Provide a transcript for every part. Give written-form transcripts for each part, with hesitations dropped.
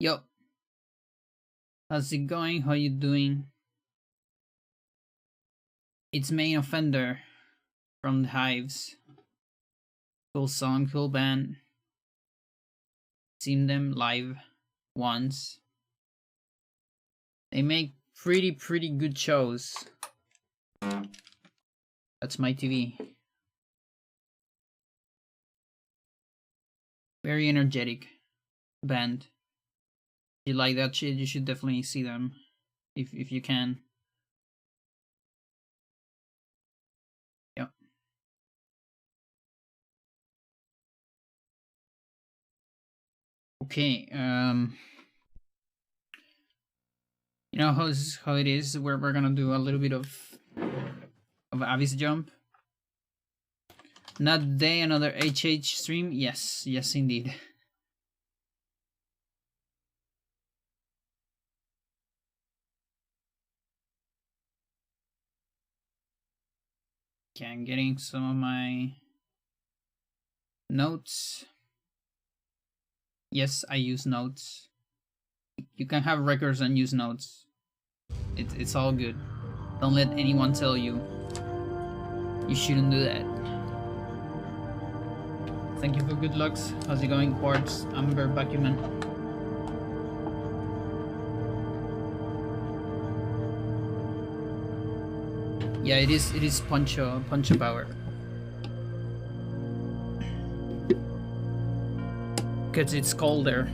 Yo, how's it going? How you doing? It's Main Offender from the Hives. Cool song, cool band. Seen them live once. They make pretty good shows. That's my TV. Very energetic band. If you like that shit, you should definitely see them if you can. Yeah. Okay. You know how it is. Where we're gonna do a little bit of Abyss jump. Not day, another HH stream. Yes, indeed. Okay, I'm getting some of my notes. Yes, I use notes. You can have records and use notes. It's all good. Don't let anyone tell you you shouldn't do that. Thank you for good lucks. How's it going, Quartz, Amber, Bakuman? Yeah, it is Poncho power. Because it's colder.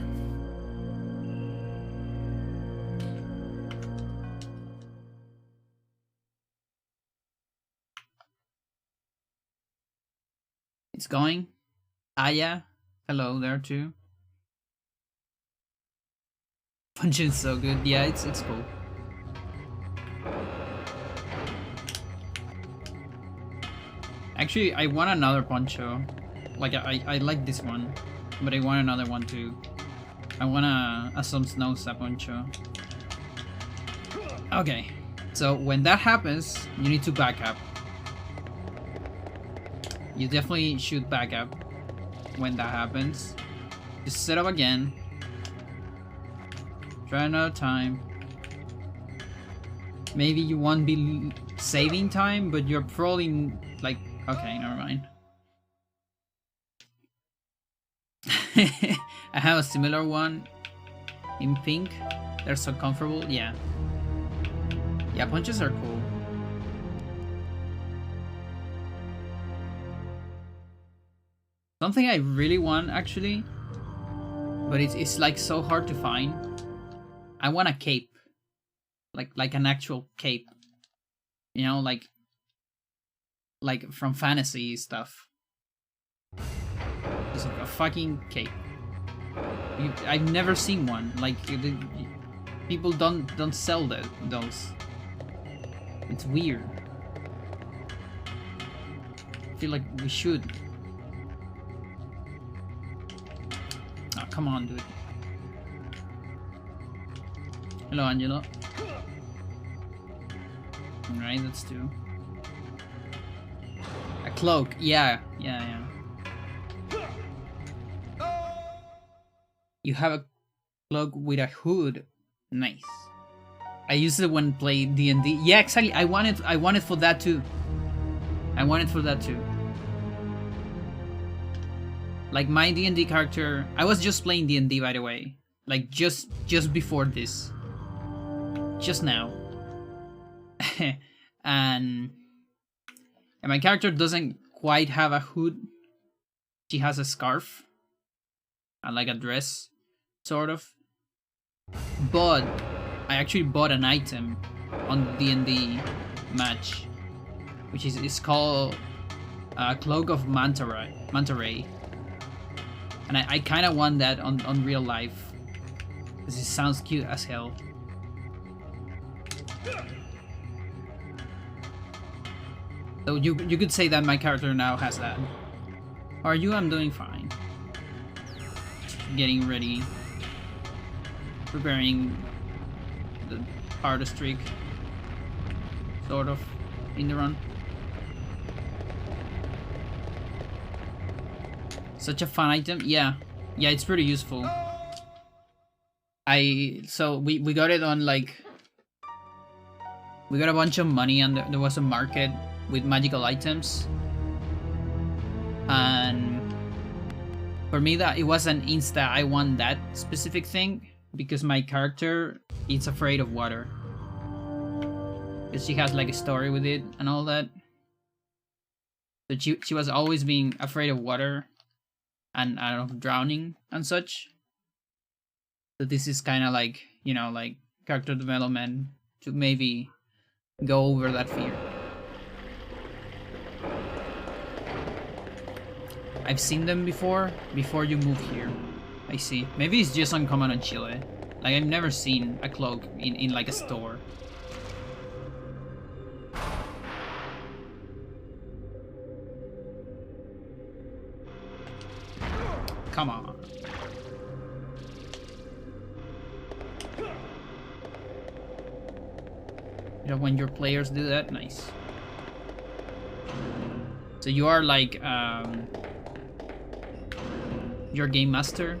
It's going. Aya, hello there too. Punching's so good. Yeah, it's cool. Actually, I want another poncho. Like I like this one, but I want another one too. I want a some snow poncho. Okay, so when that happens, you need to back up. You definitely should back up when that happens. Just set up again. Try another time. Maybe you won't be saving time, but you're probably like, okay, never mind. I have a similar one in pink. They're so comfortable. Yeah, punches are cool. Something I really want, actually, but it's like so hard to find. I want a cape, like an actual cape, you know, like from fantasy stuff. Just a fucking cape. I've never seen one. Like people don't sell those. It's weird. I feel like we should. Oh, come on, dude. Hello, Angelo. Alright, that's two. A cloak. Yeah. You have a cloak with a hood. Nice. I used it when playing D&D. Yeah, exactly. I wanted for that too. Like my D&D character, I was just playing D&D, by the way. Like just before this. Just now. and my character doesn't quite have a hood. She has a scarf. And like a dress, sort of. But I actually bought an item on D&D match, which is called Cloak of Manta Ray. And I kind of want that on real life, because it sounds cute as hell. So you could say that my character now has that. How are you? I'm doing fine. Getting ready. Preparing the hardest streak. Sort of. In the run. Such a fun item. Yeah, it's pretty useful. So we got it on like, we got a bunch of money, and there was a market with magical items, and for me that it was an insta I want that specific thing, because my character is afraid of water, because she has like a story with it and all that. So she was always being afraid of water and of drowning and such. So this is kind of like, you know, like character development to maybe go over that fear. I've seen them before you move here. I see. Maybe it's just uncommon on Chile. Like, I've never seen a cloak in like a store. Come on. You know, when your players do that, nice. So you are like, you're game master.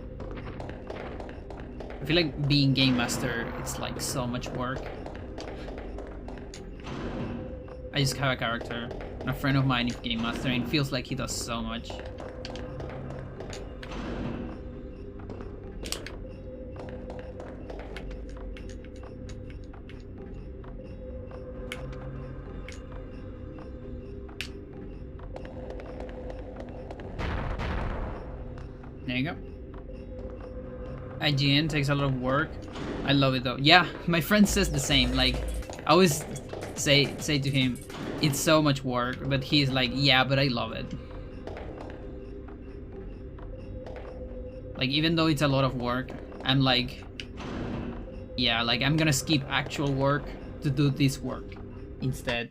I feel like being game master, it's like so much work. I just have a character, and a friend of mine is game master, and it feels like he does so much. There you go. IGN takes a lot of work. I love it though. Yeah, my friend says the same. Like, I always say to him, it's so much work, but he's like, yeah, but I love it. Like, even though it's a lot of work, I'm like, yeah, like I'm gonna skip actual work to do this work instead.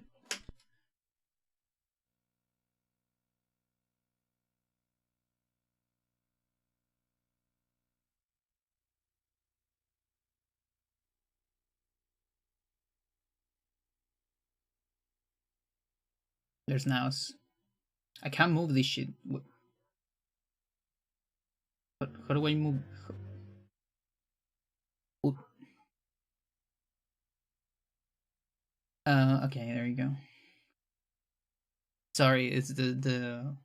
There's nows. I can't move this shit. How do I move? Okay, there you go. Sorry, it's the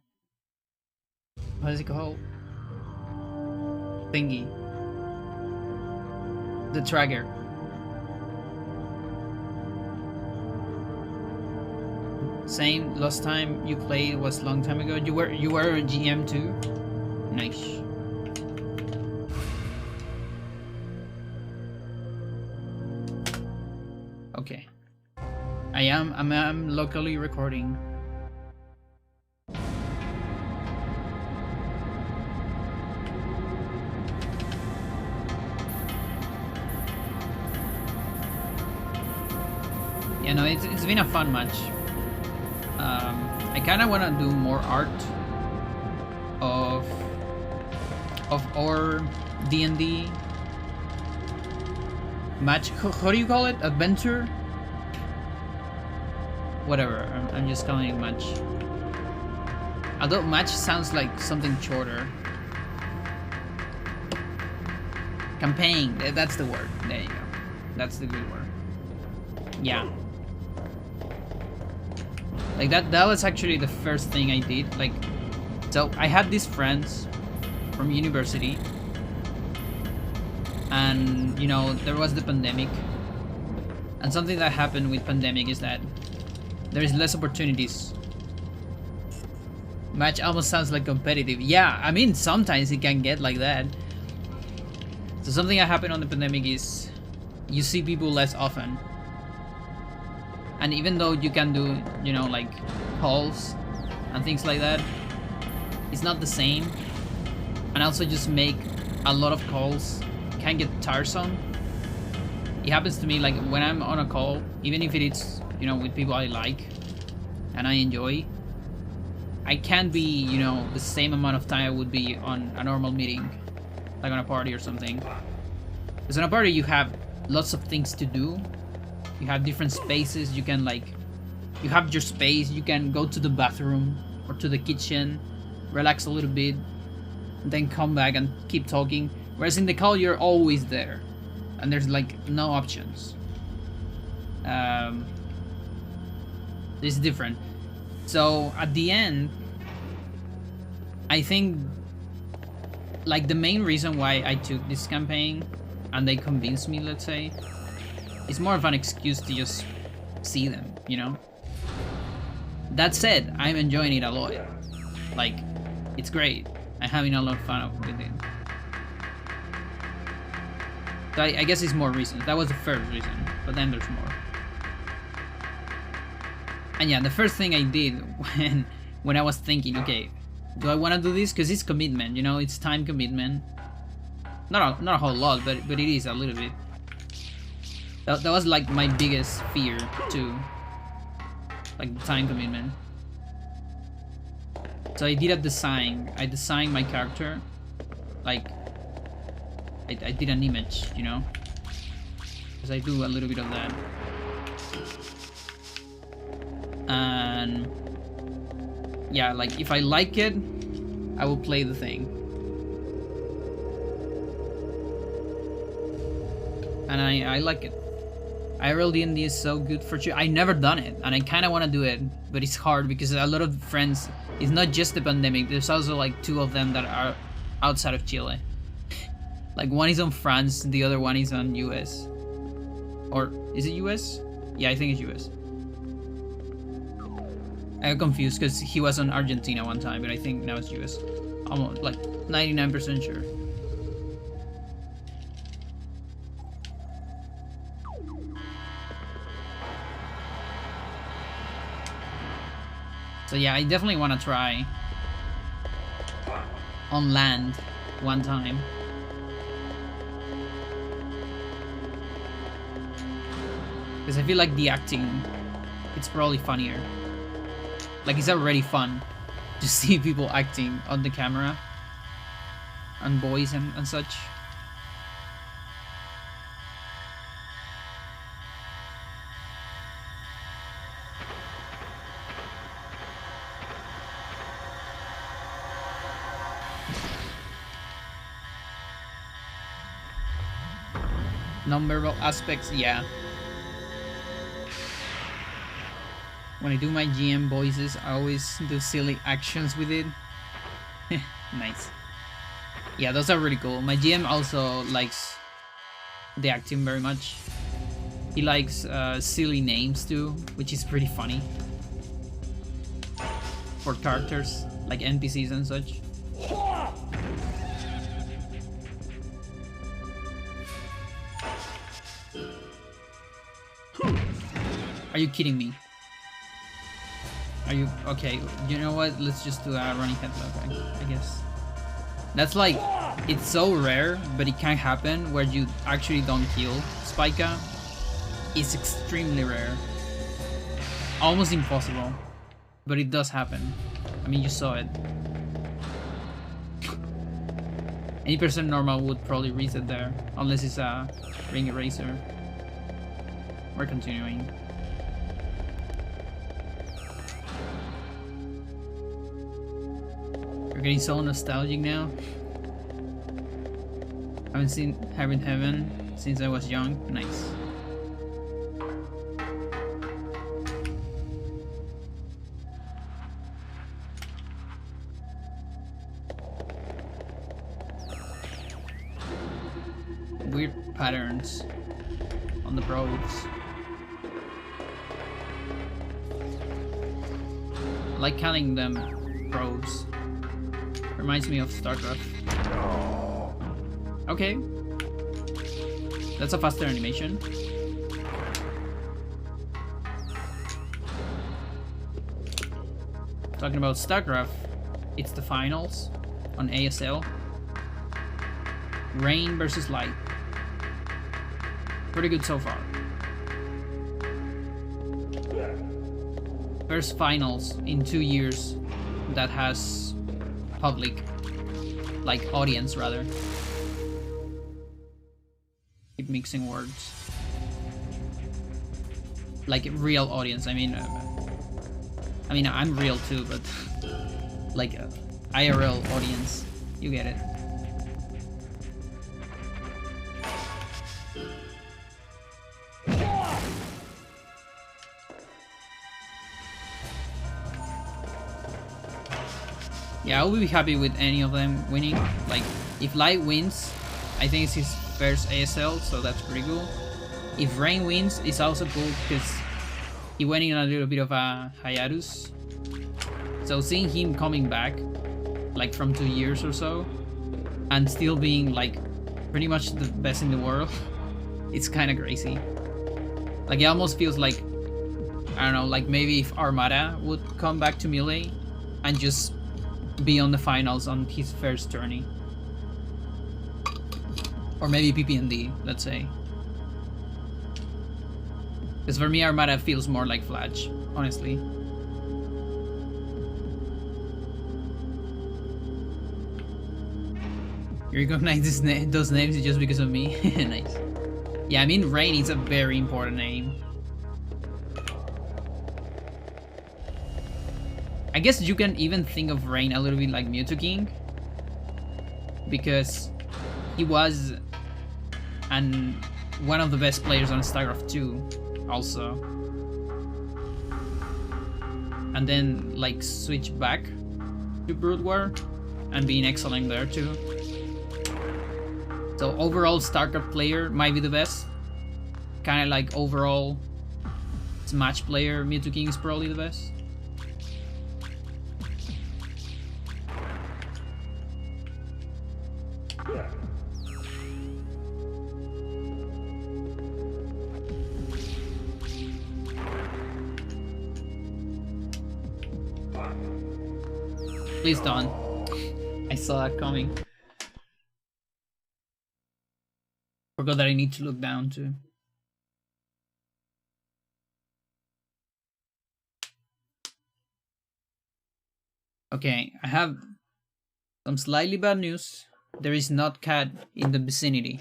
what is it called? Thingy. The tracker. Same. Last time you played was a long time ago. You were a GM too. Nice. Okay. I'm locally recording. Yeah, no, it's been a fun match. I kind of want to do more art of our D&D match. How do you call it? Adventure? Whatever. I'm just calling it match. Although match sounds like something shorter. Campaign. That's the word. There you go. That's the good word. Yeah. Like that was actually the first thing I did. Like, so I had these friends from university, and you know, there was the pandemic, and something that happened with pandemic is that there is less opportunities. Match almost sounds like competitive. Yeah, I mean, sometimes it can get like that. So something that happened on the pandemic is you see people less often. And even though you can do, you know, like calls and things like that, it's not the same. And also just make a lot of calls can get tiresome. It happens to me like when I'm on a call, even if it is, you know, with people I like and I enjoy, I can't be, you know, the same amount of time I would be on a normal meeting, like on a party or something. Because on a party you have lots of things to do. You have different spaces, you can like, you have your space, you can go to the bathroom or to the kitchen, relax a little bit, and then come back and keep talking. Whereas in the call, you're always there. and there's like no options. It's different. So at the end, I think like the main reason why I took this campaign and they convinced me, let's say, it's more of an excuse to just see them, you know? That said, I'm enjoying it a lot. Like, it's great. I'm having a lot of fun with it. So I guess it's more reasons. That was the first reason, but then there's more. And yeah, the first thing I did when I was thinking, okay, do I want to do this? Because it's commitment, you know, it's time commitment. Not a whole lot, but it is a little bit. That was like my biggest fear too, like the time commitment. So I did a design. I designed my character, like I did an image, you know, because I do a little bit of that. And yeah, like if I like it, I will play the thing. And I like it. IRL D&D is so good for you. I never done it, and I kind of want to do it, but it's hard because a lot of friends. It's not just the pandemic. There's also like 2 of them that are outside of Chile. Like one is on France, the other one is on US. Or is it US? Yeah, I think it's US. I got confused because he was on Argentina one time, but I think now it's US. Almost like 99% sure. So yeah, I definitely want to try on land one time. Because I feel like the acting, it's probably funnier. Like it's already fun to see people acting on the camera and voice and such. Non-verbal aspects, yeah. When I do my GM voices, I always do silly actions with it. Nice. Yeah, those are really cool. My GM also likes the acting very much. He likes silly names too, which is pretty funny. For characters, like NPCs and such. Are you kidding me? Are you okay? You know what? Let's just do a running headlock, I guess. That's like, it's so rare, but it can happen where you actually don't kill Spica. It's extremely rare. Almost impossible. But it does happen. I mean, you saw it. Any person normal would probably reset there, unless it's a ring eraser. We're continuing. You're getting so nostalgic now. I haven't seen Heaven since I was young. Nice. Weird patterns on the probes. I like calling them probes. Reminds me of StarCraft. Okay. That's a faster animation. Talking about StarCraft, it's the finals on ASL. Rain versus light. Pretty good so far. First finals in 2 years that has public, like audience rather. Keep mixing words. Like real audience. I mean, I'm real too, but like IRL audience. You get it. Yeah, I will be happy with any of them winning. Like, if Light wins, I think it's his first ASL, so that's pretty cool. If Rain wins, it's also cool because he went in a little bit of a hiatus. So seeing him coming back, like from 2 years or so, and still being like pretty much the best in the world, it's kind of crazy. Like, it almost feels like, I don't know, like maybe if Armada would come back to Melee and just be on the finals on his first tourney. Or maybe PPND, let's say. Because for me, Armada feels more like Flash, honestly. You recognize those names just because of me? Nice. Yeah, I mean, Rain is a very important name. I guess you can even think of Rain a little bit like Mewtwo King, because he was one of the best players on StarCraft 2 also, and then like switch back to Brood War and being excellent there too. So overall StarCraft player might be the best. Kind of like overall Smash player, Mewtwo King is probably the best. Please don't. I saw that coming. Forgot that I need to look down too. Okay, I have some slightly bad news. There is not cat in the vicinity.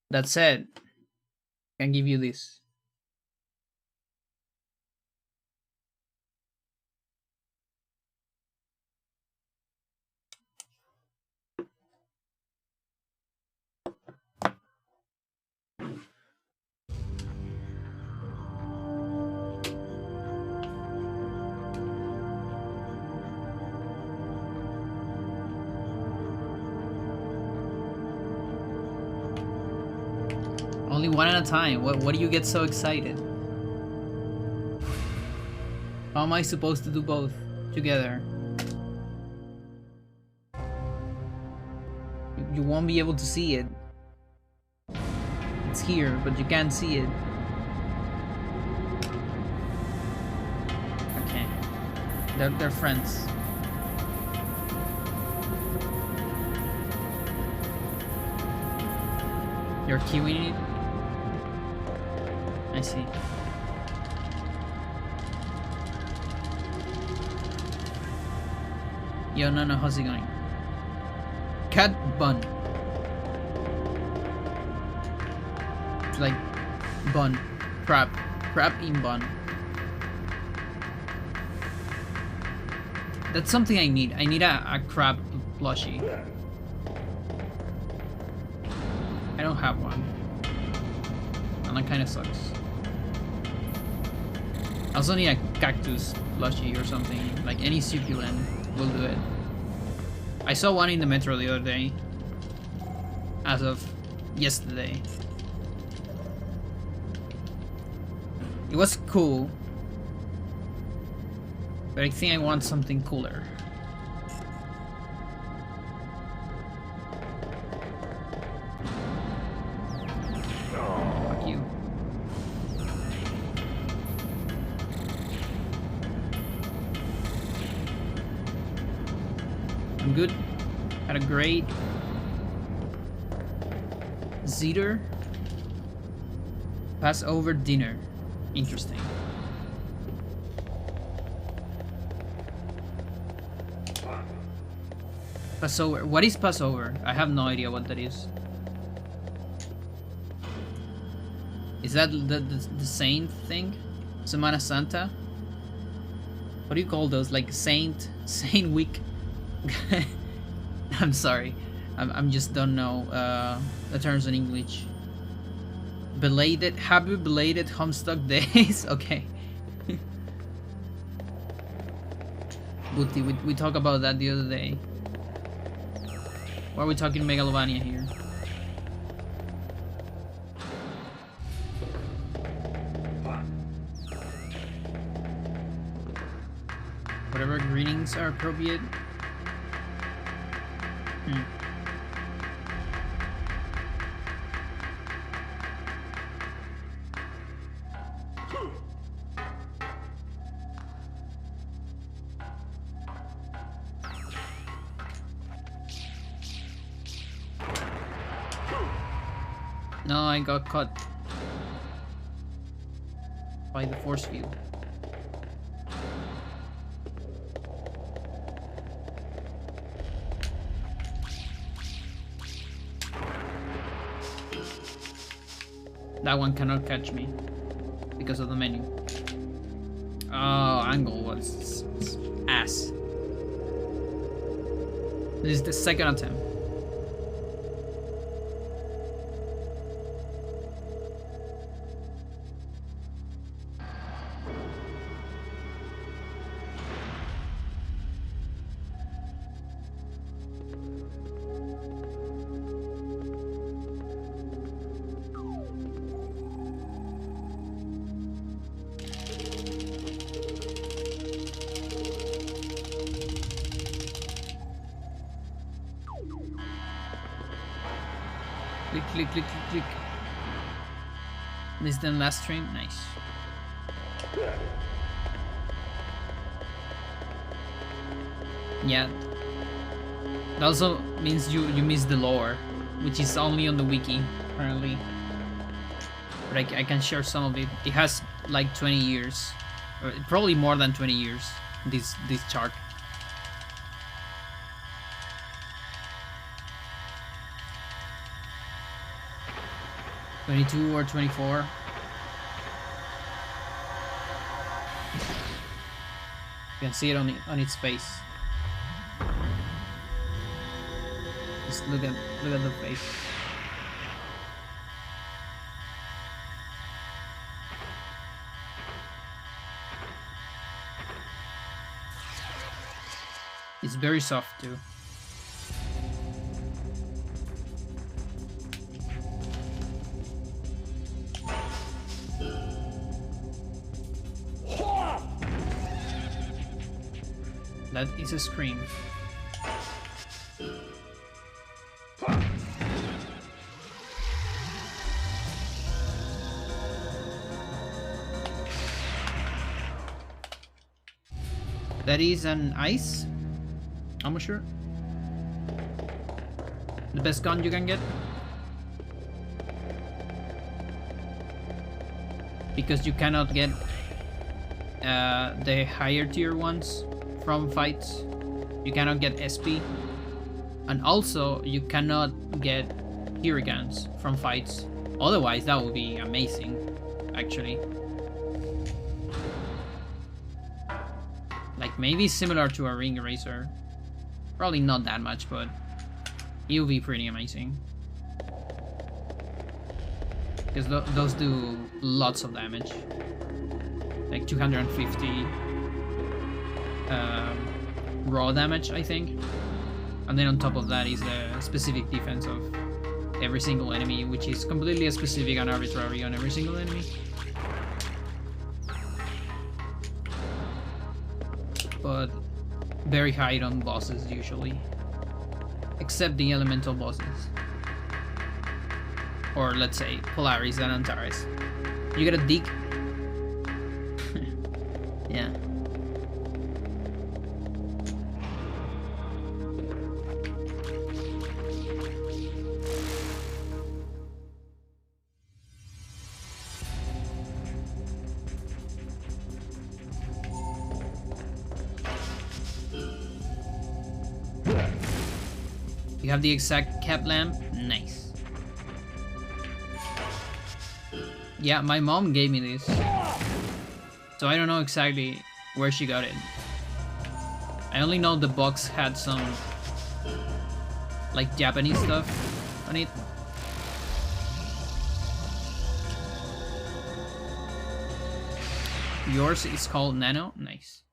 That said, I can give you this. Only one at a time. What do you get so excited? How am I supposed to do both together? You won't be able to see it. It's here, but you can't see it. Okay. They're friends. You're queuing it? I see. Yo, no, how's it going? Cat bun. It's like bun. Crab in bun. That's something I need. I need a crab plushie. I don't have one. And that kind of sucks. I also need a cactus plushie or something. Like any succulent will do it. I saw one in the metro the other day. As of yesterday. It was cool. But I think I want something cooler. Fuck you. I'm good. Had a great Zeder Passover dinner. Interesting. Passover. What is Passover? I have no idea what that is. Is that the saint thing? Semana Santa? What do you call those? Like Saint Week? I'm sorry. I'm just don't know the terms in English. Happy belated Homestuck Days. Okay. Uti, we talked about that the other day. Why are we talking Megalovania here? Whatever greetings are appropriate. No, I got caught by the force field. That one cannot catch me because of the menu. Oh, angle was ass. This is the second attempt. Click, click, click, click, click. This is the last stream. Nice. Yeah. That also means you missed the lore, which is only on the wiki, apparently. But I can share some of it. It has like 20 years. Or probably more than 20 years, this chart. $22 or $24. You can see it on its face. Just look at the face. It's very soft too. That is a scream. That is an ice? I'm sure. The best gun you can get. Because you cannot get the higher tier ones from fights. You cannot get SP. And also you cannot get tier guns from fights. Otherwise that would be amazing, actually. Like maybe similar to a ring eraser. Probably not that much, but it would be pretty amazing. Because those do lots of damage. Like 250 raw damage, I think. And then on top of that is the specific defense of every single enemy, which is completely specific and arbitrary on every single enemy. But very high on bosses usually. Except the elemental bosses. Or let's say Polaris and Antares. You gotta dig. Yeah. You have the exact cap lamp? Nice. Yeah, my mom gave me this. So I don't know exactly where she got it. I only know the box had some like Japanese stuff on it. Yours is called Nano? Nice.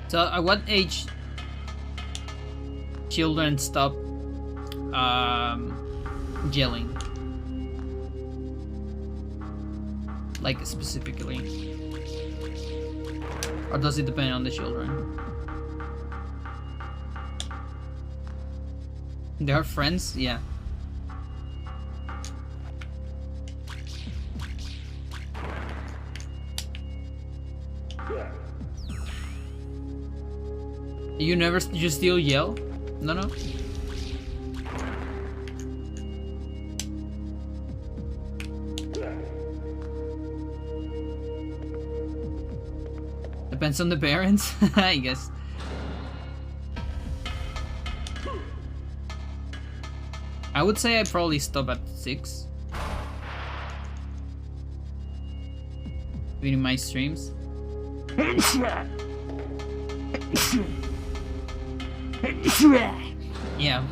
So at what age children stop yelling? Like specifically? Or does it depend on the children? They are friends? Yeah. You still yell? No. Depends on the parents, I guess. I would say I probably stop at 6. Even in my streams. Yeah.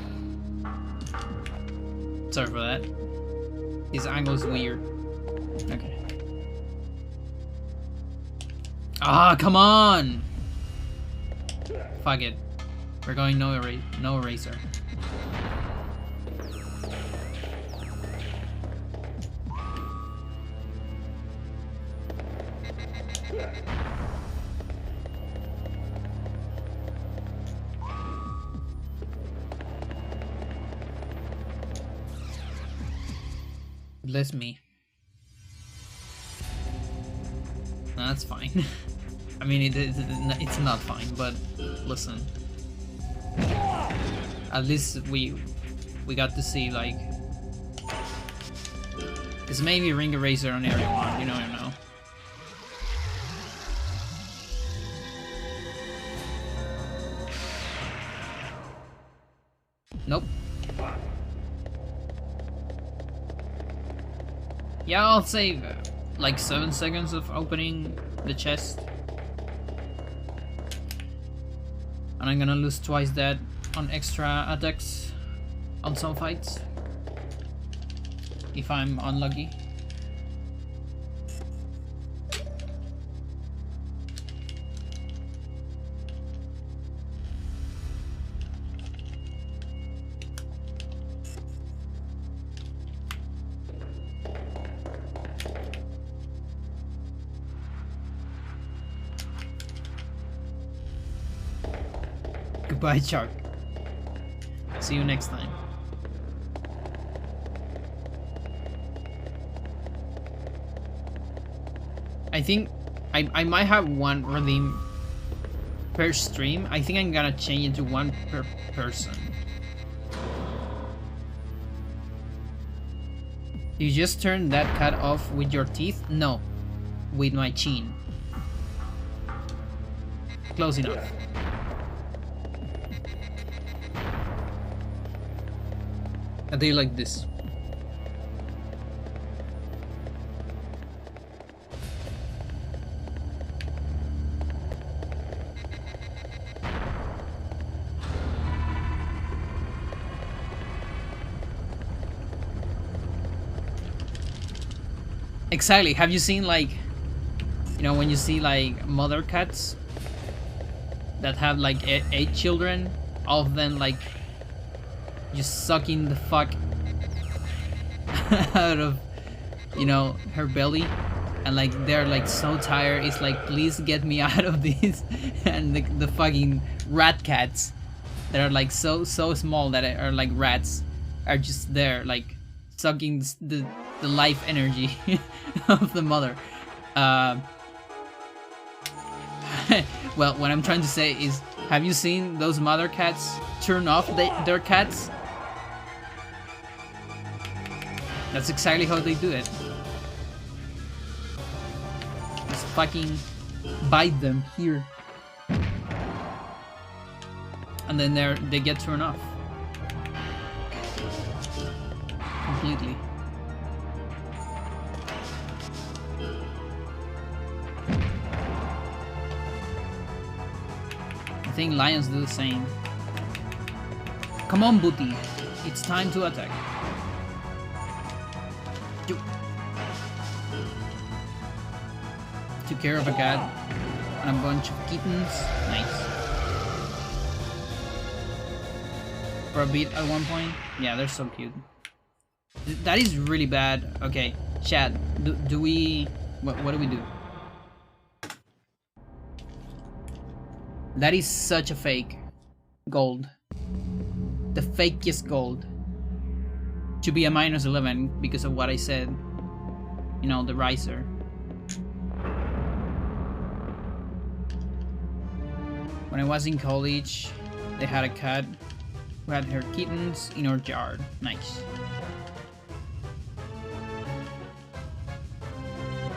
Sorry for that. His angle is weird. Okay. Ah, come on! Fuck it. We're going no eraser. Bless me. No, that's fine. I mean, it's not fine, but listen. At least we got to see, like, it's maybe ring eraser on everyone, you know. Nope. Yeah, I'll say like 7 seconds of opening the chest. And I'm gonna lose twice that on extra attacks on some fights. If I'm unlucky. Goodbye, Shark. See you next time. I think I might have one redeem per stream. I think I'm gonna change it to one per person. You just turned that cat off with your teeth? No, with my chin. Close enough. I do like this. Exactly. Have you seen, like, you know, when you see like mother cats that have like 8 children, all of them like just sucking the fuck out of, you know, her belly, and like they're like so tired. It's like, please get me out of this. And the fucking rat cats that are like so small that are like rats are just there like sucking the the life energy of the mother. Well, what I'm trying to say is, have you seen those mother cats turn off their cats? That's exactly how they do it. Just fucking bite them here. And then they get turned off. Completely. I think lions do the same. Come on, Booty. It's time to attack. Took care of a cat and a bunch of kittens. Nice. For a bit at one point. Yeah, they're so cute. That is really bad. Okay, chat. Do we... What do we do? That is such a fake. Gold. The fakest gold. Should be a -11 because of what I said. You know, the riser. When I was in college, they had a cat who had her kittens in her yard. Nice.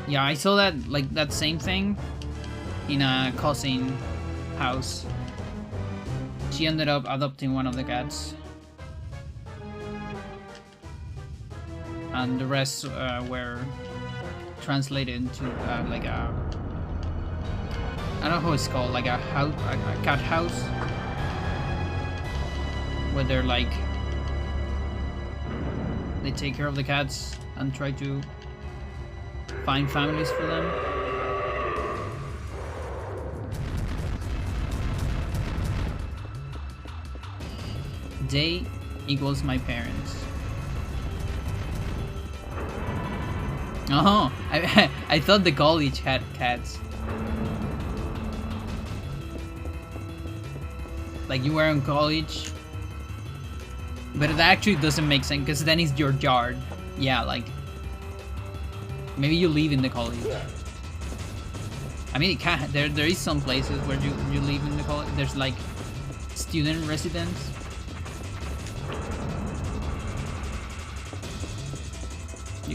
Yeah, I saw that, like, that same thing in a cousin house. She ended up adopting one of the cats. And the rest were translated to like a... I don't know how it's called, like a house, a cat house. Where they're like... They take care of the cats and try to find families for them. They equals my parents. Oh, I thought the college had cats. Like you were in college. But it actually doesn't make sense because then it's your yard. Yeah, like maybe you live in the college. I mean, it can, there is some places where you live in the college. There's like student residence.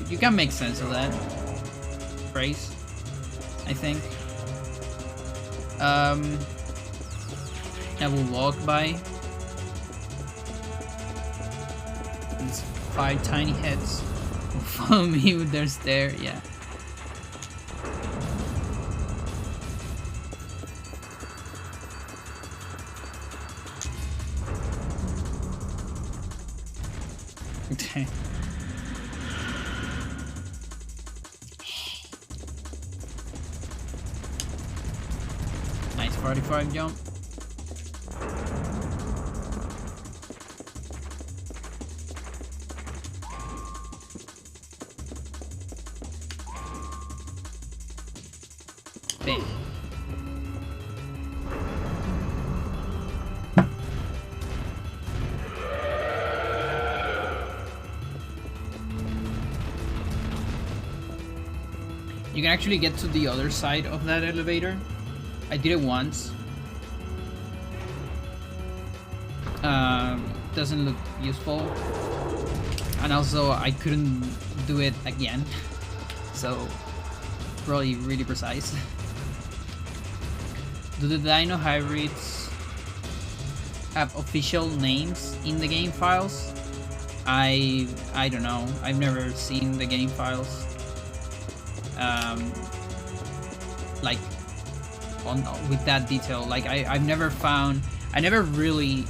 You can make sense of that phrase, I think. I will walk by these 5 tiny heads will follow me with their stare. Yeah. Okay. Nice 45 jump. Bang. You can actually get to the other side of that elevator. I did it once. Doesn't look useful. And also I couldn't do it again. So probably really precise. Do the dino hybrids have official names in the game files? I don't know. I've never seen the game files. Like on with that detail. Like I've never found. I never really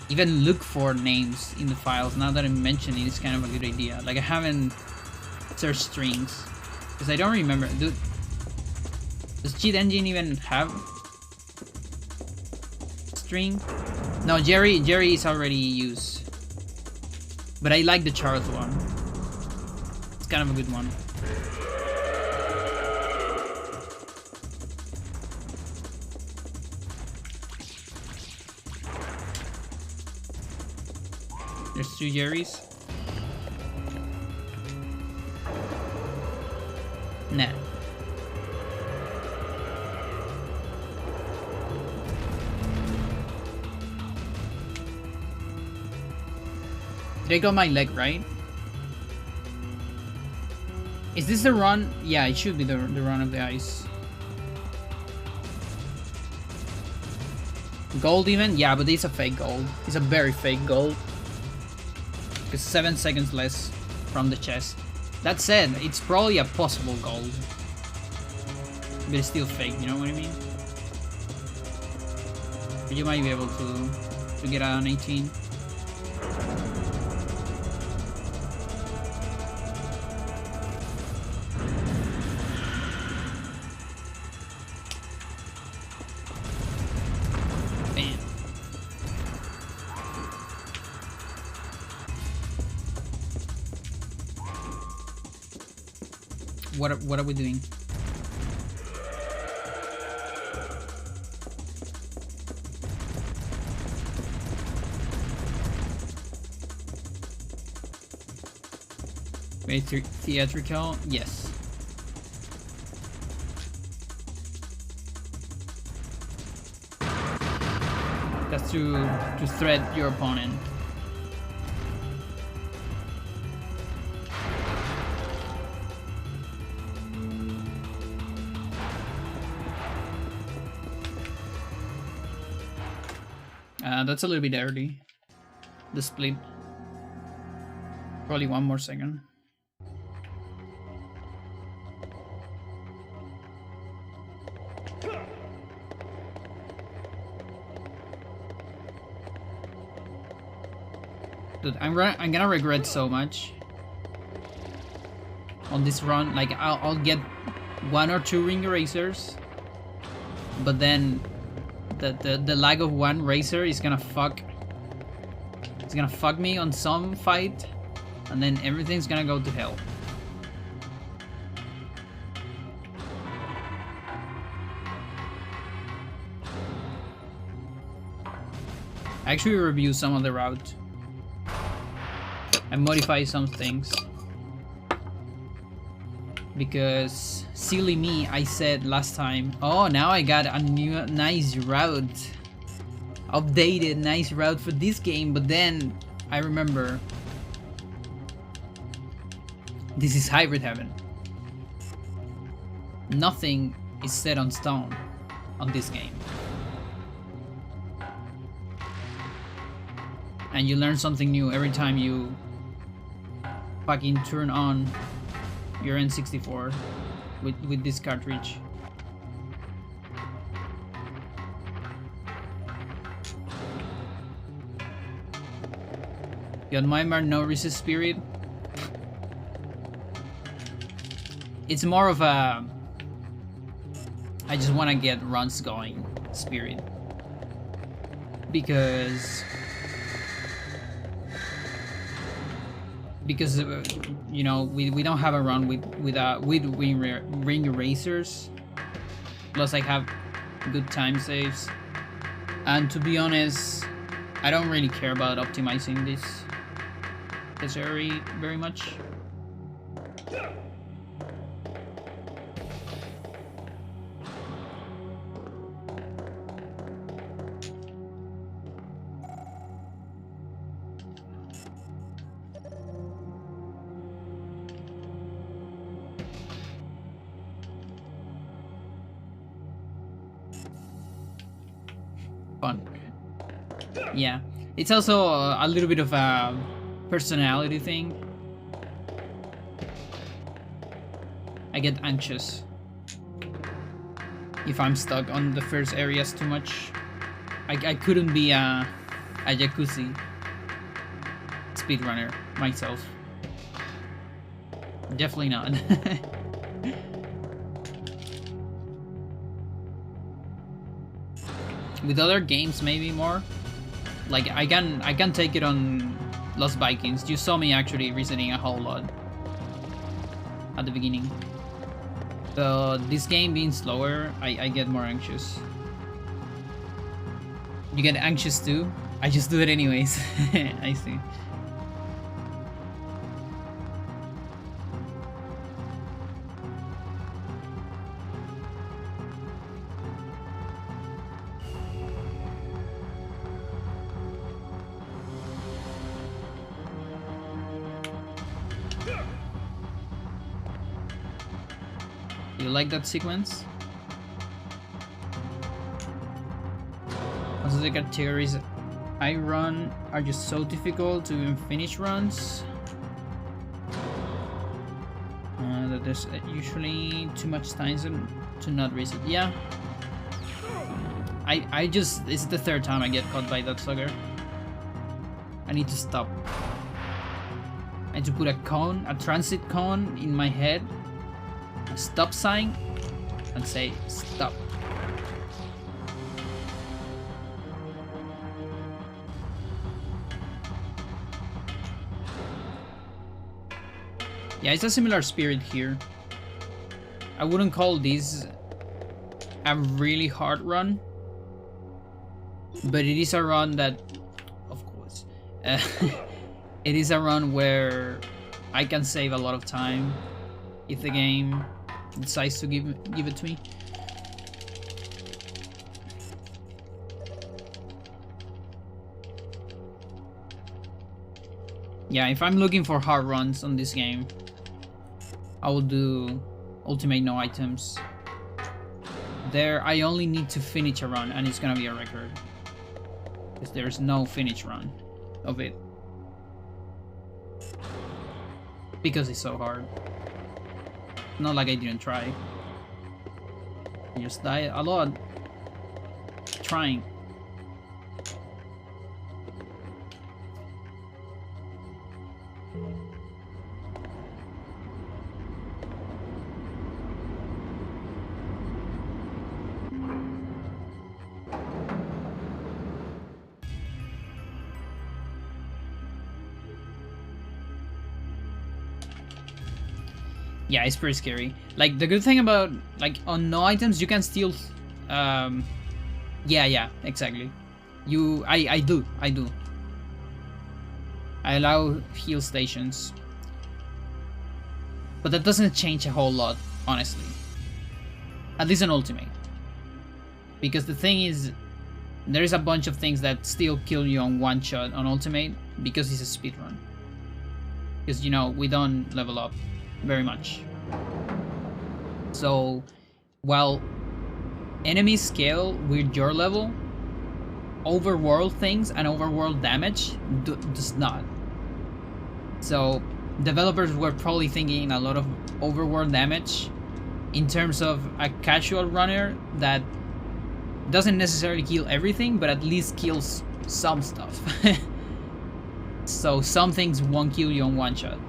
even look for names in the files. Now that I mention it, it's kind of a good idea. Like I haven't searched strings because I don't remember. Does Cheat Engine even have string? No, Jerry is already used. But I like the Charles one. It's kind of a good one. There's 2 Jerrys. Did I got my leg right? Is this the run? Yeah, it should be the run of the ice. Gold even? Yeah, but it's a fake gold. It's a very fake gold. Because 7 seconds less from the chest. That said, it's probably a possible gold. But it's still fake, you know what I mean? But you might be able to get out on 18. What are we doing? Wait, theatrical? Yes. That's to threat your opponent. That's a little bit early. The split. Probably 1 more second. Dude, I'm gonna regret so much on this run. Like I'll get 1 or 2 ring erasers, but then the lag of 1 racer is gonna fuck. It's gonna fuck me on some fight, and then everything's gonna go to hell. I actually review some of the route and modify some things. Because silly me, I said last time, oh, now I got a new nice route. Updated nice route for this game, but then I remember this is hybrid heaven. Nothing is set on stone on this game. And you learn something new every time you fucking turn on your N64 with this cartridge. You admire no resist spirit. It's more of a I just want to get runs going spirit, because you know, we don't have a run with ring erasers. Plus I have good time saves, and to be honest, I don't really care about optimizing this area very much. Fun. Yeah, it's also a little bit of a personality thing. I get anxious if I'm stuck on the first areas too much. I couldn't be a jacuzzi speedrunner myself. Definitely not. With other games, maybe more. Like I can take it on Lost Vikings. You saw me actually resetting a whole lot at the beginning. So this game being slower, I get more anxious. You get anxious too? I just do it anyways. I see. do like that sequence. Also, the categories I run are just so difficult to even finish runs. That there's usually too much time to not reset. Yeah. I just, this is the third time I get caught by that sucker. I need to stop. I need to put a cone, a transit cone in my head, a stop sign, and say stop. Yeah, it's a similar spirit here. I wouldn't call this a really hard run, but it is a run that, of course, it is a run where I can save a lot of time if the game decides to give it to me. Yeah, if I'm looking for hard runs on this game, I will do ultimate no items. There, I only need to finish a run and it's gonna be a record. Because there's no finish run of it. Because it's so hard. Not like I didn't try. I just die a lot trying. Yeah, it's pretty scary. Like, the good thing about, like, on no items, you can still, yeah, exactly. I do. I allow heal stations. But that doesn't change a whole lot, honestly. At least on ultimate. Because the thing is, there is a bunch of things that still kill you on one shot on ultimate, because it's a speedrun. Because, you know, we don't level up very much. So while enemies scale with your level, overworld things and overworld damage does not. So developers were probably thinking a lot of overworld damage in terms of a casual runner that doesn't necessarily kill everything, but at least kills some stuff. So some things won't kill you on one shot.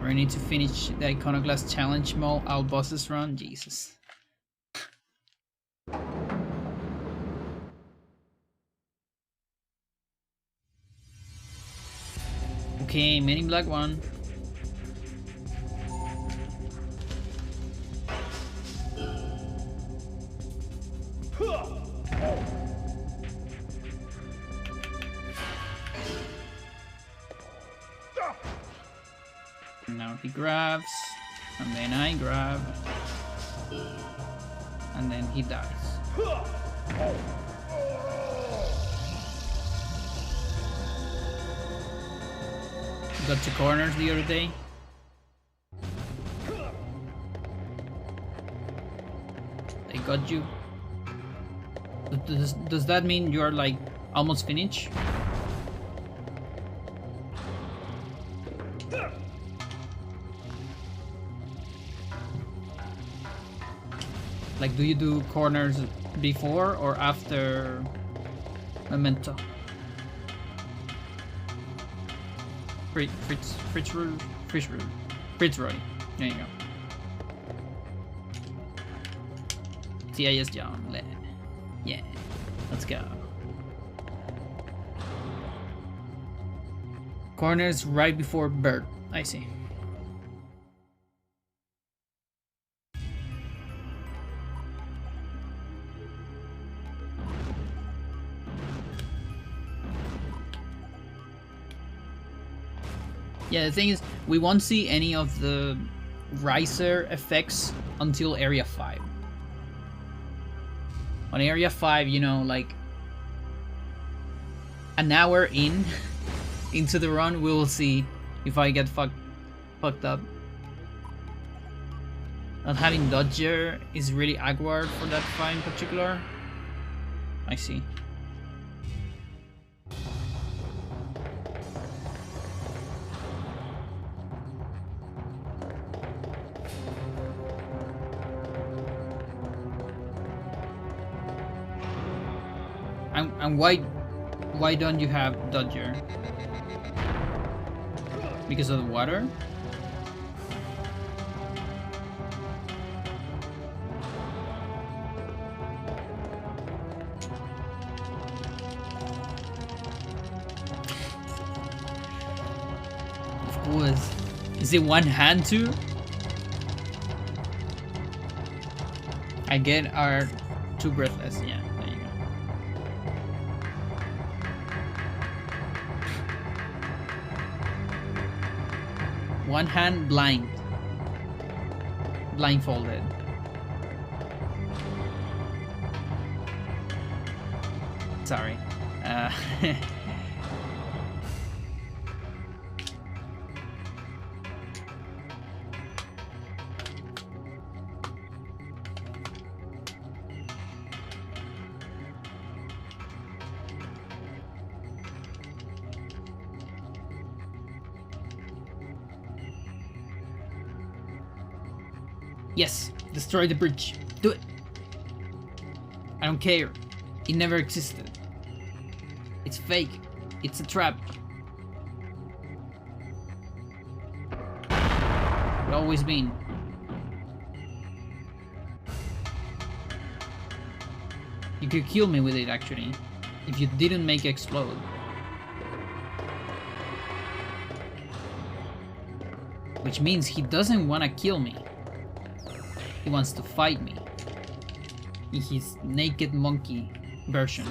I need to finish the Iconoclast challenge mode all bosses run. Jesus. Okay, Men in Black 1. Now he grabs, and then I grab, and then he dies. Got two corners the other day. They got you. Does that mean you're like almost finished? Like, do you do corners before or after Memento? Fitzroy. There you go. TIS John. Yeah. Let's go. Corners right before Bird. I see. Yeah, the thing is, we won't see any of the riser effects until Area 5. On Area 5, you know, like an hour in, into the run. We will see if I get fucked up. Not having dodger is really awkward for that fight in particular. I see. And why don't you have dodger? Because of the water? Of course. Is it one hand too? I get our two breathless, yeah. One hand blindfolded. Sorry. Yes, destroy the bridge. Do it. I don't care. It never existed. It's fake. It's a trap. It's always been. You could kill me with it actually, if you didn't make it explode. Which means he doesn't want to kill me. He wants to fight me in his naked monkey version.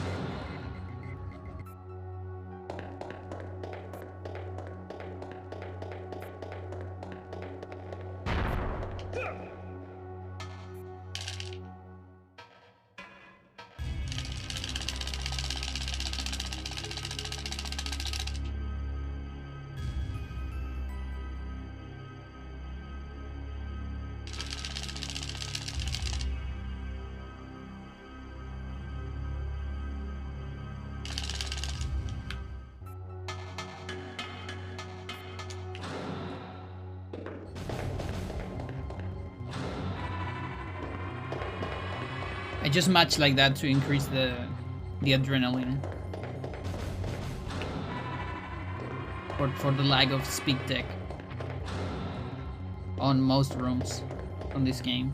I just match like that to increase the adrenaline. For the lack of speed tech on most rooms on this game.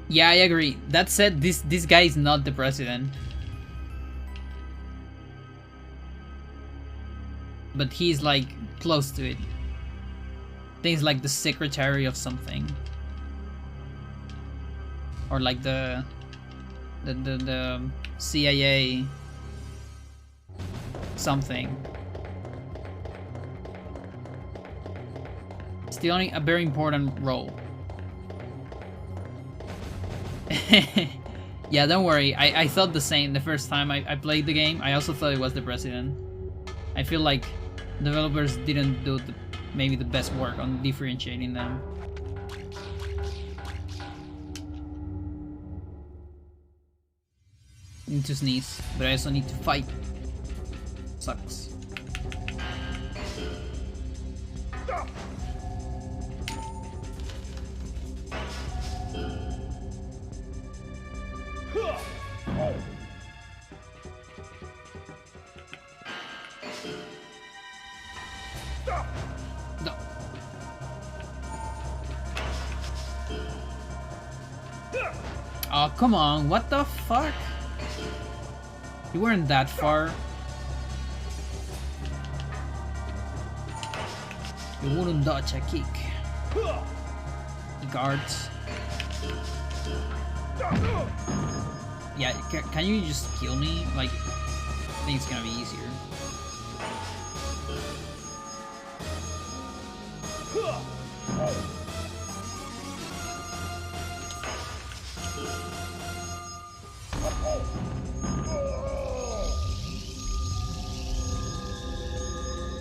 Yeah, I agree. That said, this guy is not the president. But he's like close to it. I think he's like the secretary of something. Or like the CIA something. It's the only a very important role. Yeah, don't worry. I thought the same the first time I played the game. I also thought it was the president. I feel like developers didn't do maybe the best work on differentiating them. Need to sneeze, but I also need to fight. Sucks. No. Oh, come on. What the fuck? You weren't that far. You wouldn't dodge a kick. Guards. Yeah, can you just kill me? Like, I think it's gonna be easier.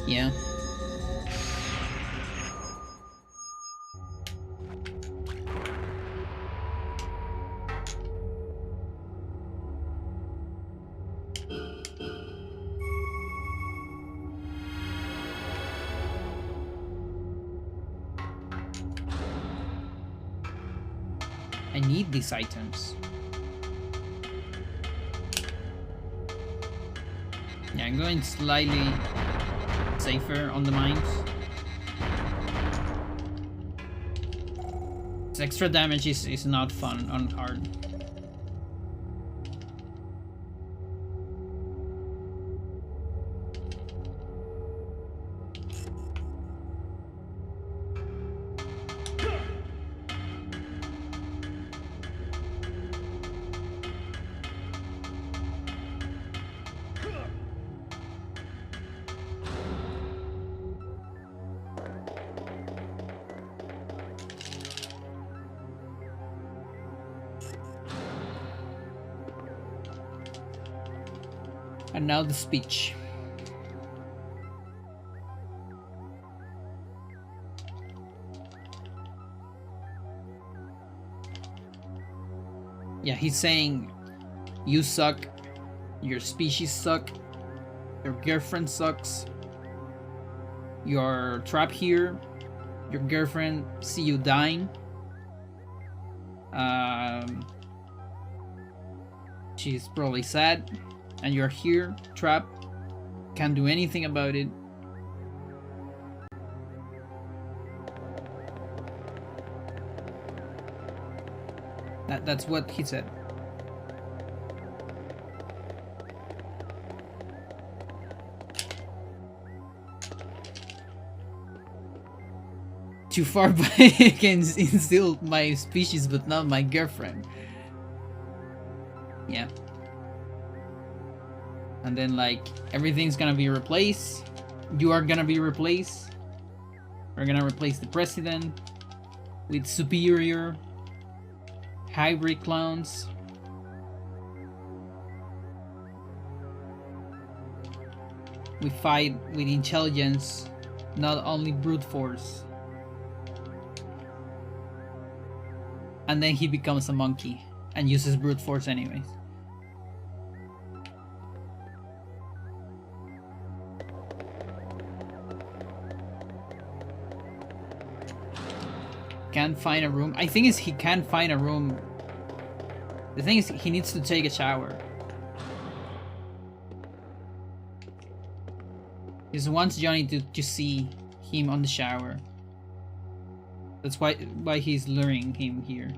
Yeah. I need these items. Yeah, I'm going slightly safer on the mines. This extra damage is not fun on hard. And now the speech. Yeah, he's saying, you suck, your species suck, your girlfriend sucks, you're trapped here, your girlfriend see you dying. She's probably sad, and you're here, trapped, can't do anything about it. That's what he said. Too far by can insult my species, but not my girlfriend. Yeah. And then, like, everything's gonna be replaced. You are gonna be replaced. We're gonna replace the president with superior hybrid clones. We fight with intelligence, not only brute force. And then he becomes a monkey and uses brute force anyways. Can't find a room. I think he can't find a room. The thing is, he needs to take a shower. He just wants Johnny to see him on the shower. That's why he's luring him here.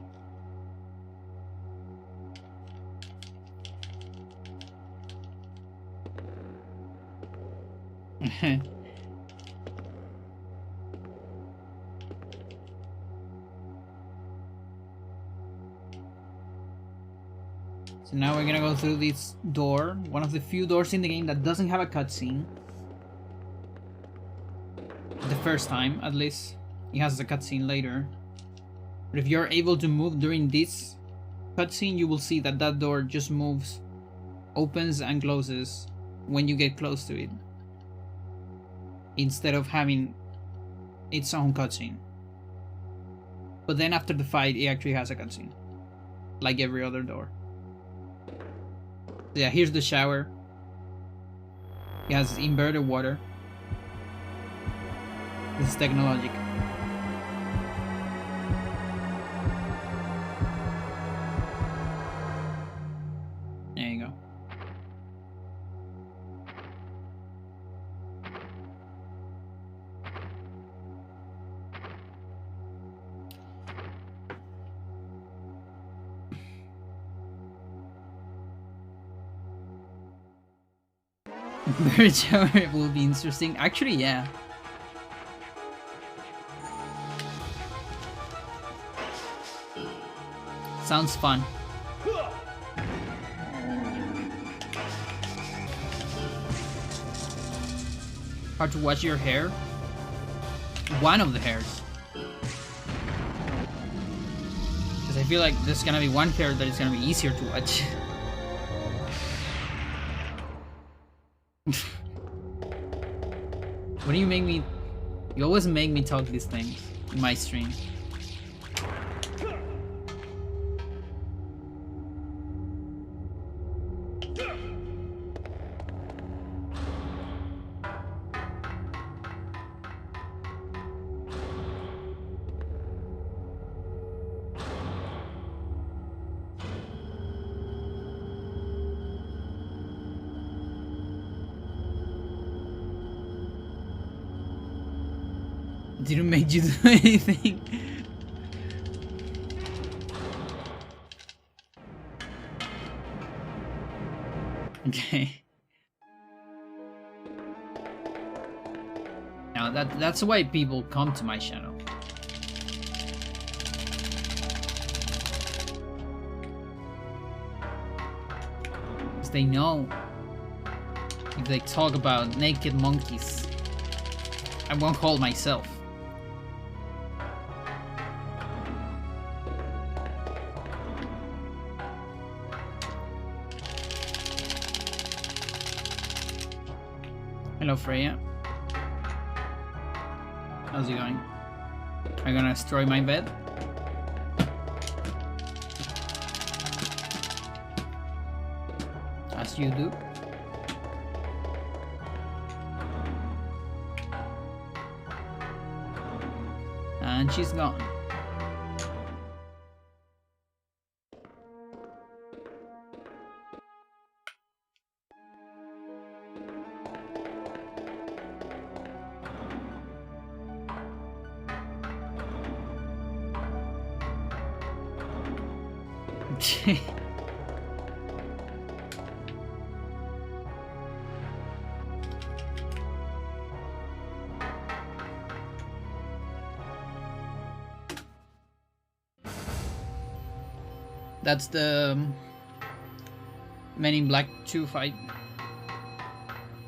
So now we're gonna go through this door, one of the few doors in the game that doesn't have a cutscene. The first time, at least. It has a cutscene later. But if you're able to move during this cutscene, you will see that that door just moves, opens and closes when you get close to it, instead of having its own cutscene. But then after the fight, it actually has a cutscene, like every other door. So yeah, here's the shower. It has inverted water. This is technologic. There you go. Bird shower will be interesting. Actually, yeah. Sounds fun. hard to wash your hair. One of the hairs. Because I feel like there's gonna be one hair that is gonna be easier to watch. What do you make me... You always make me talk these things in my stream. Didn't make you do anything. Okay. Now that's why people come to my channel. Because they know if they talk about naked monkeys, I won't hold myself. Hello, Freya. How's it going? Are you gonna destroy my bed? As you do. And she's gone. That's the Men in Black 2 fight,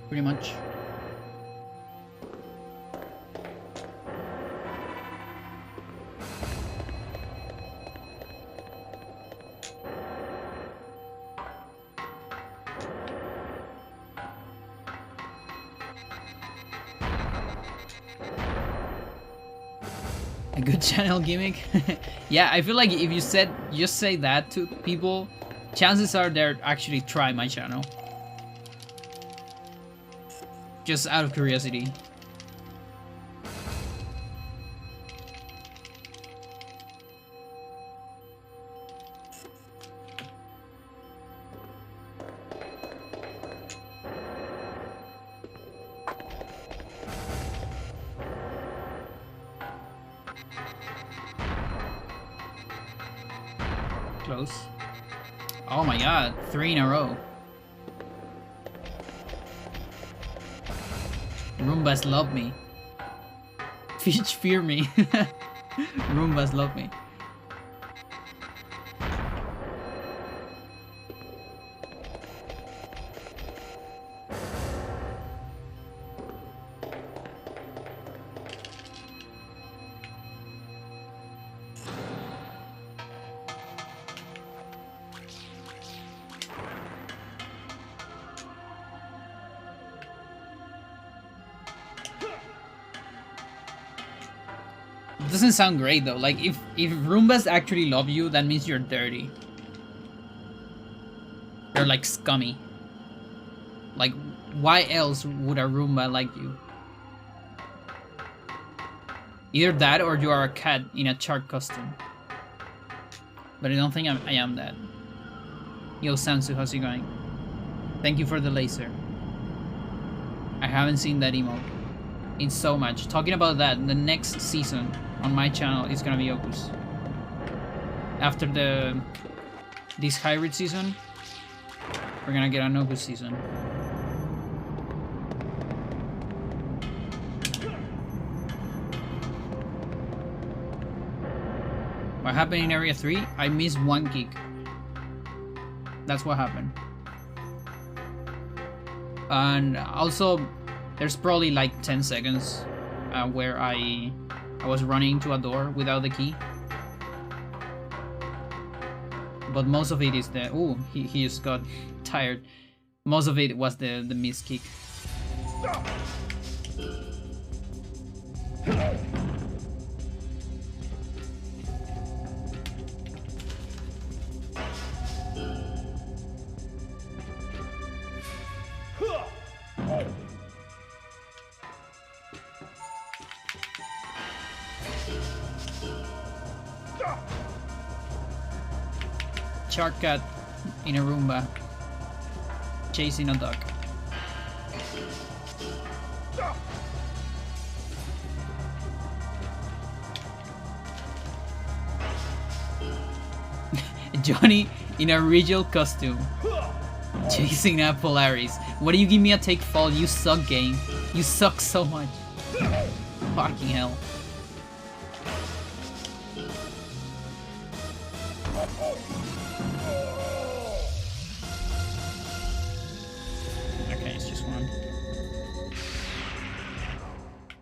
pretty much. A good channel gimmick. Yeah, I feel like if you just say that to people, chances are they'll actually try my channel. Just out of curiosity. Close. Oh my god, 3 in a row. Roombas love me. Fish fear me. Roombas love me. It doesn't sound great though. Like if Roombas actually love you, that means you're dirty. You're like scummy. Like why else would a Roomba like you? Either that or you are a cat in a shark costume. But I don't think I am that. Yo Sansu, how's it going? Thank you for the laser. I haven't seen that emote in so much. Talking about that, the next season on my channel is gonna be Opus. After this hybrid season, we're gonna get an Opus season. What happened in Area 3? I missed one kick. That's what happened. And also, There's probably like 10 seconds where I was running into a door without the key. But most of it is the... Ooh, he just got tired. Most of it was the miss kick. Shortcut in a Roomba chasing a duck. Johnny in a Regal costume chasing a Polaris. What do you give me a take fall? You suck, game. You suck so much. Fucking hell. Okay, it's just one.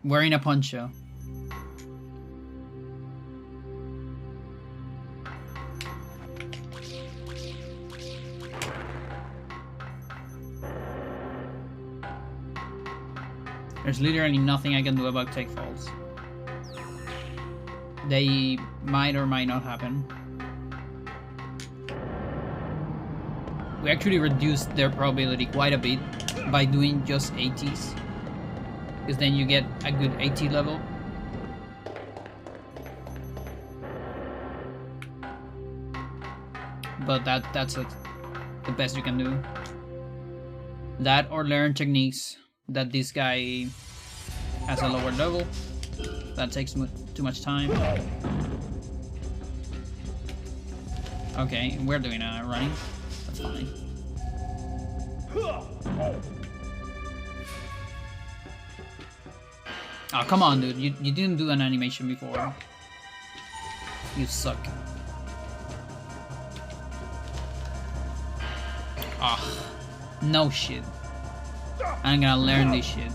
Wearing a poncho. There's literally nothing I can do about take falls. They might or might not happen. We actually reduced their probability quite a bit by doing just 80s. Because then you get a good 80 level. But that's the best you can do. That or learn techniques that this guy has a lower level. That takes too much time. Okay, we're doing running. That's fine. Oh, come on, dude. You didn't do an animation before. You suck. Ah, no shit. I'm gonna learn this shit.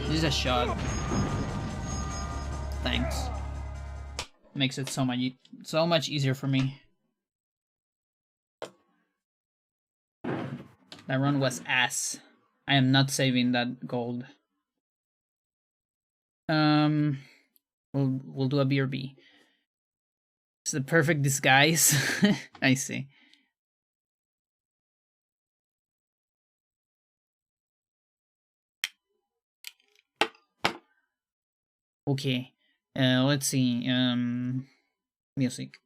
This is a shot. Thanks. Makes it so much easier for me. That run was ass. I am not saving that gold. We'll do a BRB. It's the perfect disguise. I see. Okay. Let's see. Music.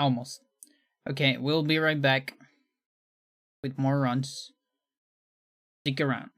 Almost. Okay, we'll be right back with more runs. Stick around.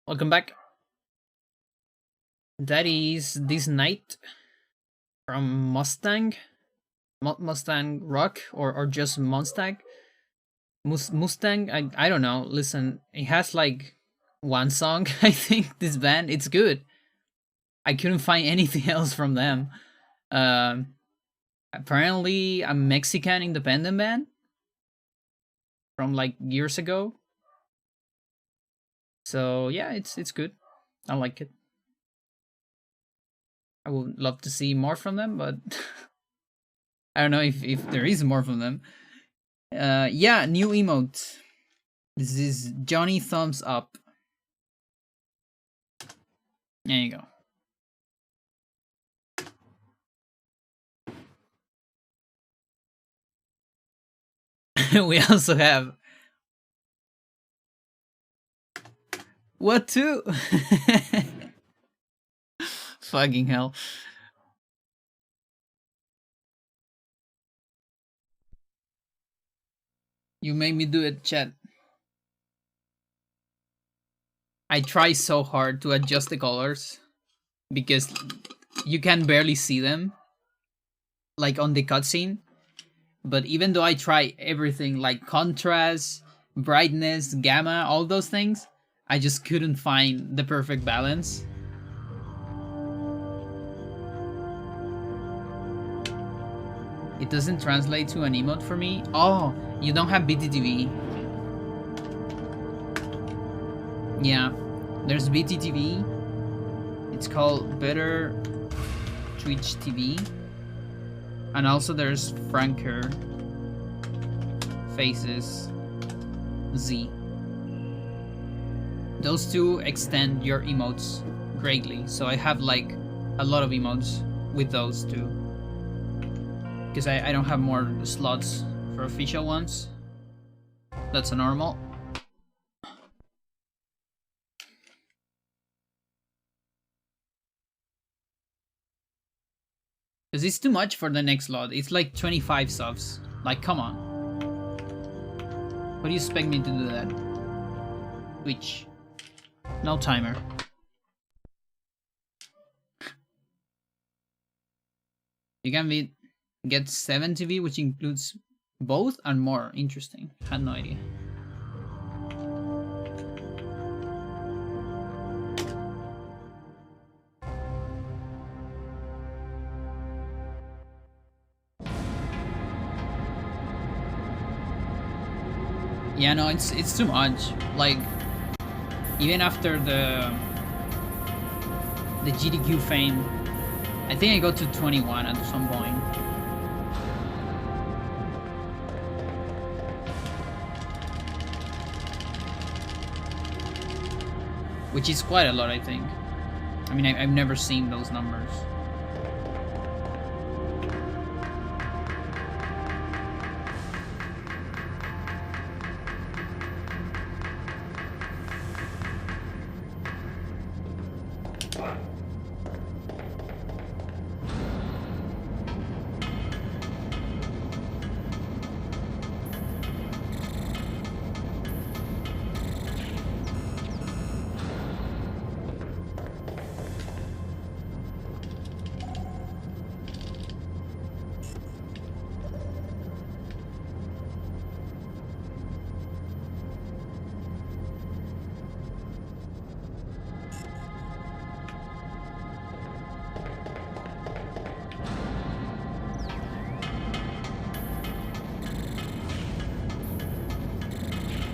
Welcome back. That is This Night from Mustang. Mustang Rock or just Mustang. Mustang, I don't know. Listen, it has like one song, I think, this band. It's good. I couldn't find anything else from them. Apparently a Mexican independent band from like years ago. So yeah, it's good. I like it. I would love to see more from them, but I don't know if there is more from them. Yeah, new emote. This is Johnny Thumbs Up. There you go. We also have what too? Fucking hell. You made me do it, chat. I try so hard to adjust the colors because you can barely see them, like on the cutscene. But even though I try everything like contrast, brightness, gamma, all those things, I just couldn't find the perfect balance. It doesn't translate to an emote for me. Oh, you don't have BTTV. Yeah, there's BTTV. It's called Better Twitch TV. And also there's Franker Faces Z. Those two extend your emotes greatly. So I have like a lot of emotes with those two. Because I don't have more slots for official ones. That's a normal. Because it's too much for the next slot. It's like 25 subs. Like, come on. What do you expect me to do that? Twitch. No timer. You can get 7 TV, which includes both and more. Interesting. Had no idea. Yeah, no, it's too much. Like, even after the GDQ fame, I think I got to 21 at some point. Which is quite a lot, I think. I mean, I've never seen those numbers.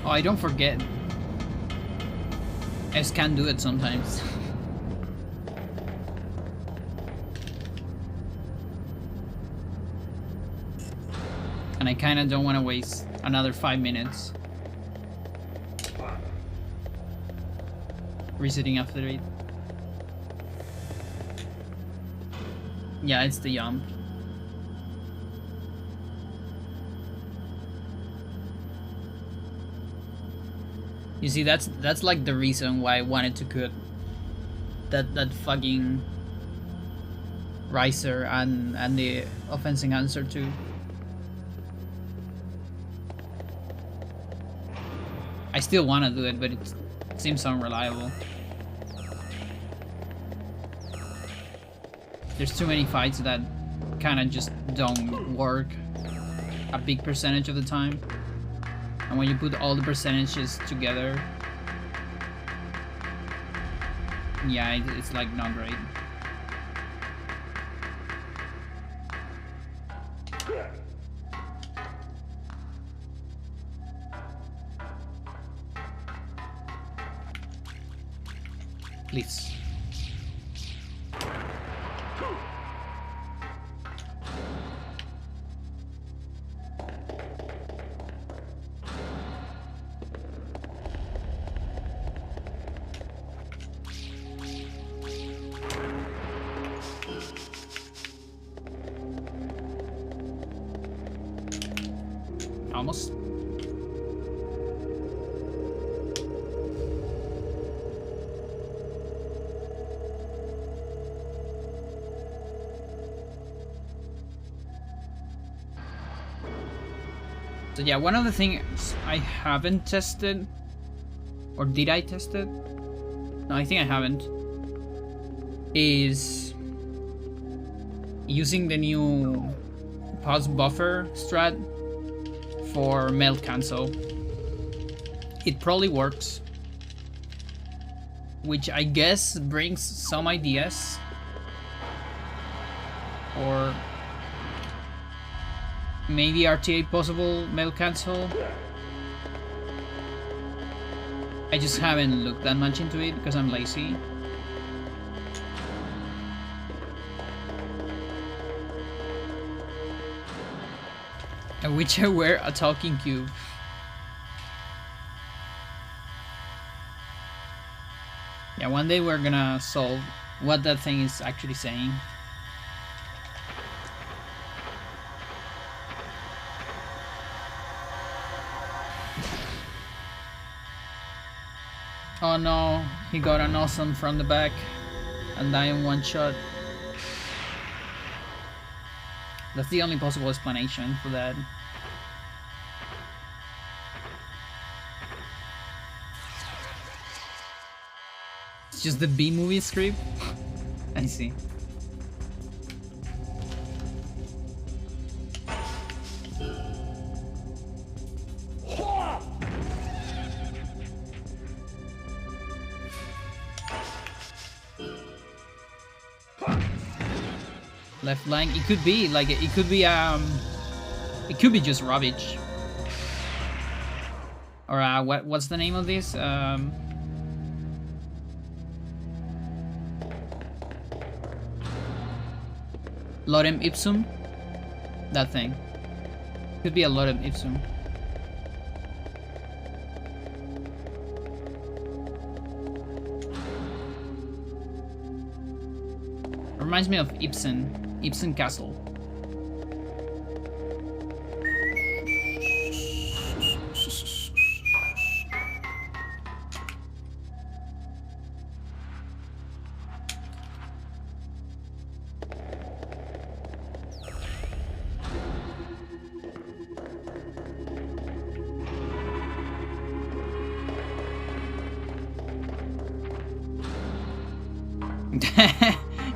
Oh, I don't forget. S can do it sometimes. And I kinda don't want to waste another 5 minutes resetting after it. Yeah, it's the jump. You see, that's like the reason why I wanted to cut that fucking riser and the offensive answer too. I still want to do it, but it seems unreliable. there's too many fights that kind of just don't work a big percentage of the time. And when you put all the percentages together, yeah, it's like not great. Please. Almost. So yeah, one of the things I haven't tested, or did I test it? No, I think I haven't, is using the new pause buffer strat for melt cancel. It probably works, which I guess brings some ideas, or maybe RTA possible melt cancel. I just haven't looked that much into it because I'm lazy. I wish I were a talking cube. Yeah, one day we're gonna solve what that thing is actually saying. Oh no, he got an awesome from the back and died in one shot. That's the only possible explanation for that. It's just the B-movie script? I see. Left line, it could be like it could be just rubbish. Or what's the name of this? Lorem ipsum? That thing. Could be a lorem ipsum. Reminds me of Ibsen Castle.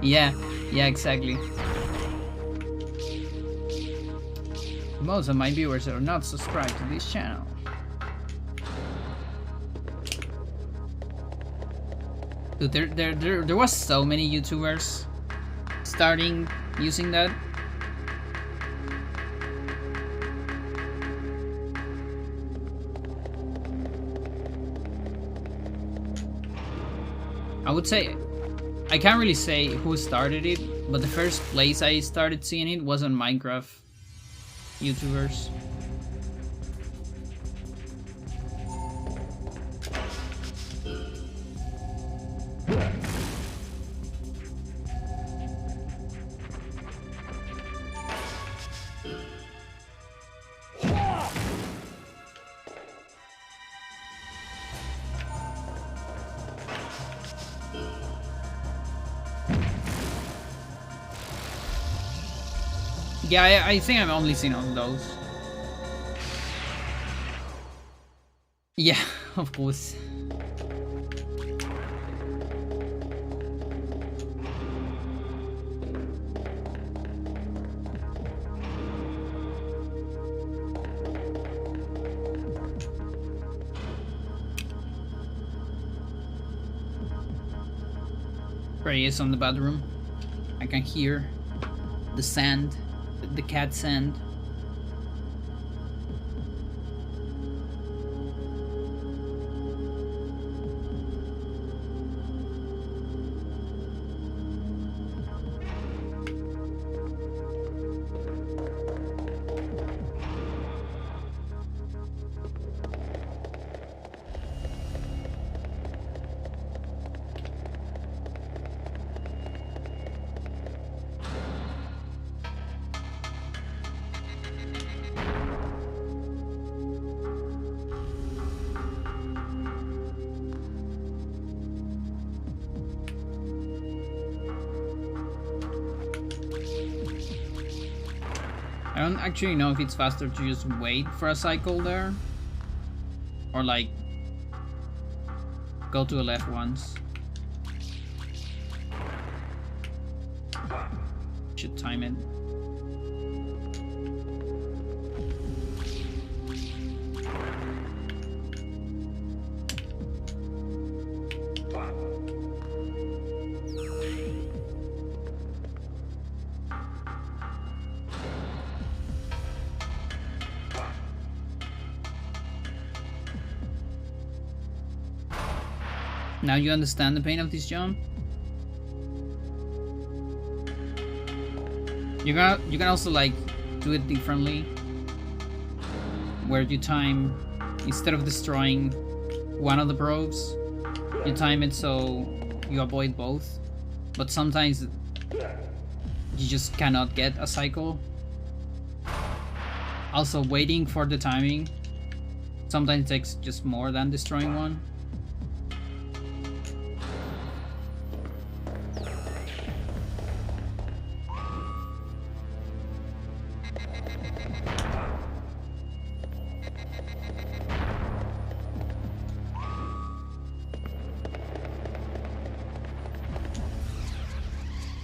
Yeah, exactly. Most of my viewers are not subscribed to this channel. Dude, there was so many YouTubers starting using that. I would say, I can't really say who started it, but the first place I started seeing it was on Minecraft YouTubers. Yeah, I think I've only seen on those. Yeah, of course. Prey is on the bathroom. I can hear the sand, the cat sand. I don't actually know if it's faster to just wait for a cycle there, or like go to the left once. Should time it. Now you understand the pain of this jump? You can also like do it differently, where you time, instead of destroying one of the probes, you time it so you avoid both. But sometimes you just cannot get a cycle. Also, waiting for the timing sometimes takes just more than destroying one.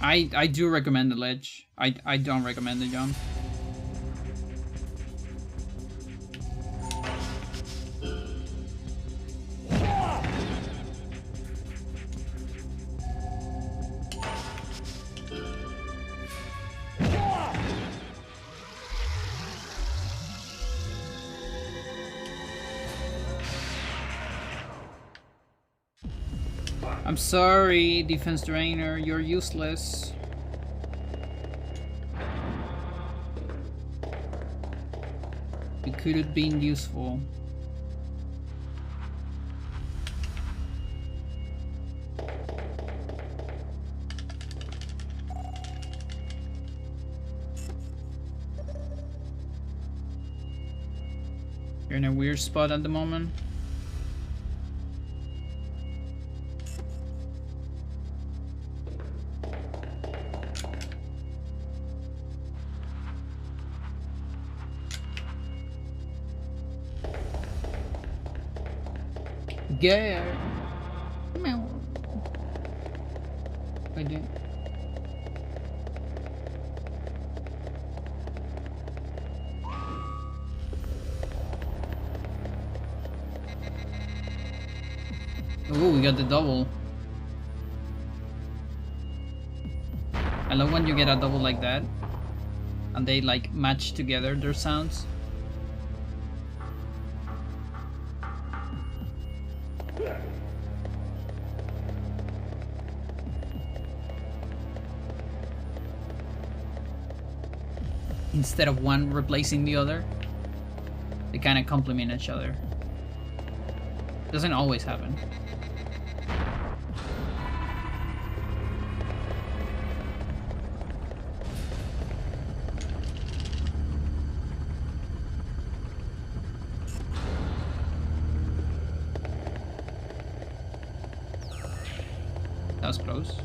I do recommend the ledge. I don't recommend the jump. I'm sorry, defense drainer, you're useless. You could have been useful. You're in a weird spot at the moment. Yeah. Meow. I did. Oh, we got the double. I love when you get a double like that and they like match together their sounds. Instead of one replacing the other, they kind of complement each other. Doesn't always happen. That was close.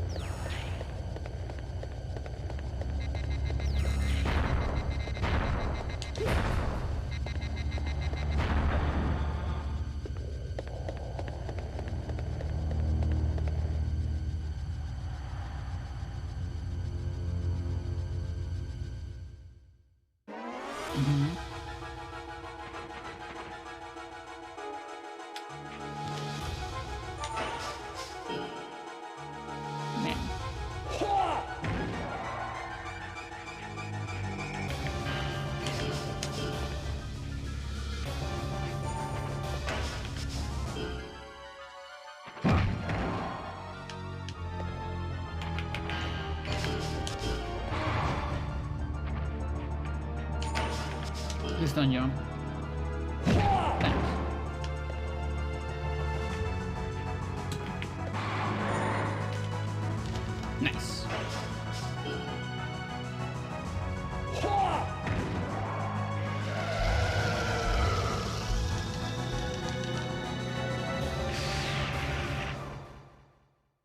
Man. Please don't jump. Thanks. Nice.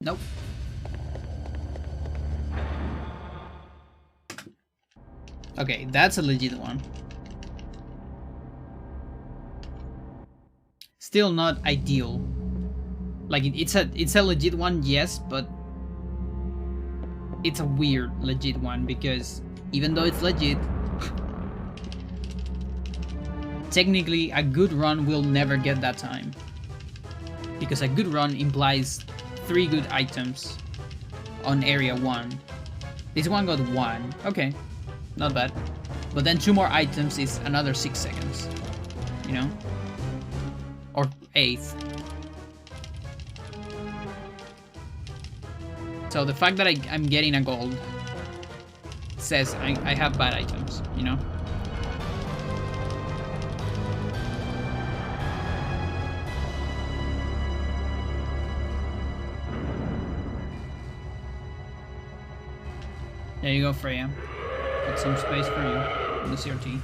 Nope. Okay, that's a legit one. Still not ideal. Like it's a legit one, yes, but it's a weird legit one because even though it's legit, technically a good run will never get that time. Because a good run implies 3 good items on area 1. This one got 1. Okay, not bad. But then 2 more items is another 6 seconds. You know? Or 8. So the fact that I'm getting a gold says I have bad items, you know? There you go, Freya. Got some space for you in the CRT.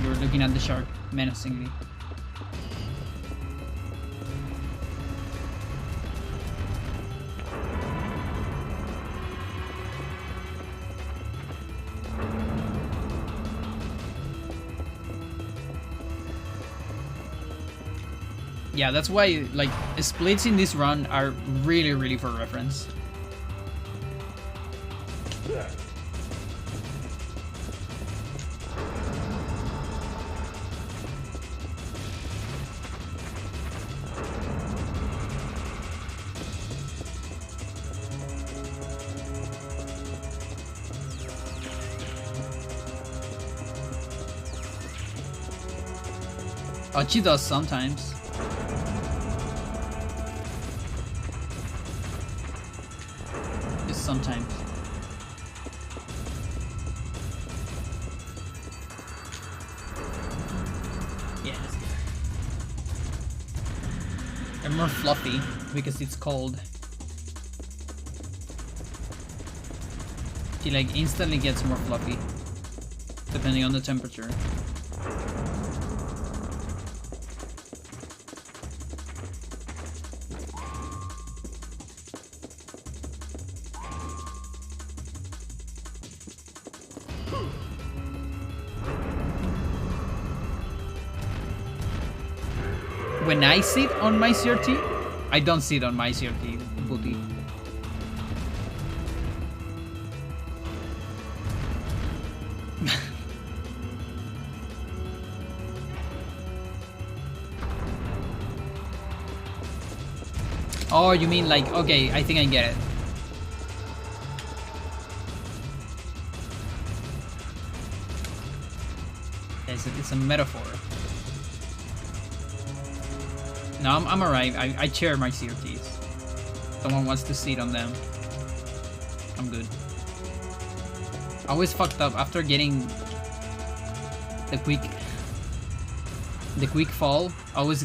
You're looking at the shark menacingly. Yeah, that's why like splits in this run are really for reference. Oh, she does sometimes. Just sometimes. Yeah, they're more fluffy because it's cold. She like instantly gets more fluffy depending on the temperature. When I sit on my CRT, I don't sit on my CRT, booty. Oh, you mean like, okay, I think I get it. It's a metaphor. No, I'm alright. I share my CRTs. Someone wants to sit on them. I'm good. I always fucked up after getting the quick fall. I always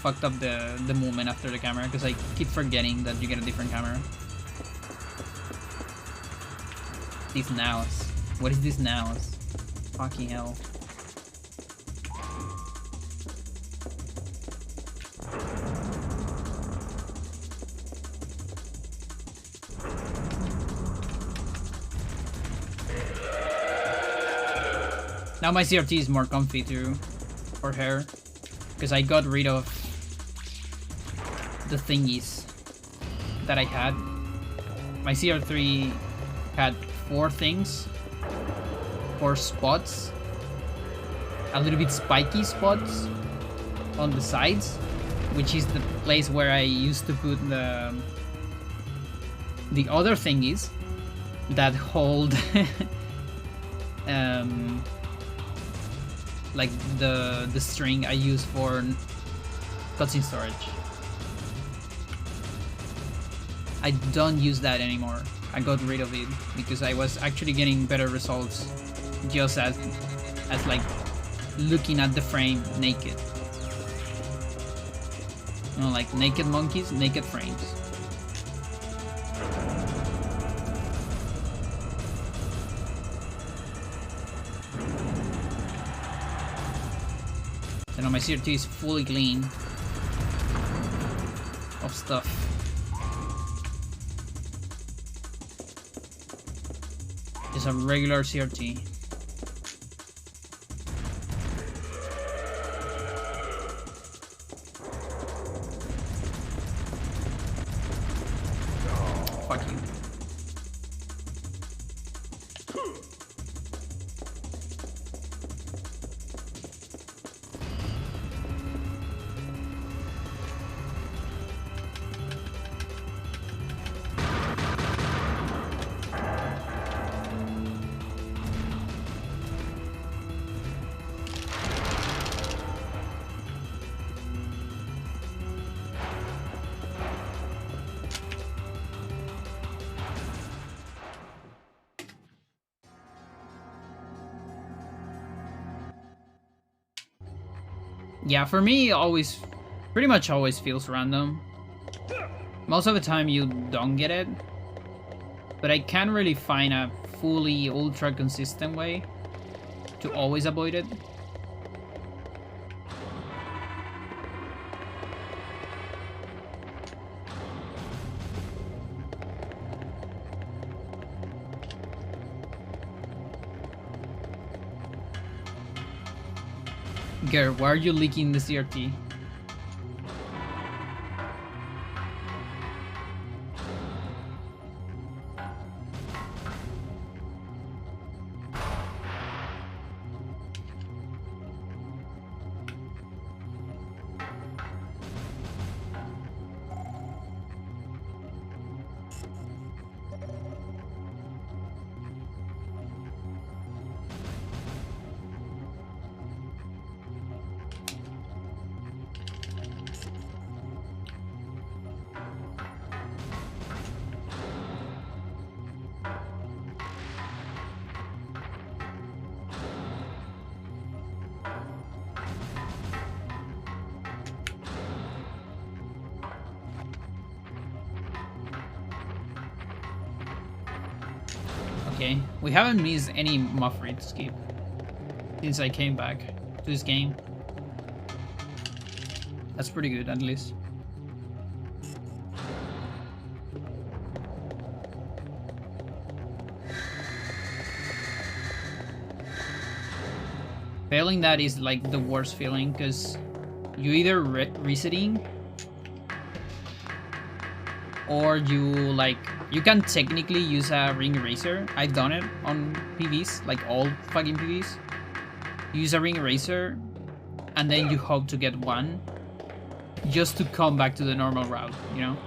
fucked up the movement after the camera because I keep forgetting that you get a different camera. These nows. What is this nows? Fucking hell. Now my CRT is more comfy too, for hair, because I got rid of the thingies that I had. My CR3 had 4 things, 4 spots, a little bit spiky spots on the sides, which is the place where I used to put the other thingies that hold like the string I use for cutscene storage. I don't use that anymore. I got rid of it because I was actually getting better results just as like looking at the frame naked. You know, like naked monkeys, naked frames. So now my CRT is fully clean of stuff. It's a regular CRT. Fuck you. Yeah, for me, pretty much always feels random. Most of the time you don't get it, but I can't really find a fully ultra consistent way to always avoid it. Garrett, why are you leaking the CRT? Okay, we haven't missed any Muffrid skip since I came back to this game. That's pretty good, at least. Failing that is like the worst feeling, because you either resetting or you can technically use a ring eraser. I've done it on PVs, like all fucking PVs. Use a ring eraser and then you hope to get one just to come back to the normal route, you know?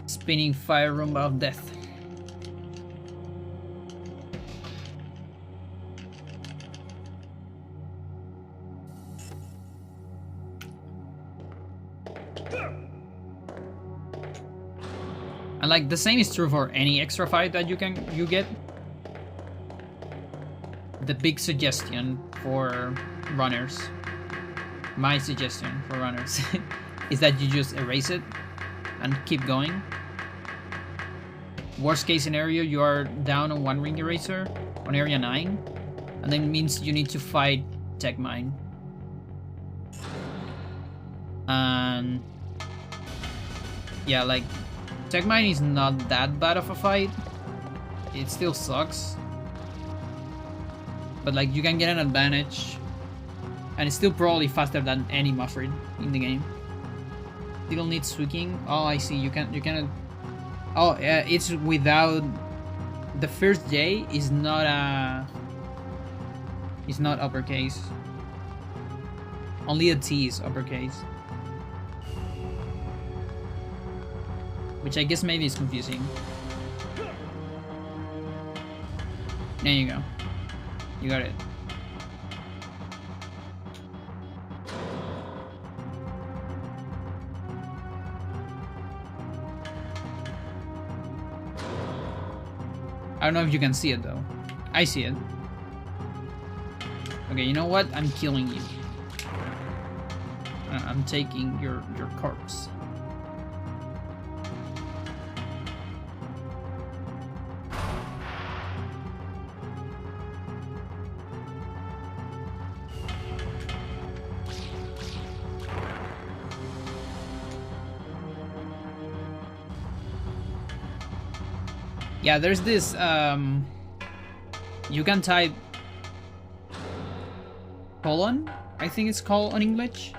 Spinning fire room of death. And like the same is true for any extra fight that you get. The big suggestion for runners, my suggestion for runners, is that you just erase it and keep going. Worst case scenario, you are down on one ring eraser on area 9, and then it means you need to fight Tech Mine. And yeah, like Tech Mine is not that bad of a fight. It still sucks, but like you can get an advantage, and it's still probably faster than any Muffrid in the game. Still needs tweaking. Oh, I see. You can. Oh, yeah. It's without the first J is not It's not uppercase. Only a T is uppercase. Which I guess maybe is confusing. There you go. You got it. I don't know if you can see it though. I see it. Okay, you know what? I'm killing you. I'm taking your corpse. Yeah, there's this, you can type colon, I think it's called on English.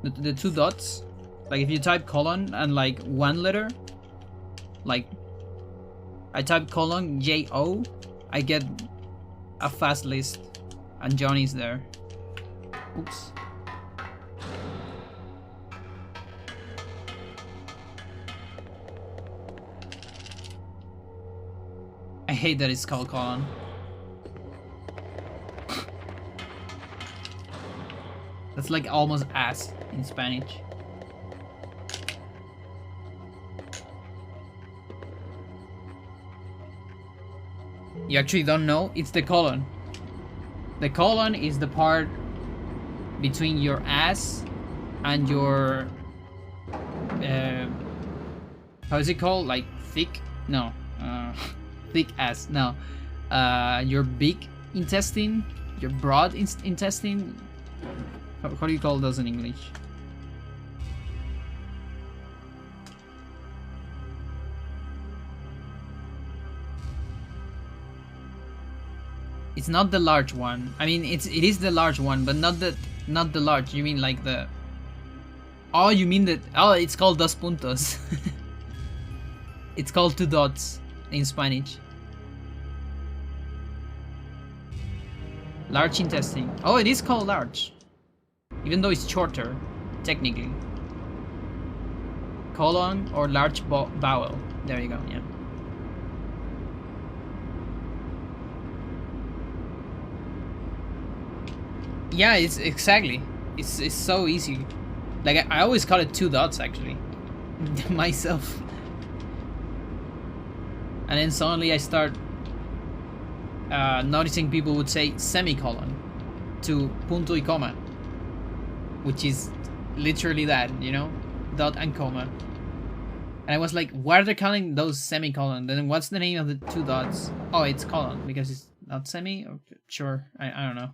The two dots. Like if you type colon and like one letter, like I type colon J-O, I get a fast list and Johnny's there. Oops. I hate that it's called colon. That's like almost ass in Spanish. You actually don't know? It's the colon. The colon is the part between your ass and your how is it called? Like thick? No. Thick ass. No. Your big intestine, your broad intestine. How do you call those in English? It's not the large one. I mean, it is the large one, but not the large. You mean like the? Oh, you mean that? Oh, it's called dos puntos. It's called two dots in Spanish. Large intestine. Oh, it is called large. Even though it's shorter, technically. Colon or large bowel. There you go, yeah. Yeah, it's exactly. It's so easy. Like, I always call it two dots, actually. Myself. And then suddenly I start noticing people would say semicolon to punto y coma, which is literally that, you know, dot and comma. And I was like, why are they calling those semicolon? Then what's the name of the two dots? Oh, it's colon because it's not semi. Okay, sure, I don't know.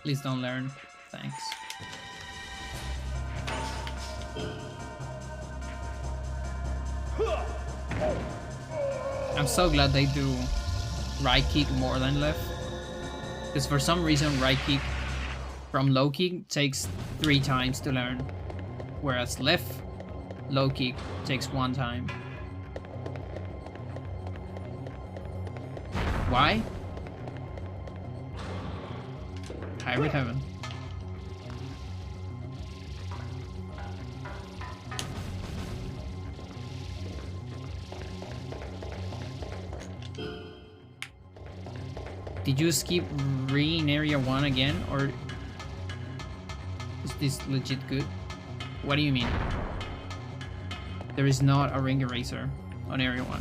Please don't learn. Thanks. I'm so glad they do right kick more than left. Because for some reason right kick from low kick takes 3 times to learn. Whereas left low kick takes 1 time. Why? Hybrid heaven. Did you skip re in area 1 again, or is this legit good? What do you mean? There is not a ring eraser on area 1.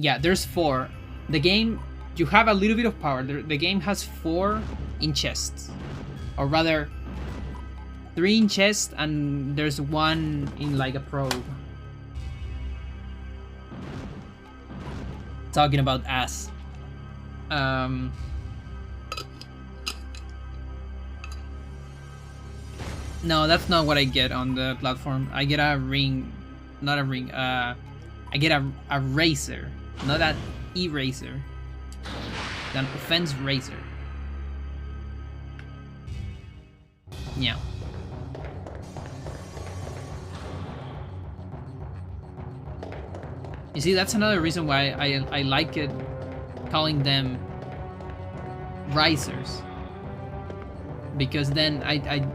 Yeah, there's 4. The game, you have a little bit of power. The game has 4 in chests. Or rather, 3 in chest and there's 1 in like a probe. Talking about ass. No, that's not what I get on the platform. I get a ring, not a ring, I get a razor. Not an eraser. An offense razor. Yeah. You see, that's another reason why I like it calling them risers. Because then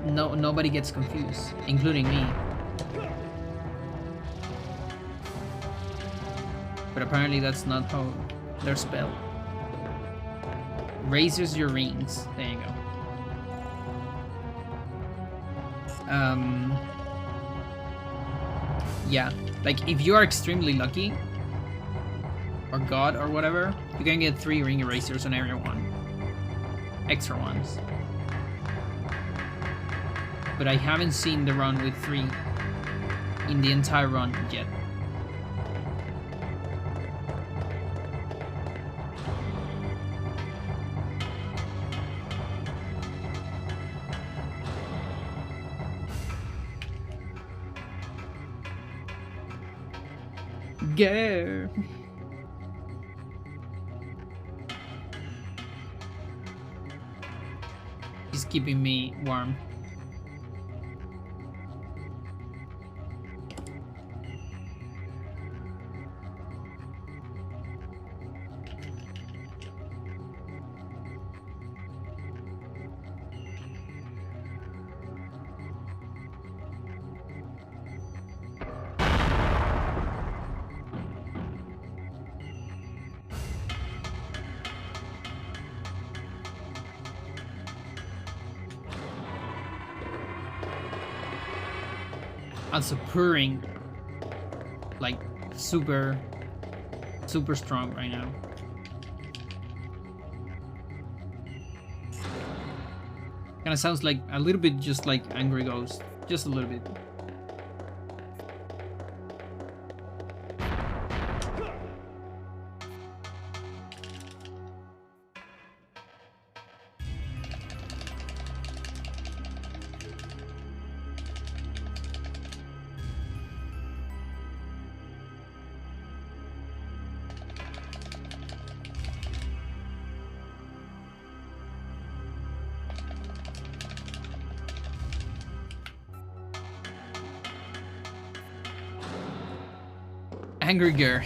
nobody gets confused, including me. But apparently that's not how they're spelled. Razors your rings. There you go. Yeah, like if you are extremely lucky, or god or whatever, you can get 3 ring erasers on area 1. Extra ones. But I haven't seen the run with 3 in the entire run yet. Go. He's keeping me warm. Also purring like super strong right now. Kind of sounds like a little bit just like Angry Ghost, just a little bit. Angry girl.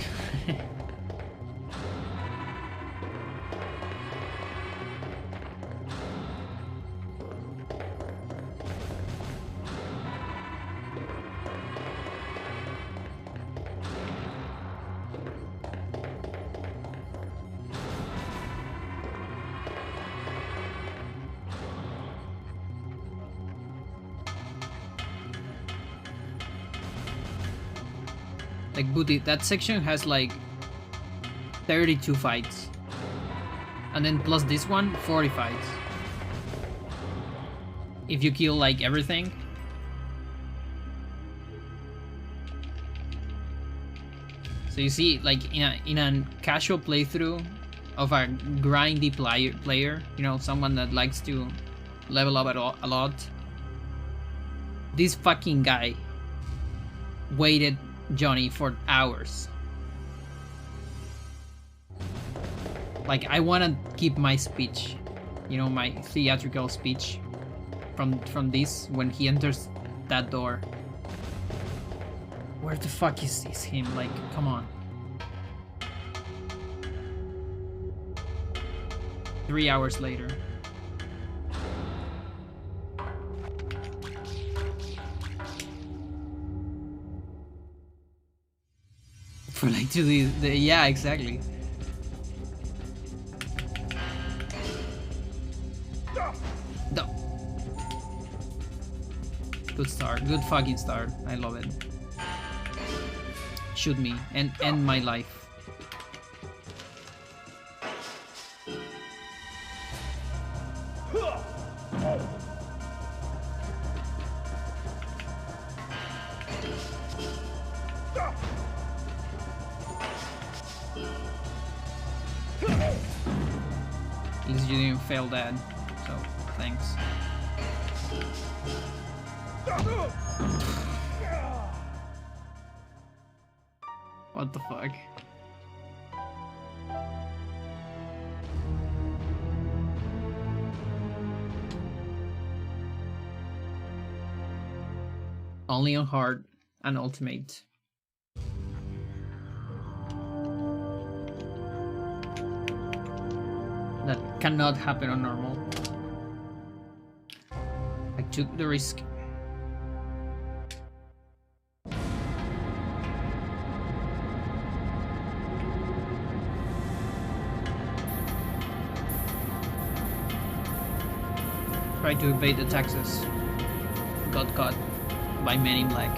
Like Booty, that section has like 32 fights. And then plus this one, 40 fights. If you kill like everything. So you see, like in a casual playthrough of a grindy player, you know, someone that likes to level up a lot. This fucking guy waited Johnny for hours. Like, I want to keep my speech, you know, my theatrical speech from this when he enters that door. Where the fuck is him? Like, come on. 3 hours later. For like to the yeah, exactly. No. Good start. Good fucking start. I love it. Shoot me and end my life. At least you didn't fail that, so thanks. What the fuck? Only on hard and ultimate. cannot happen on normal. I took the risk. Try to evade the taxes. Got caught by Men in Black.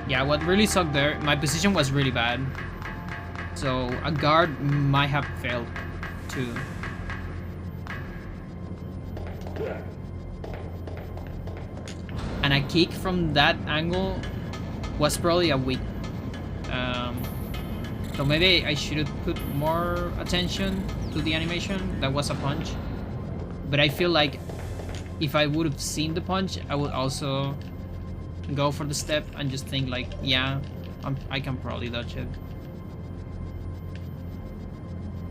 Yeah, what really sucked there, my position was really bad. So a guard might have failed too. And a kick from that angle was probably a weak. So maybe I should have put more attention to the animation. That was a punch. But I feel like if I would have seen the punch, I would also go for the step and just think like, yeah, I can probably dodge it.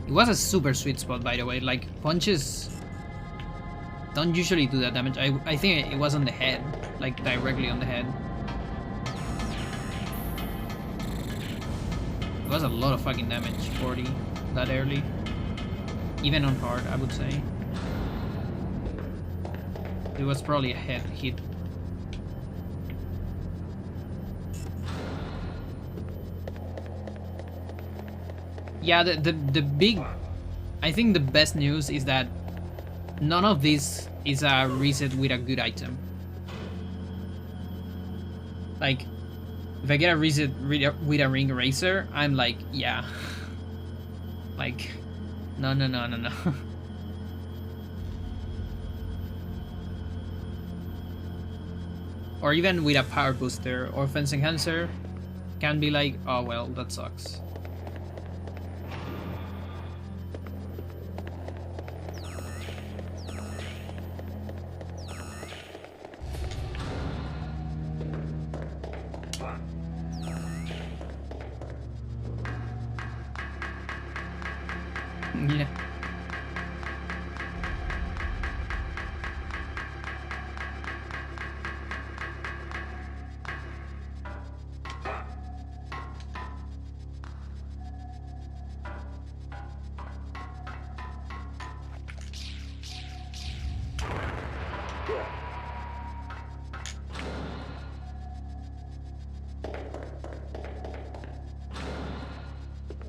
It was a super sweet spot, by the way. Like, punches don't usually do that damage. I think it was on the head, like directly on the head. It was a lot of fucking damage, 40 that early. Even on hard, I would say. It was probably a head hit. Yeah, the big... I think the best news is that none of this is a reset with a good item. Like, if I get a reset with a ring eraser, I'm like, yeah. Like, no. Or even with a power booster or fence enhancer, can be like, oh well, that sucks. Yeah.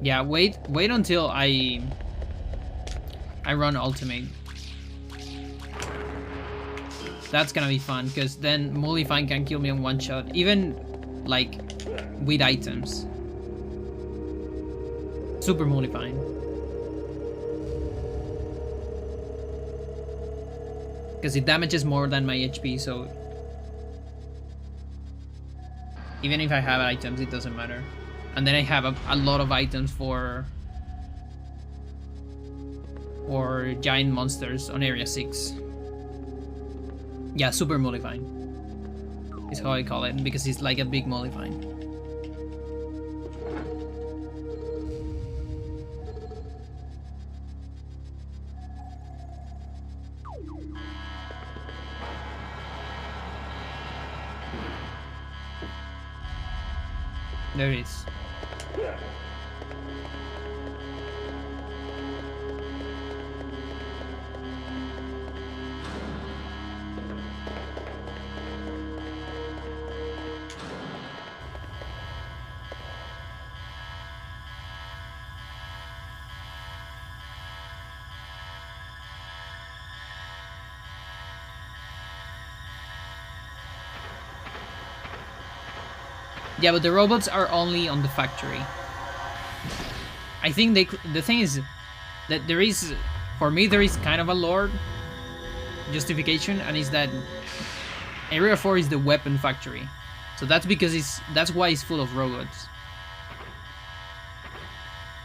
Yeah, wait until I run ultimate. That's gonna be fun, because then Mollifine can kill me in one shot, even like with items. Super Mollifine. Because it damages more than my HP, so even if I have items, it doesn't matter. And then I have a lot of items for giant monsters on Area 6. Yeah, Super Mollifine is how I call it, because it's like a big Mollifine. There it is. Yeah, but the robots are only on the factory. I think the thing is that there is, for me, there is kind of a lore justification, and is that Area 4 is the weapon factory. So that's because that's why it's full of robots.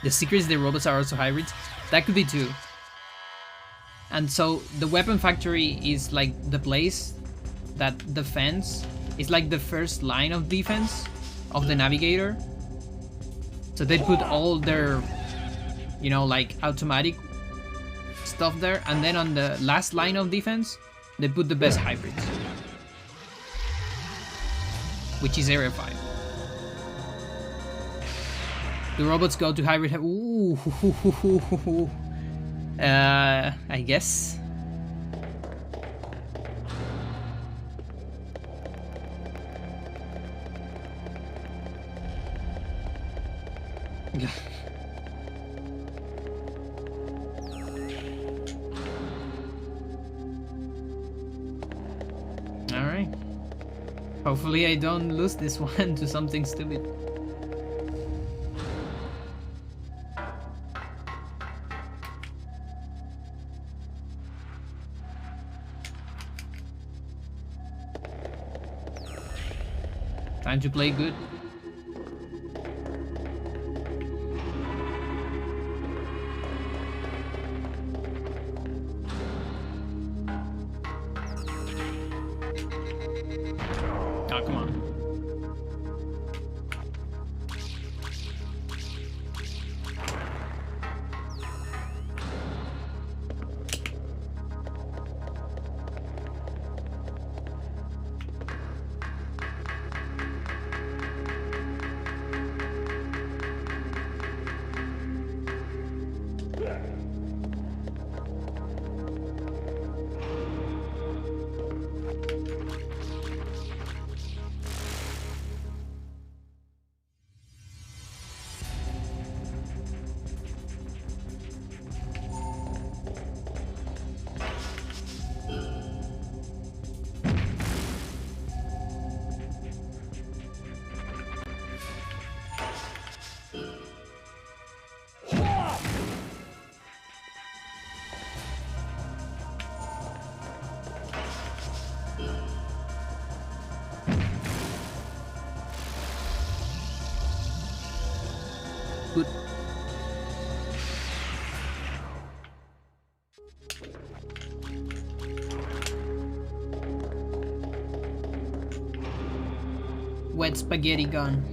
The secret is the robots are also hybrids. That could be too. And so the weapon factory is like the place that defends. It's like the first line of defense of the navigator. So they put all their, you know, like automatic stuff there, and then on the last line of defense, they put the best hybrids, which is Area 5. The robots go to hybrid. Ooh, I guess. Alright. Hopefully I don't lose this one to something stupid. Time to play good. Oh, come on. Good. Wet spaghetti gun.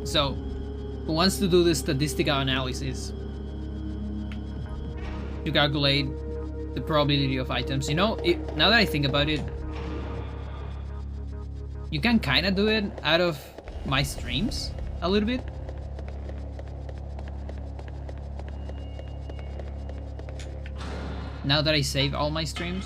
So, who wants to do the statistical analysis to calculate the probability of items? You know, now that I think about it, you can kind of do it out of my streams a little bit. Now that I save all my streams.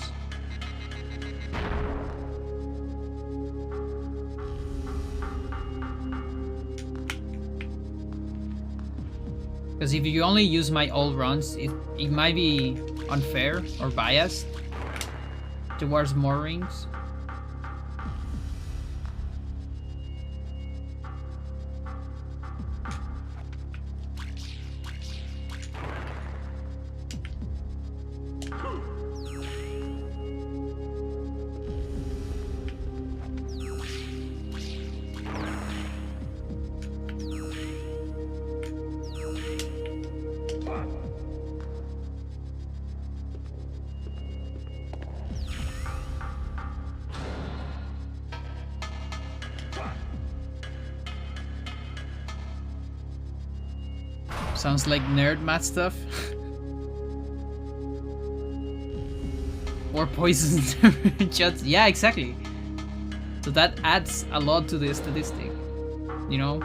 Because if you only use my old runs, it might be unfair or biased towards more rings. Sounds like nerd math stuff. Or poisons shots. Yeah, exactly. So that adds a lot to the statistic, you know?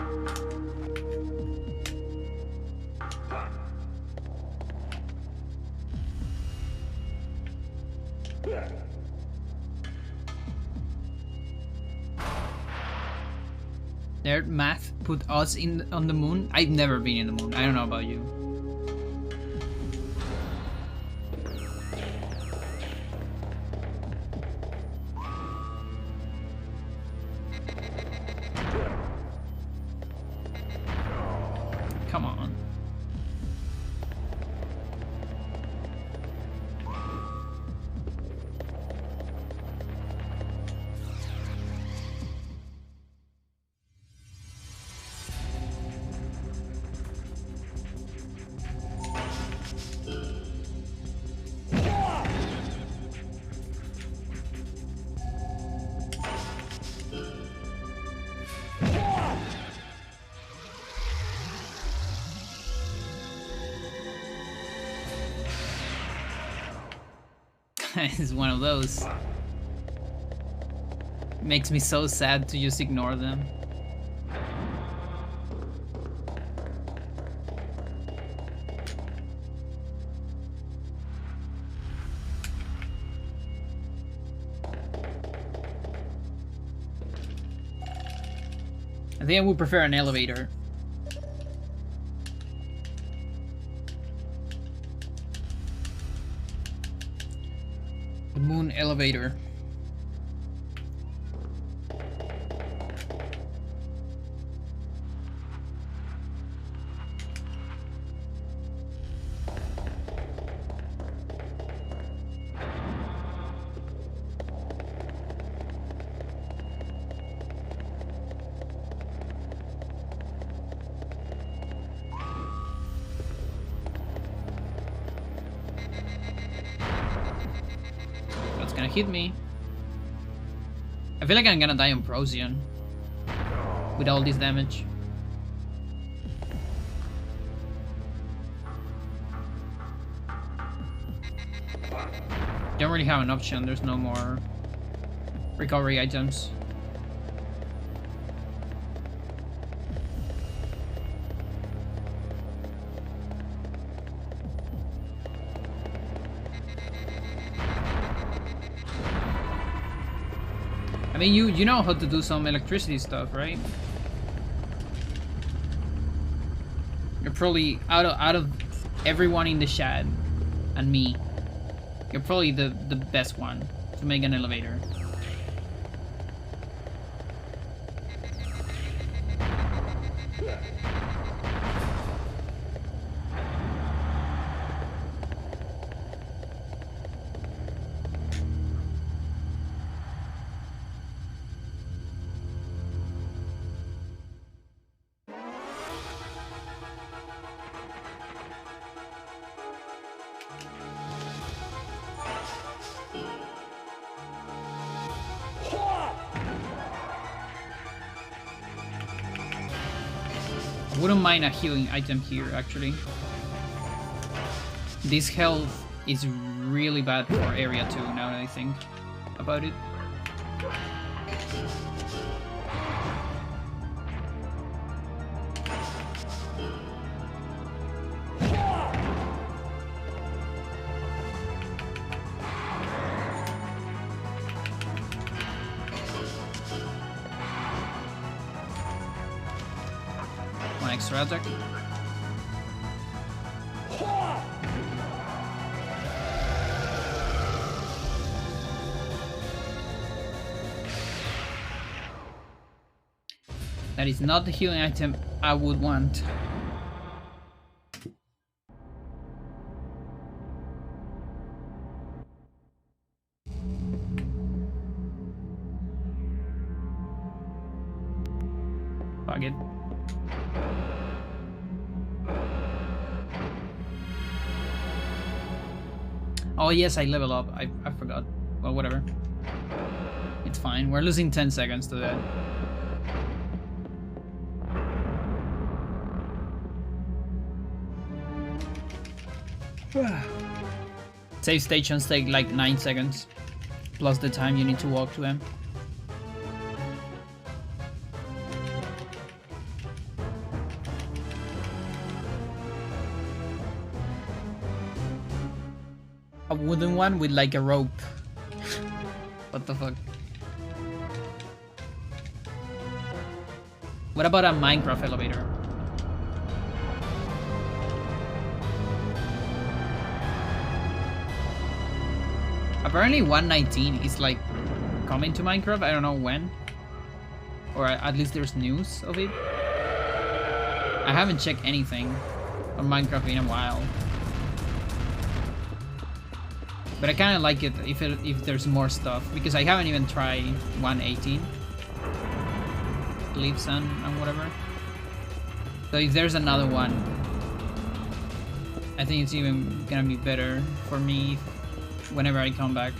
Nerd math put us on the moon. I've never been in the moon. I don't know about you. Come on. It's one of those. Makes me so sad to just ignore them. I think I would prefer an elevator. The moon elevator. Hit me. I feel like I'm gonna die on Procyon with all this damage. Don't really have an option, there's no more recovery items. I mean, you know how to do some electricity stuff, right? You're probably out of everyone in the chat and me, you're probably the best one to make an elevator. Wouldn't mind a healing item here, actually. This health is really bad for area 2, now that I think about it. Extra attack. That is not the healing item I would want. Fuck it. Oh yes, I level up. I forgot. Well, whatever. It's fine. We're losing 10 seconds to that. Save stations take like 9 seconds. Plus the time you need to walk to them. A wooden one with like a rope. What the fuck? What about a Minecraft elevator? Apparently 119 is like coming to Minecraft, I don't know when. Or at least there's news of it. I haven't checked anything on Minecraft in a while. But I kind of like it if there's more stuff, because I haven't even tried 118. Leaves and whatever. So if there's another one, I think it's even gonna be better for me whenever I come back.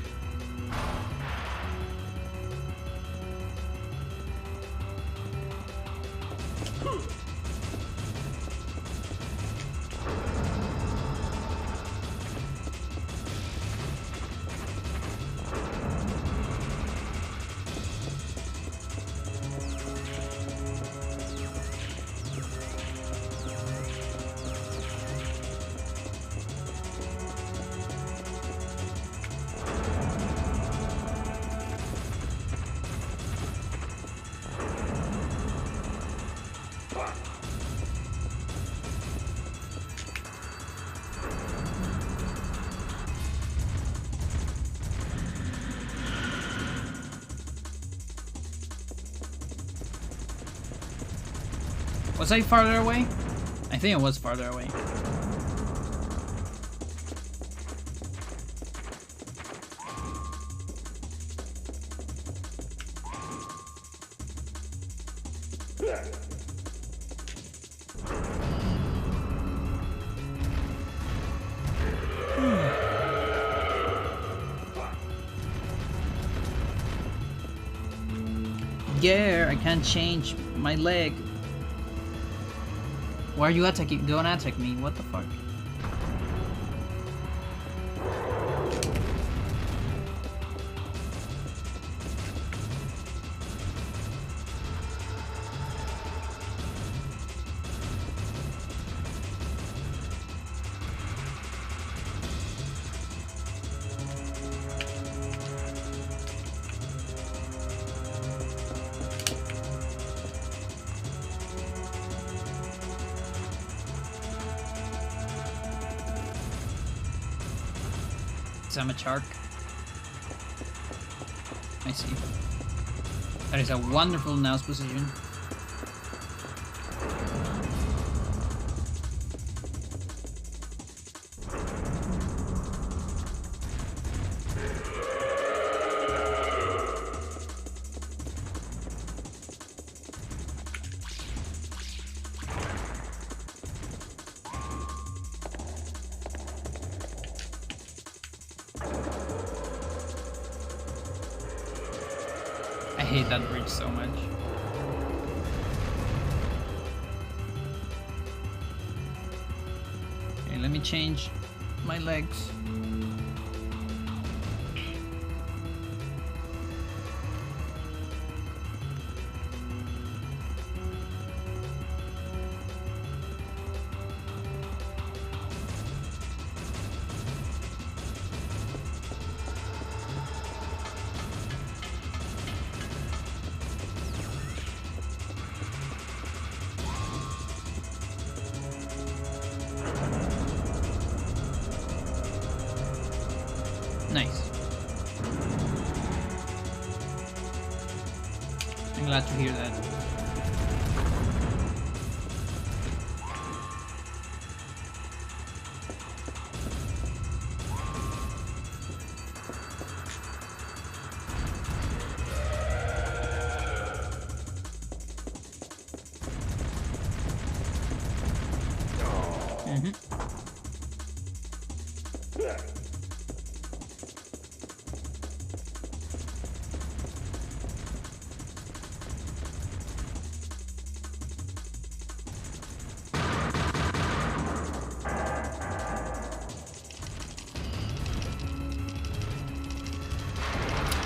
Was I farther away? I think I was farther away. Yeah, I can't change my leg. Why are you attacking? Don't attack me. What the fuck? I'm a shark. I see. That is a wonderful mouse position. I hate that bridge so much. Okay, let me change my legs. Nice. I'm glad to hear that.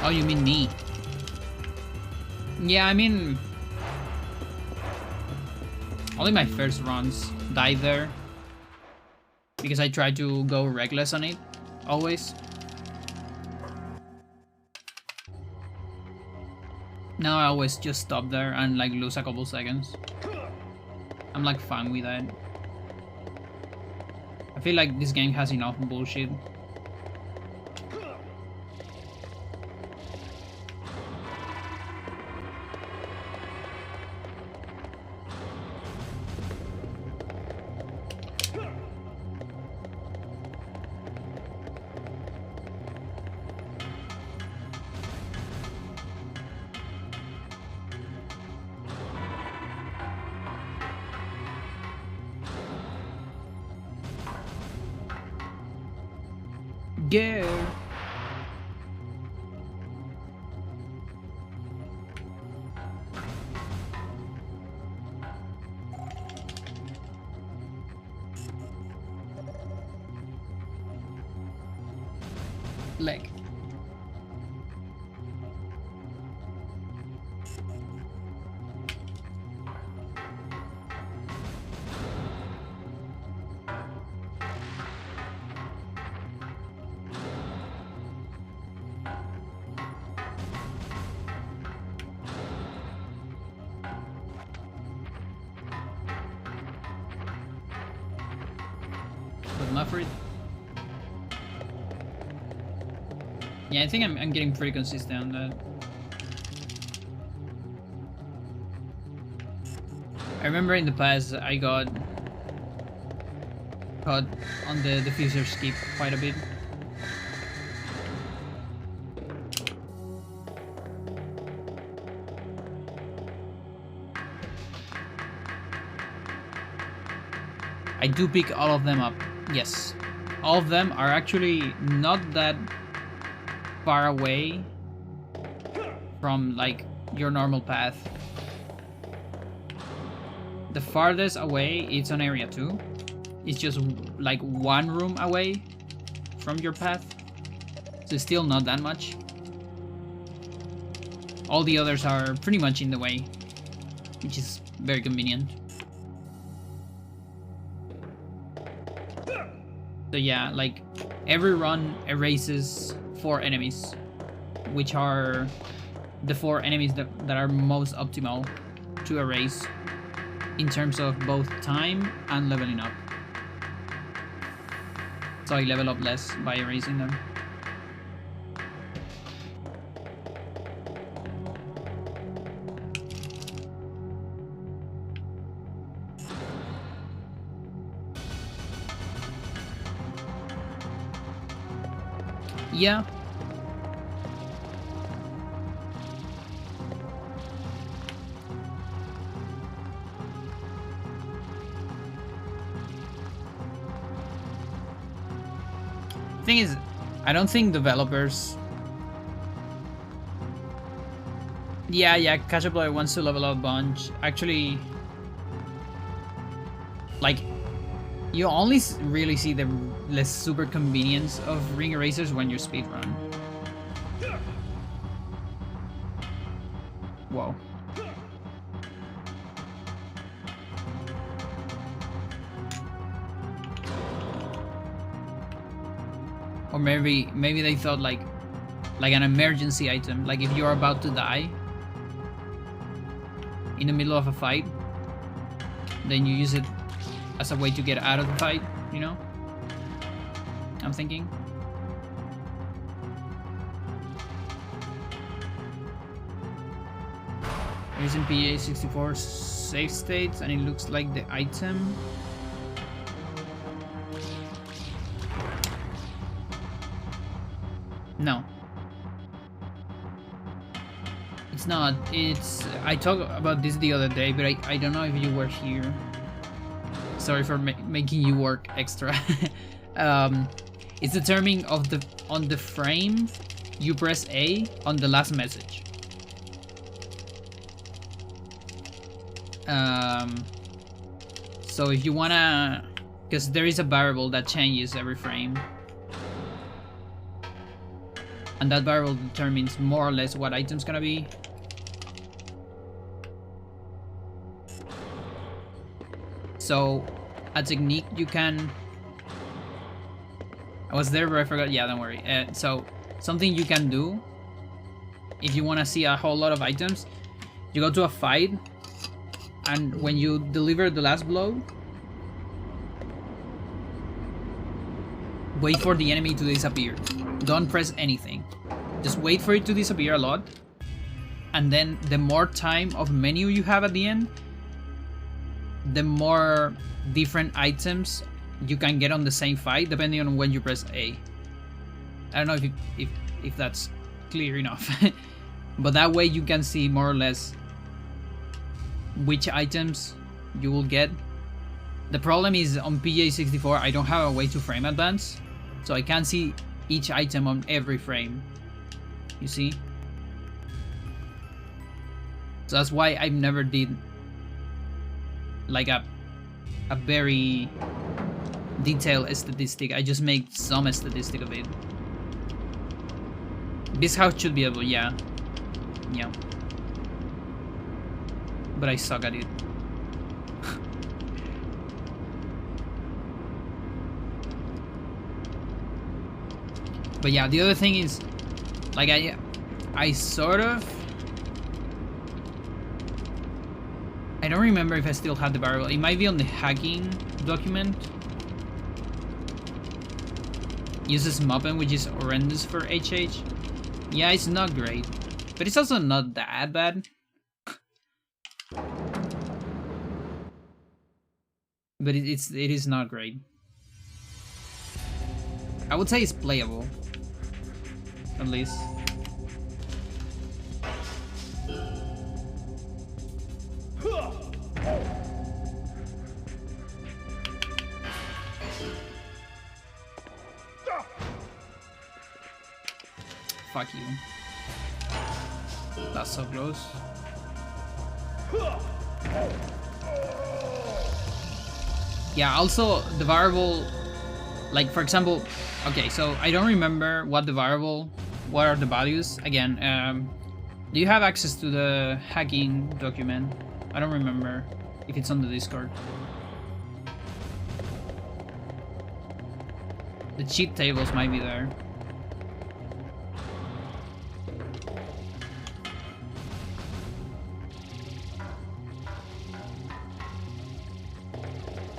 Oh, you mean me? Yeah, I mean... only my first runs died there. Because I tried to go reckless on it, always. Now I always just stop there and like lose a couple seconds. I'm like fine with that. I feel like this game has enough bullshit. Yeah. Leg. But not for it. Yeah, I think I'm getting pretty consistent on that. I remember in the past I got caught on the diffuser skip quite a bit. I do pick all of them up. Yes. All of them are actually not that far away from like your normal path. The farthest away it's on area 2. It's just like one room away from your path. So it's still not that much. All the others are pretty much in the way, which is very convenient. So yeah, like every run erases 4 enemies, which are the 4 enemies that are most optimal to erase in terms of both time and leveling up. So I level up less by erasing them. Yeah. Thing is, I don't think developers... Yeah, Catch-Up Boy wants to level up a bunch. Actually, like, you only really see the less super convenience of ring erasers when you speedrun. Whoa. Or maybe they thought like an emergency item, like if you're about to die in the middle of a fight, then you use it as a way to get out of the fight, you know? I'm thinking. There's in PA64 save states, and it looks like the item. No. It's not. It's... I talked about this the other day, but I don't know if you were here. Sorry for making you work extra. It's the terming of on the frame you press A on the last message. So if you wanna, because there is a variable that changes every frame, and that variable determines more or less what item's gonna be. So a technique you can... I was there but I forgot. Yeah, don't worry. So something you can do if you want to see a whole lot of items, you go to a fight, and when you deliver the last blow, wait for the enemy to disappear. Don't press anything. Just wait for it to disappear a lot, and then the more time of menu you have at the end, the more different items you can get on the same fight depending on when you press A. I don't know if that's clear enough. But that way you can see more or less which items you will get. The problem is on PJ64 I don't have a way to frame advance, so I can't see each item on every frame. You see? So that's why I never did like a very detailed statistic. I just make some statistic of it. This house should be able, yeah. But I suck at it. But yeah, the other thing is, like I sort of... I don't remember if I still had the variable. It might be on the hacking document. Uses Moppen, which is horrendous for HH. Yeah, it's not great, but it's also not that bad. but it is not great. I would say it's playable, at least. Fuck you. That's so close. Yeah, also the variable, like for example, okay, so I don't remember what are the values. Again, do you have access to the hacking document? I don't remember if it's on the Discord. The cheat tables might be there.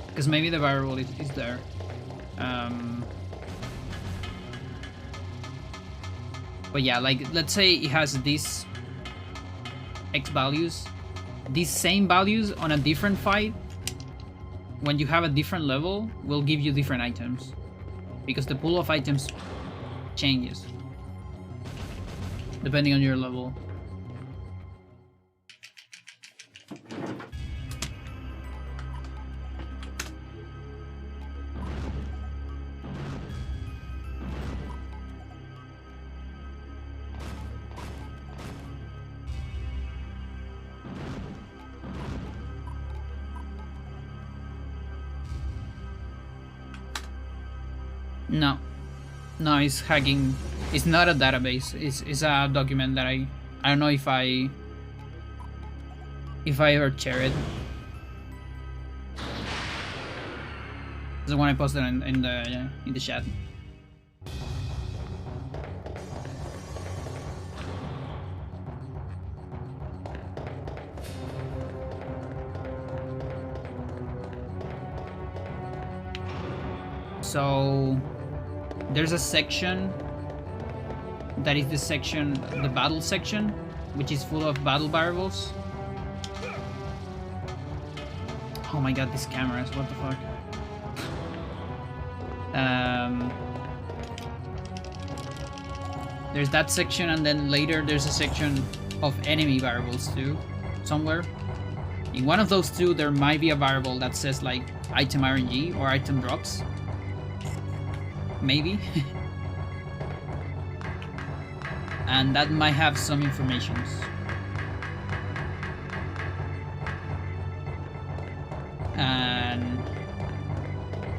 Because maybe the variable is there. But yeah, like let's say it has these X values, these same values on a different fight, when you have a different level, will give you different items. Because the pool of items changes depending on your level. No, it's hacking. It's not a database. It's a document that I don't know if I ever share it. It's the one I posted in the chat. So there's a section that is the battle section, which is full of battle variables. Oh my god, these cameras, what the fuck? There's that section, and then later there's a section of enemy variables too, somewhere. In one of those two, there might be a variable that says like item RNG or item drops. Maybe. And that might have some information. And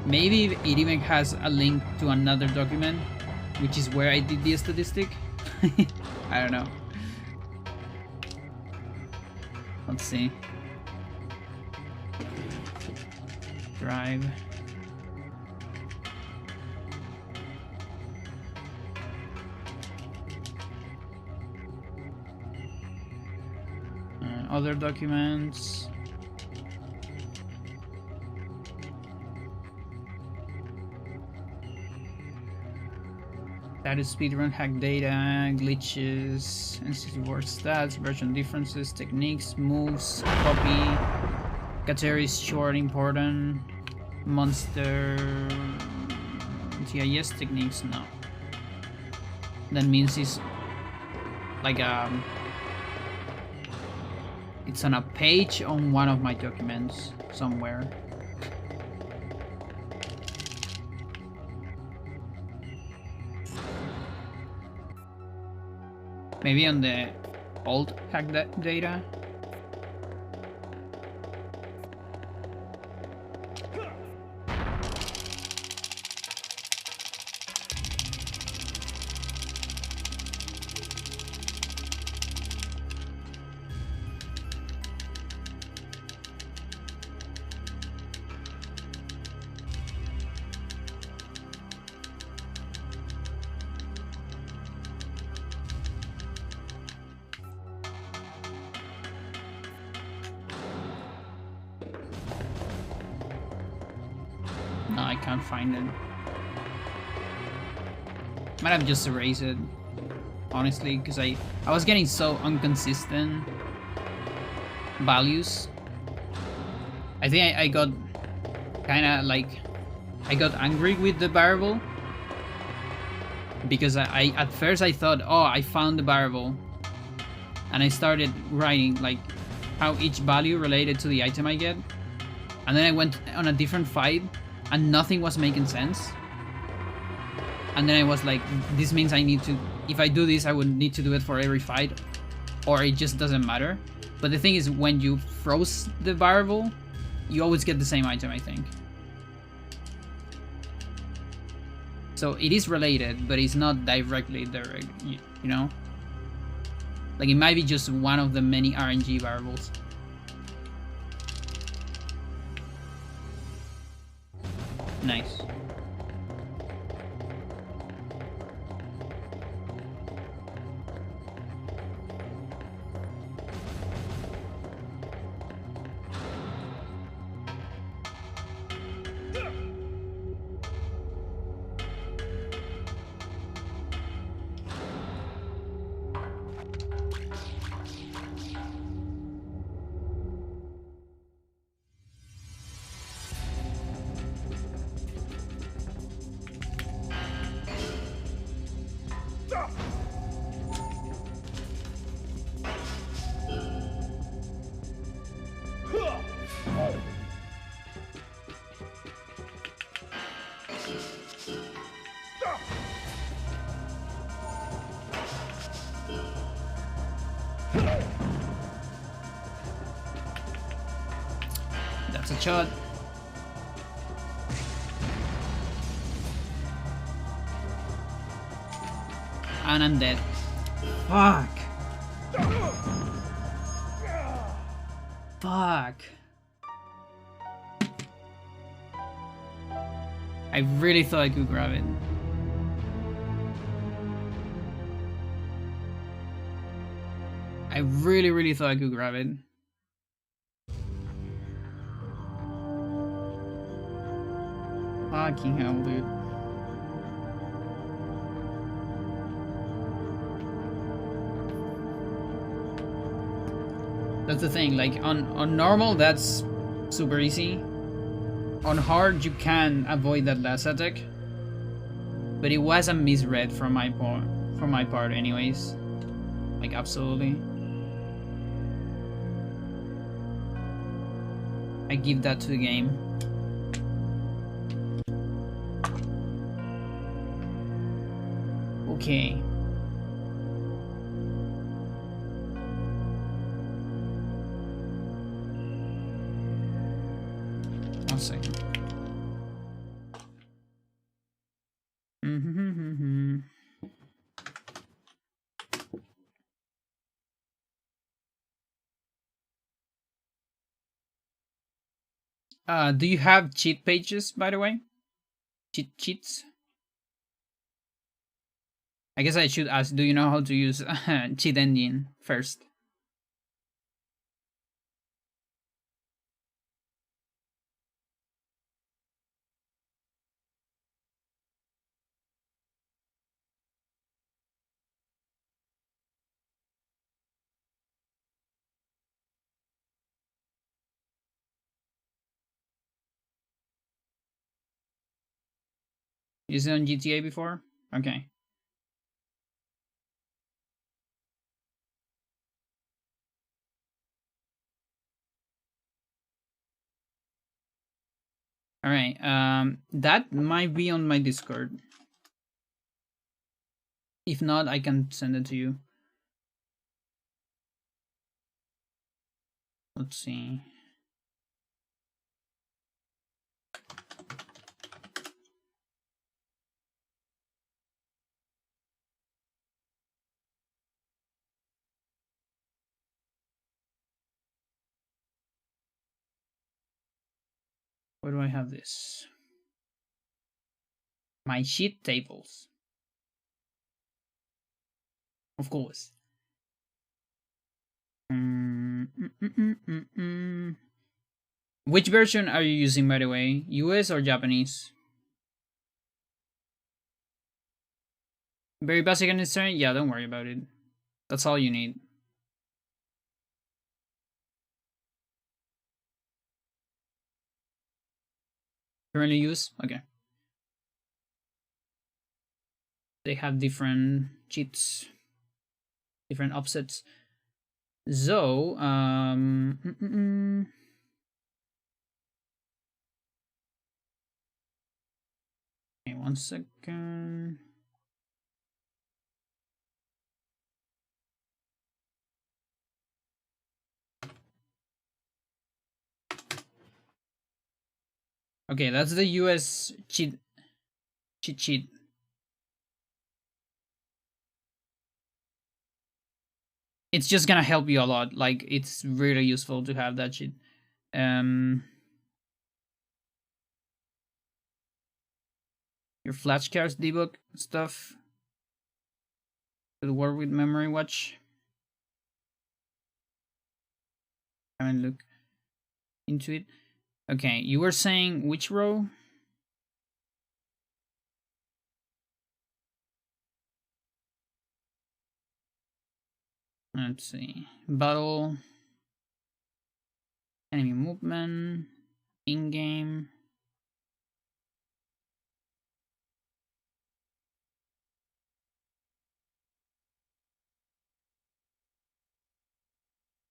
maybe it even has a link to another document, which is where I did the statistic. I don't know. Let's see. Drive. Other documents. That is speedrun, hack data, glitches, institute word stats, version differences, techniques, moves, copy, categories short, important, monster, TIS techniques, no. That means it's like it's on a page on one of my documents somewhere. Maybe on the old hack data. No, I can't find it. Might have just erased it, honestly, because I was getting so inconsistent values. I think I kind of like I got angry with the variable because I at first I thought, oh, I found the variable, and I started writing like how each value related to the item I get, and then I went on a different fight and nothing was making sense. And then I was like, this means I need to, if I do this, I would need to do it for every fight, or it just doesn't matter. But the thing is, when you froze the variable, you always get the same item, I think. So it is related, but it's not directly direct, you know? Like, it might be just one of the many RNG variables. Nice. That's a shot. And I'm dead. Fuck. Fuck. I really thought I could grab it. I really thought I could grab it. Fucking hell, dude. That's the thing, like on normal that's super easy. On hard you can avoid that last attack. But it was a misread from my part anyways. Like absolutely. I give that to the game. Okay. One second. Do you have cheat pages, by the way? Cheats? I guess I should ask, do you know how to use cheat engine first? Used it on GTA before? Okay. Alright, that might be on my Discord. If not, I can send it to you. Let's see. Where do I have this? My sheet tables. Of course. Which version are you using, by the way? US or Japanese? Very basic and necessary? Yeah, don't worry about it. That's all you need. currently use. Okay. They have different cheats, different offsets. So, okay, 1 second. Okay, that's the US cheat sheet. It's just gonna help you a lot. Like, it's really useful to have that sheet. Your flashcards debug stuff could work with memory watch. I haven't looked into it. Okay, you were saying which row? Let's see. Battle. Enemy movement. In-game.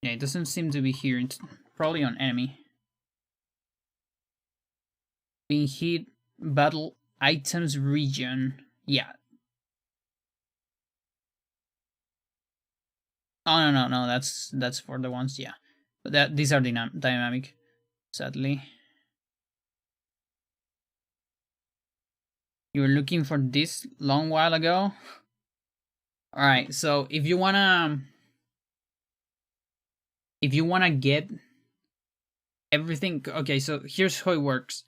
Yeah, it doesn't seem to be here. It's probably on enemy. Being hit. Battle. Items region. Yeah. Oh, no. That's for the ones, yeah. But these are dynamic, sadly. You were looking for this long while ago? Alright, so if you wanna get everything, okay, so here's how it works.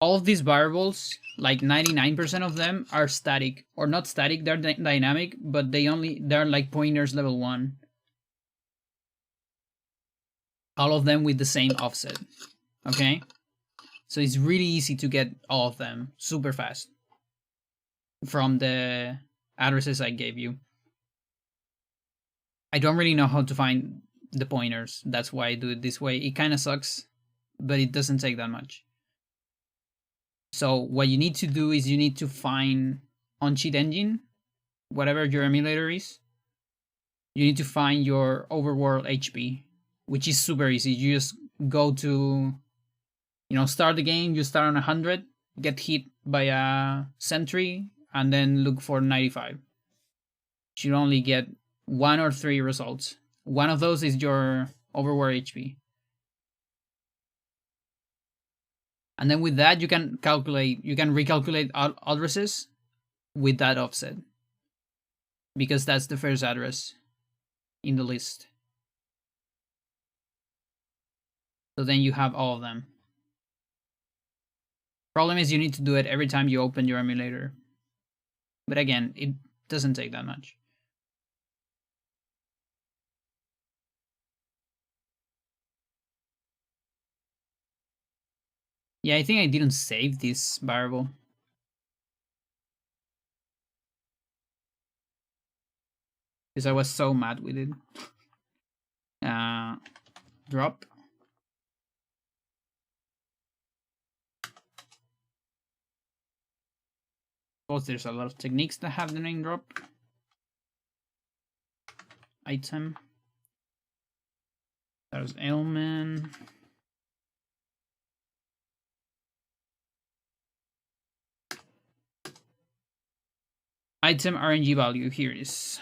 All of these variables, like 99% of them, are static, or not static, they're dynamic, but they're like pointers level 1. All of them with the same offset. Okay? So it's really easy to get all of them super fast from the addresses I gave you. I don't really know how to find the pointers. That's why I do it this way. It kind of sucks, but it doesn't take that much. So what you need to do is you need to find on Cheat Engine, whatever your emulator is, you need to find your overworld HP, which is super easy. You just go to, start the game, you start on 100, get hit by a sentry, and then look for 95. You should only get 1 or 3 results. One of those is your overworld HP. And then with that, you can recalculate addresses with that offset. Because that's the first address in the list. So then you have all of them. Problem is you need to do it every time you open your emulator. But again, it doesn't take that much. Yeah, I think I didn't save this variable. Because I was so mad with it. Drop. Suppose there's a lot of techniques that have the name drop. Item. There's ailment. Item RNG value, here it is.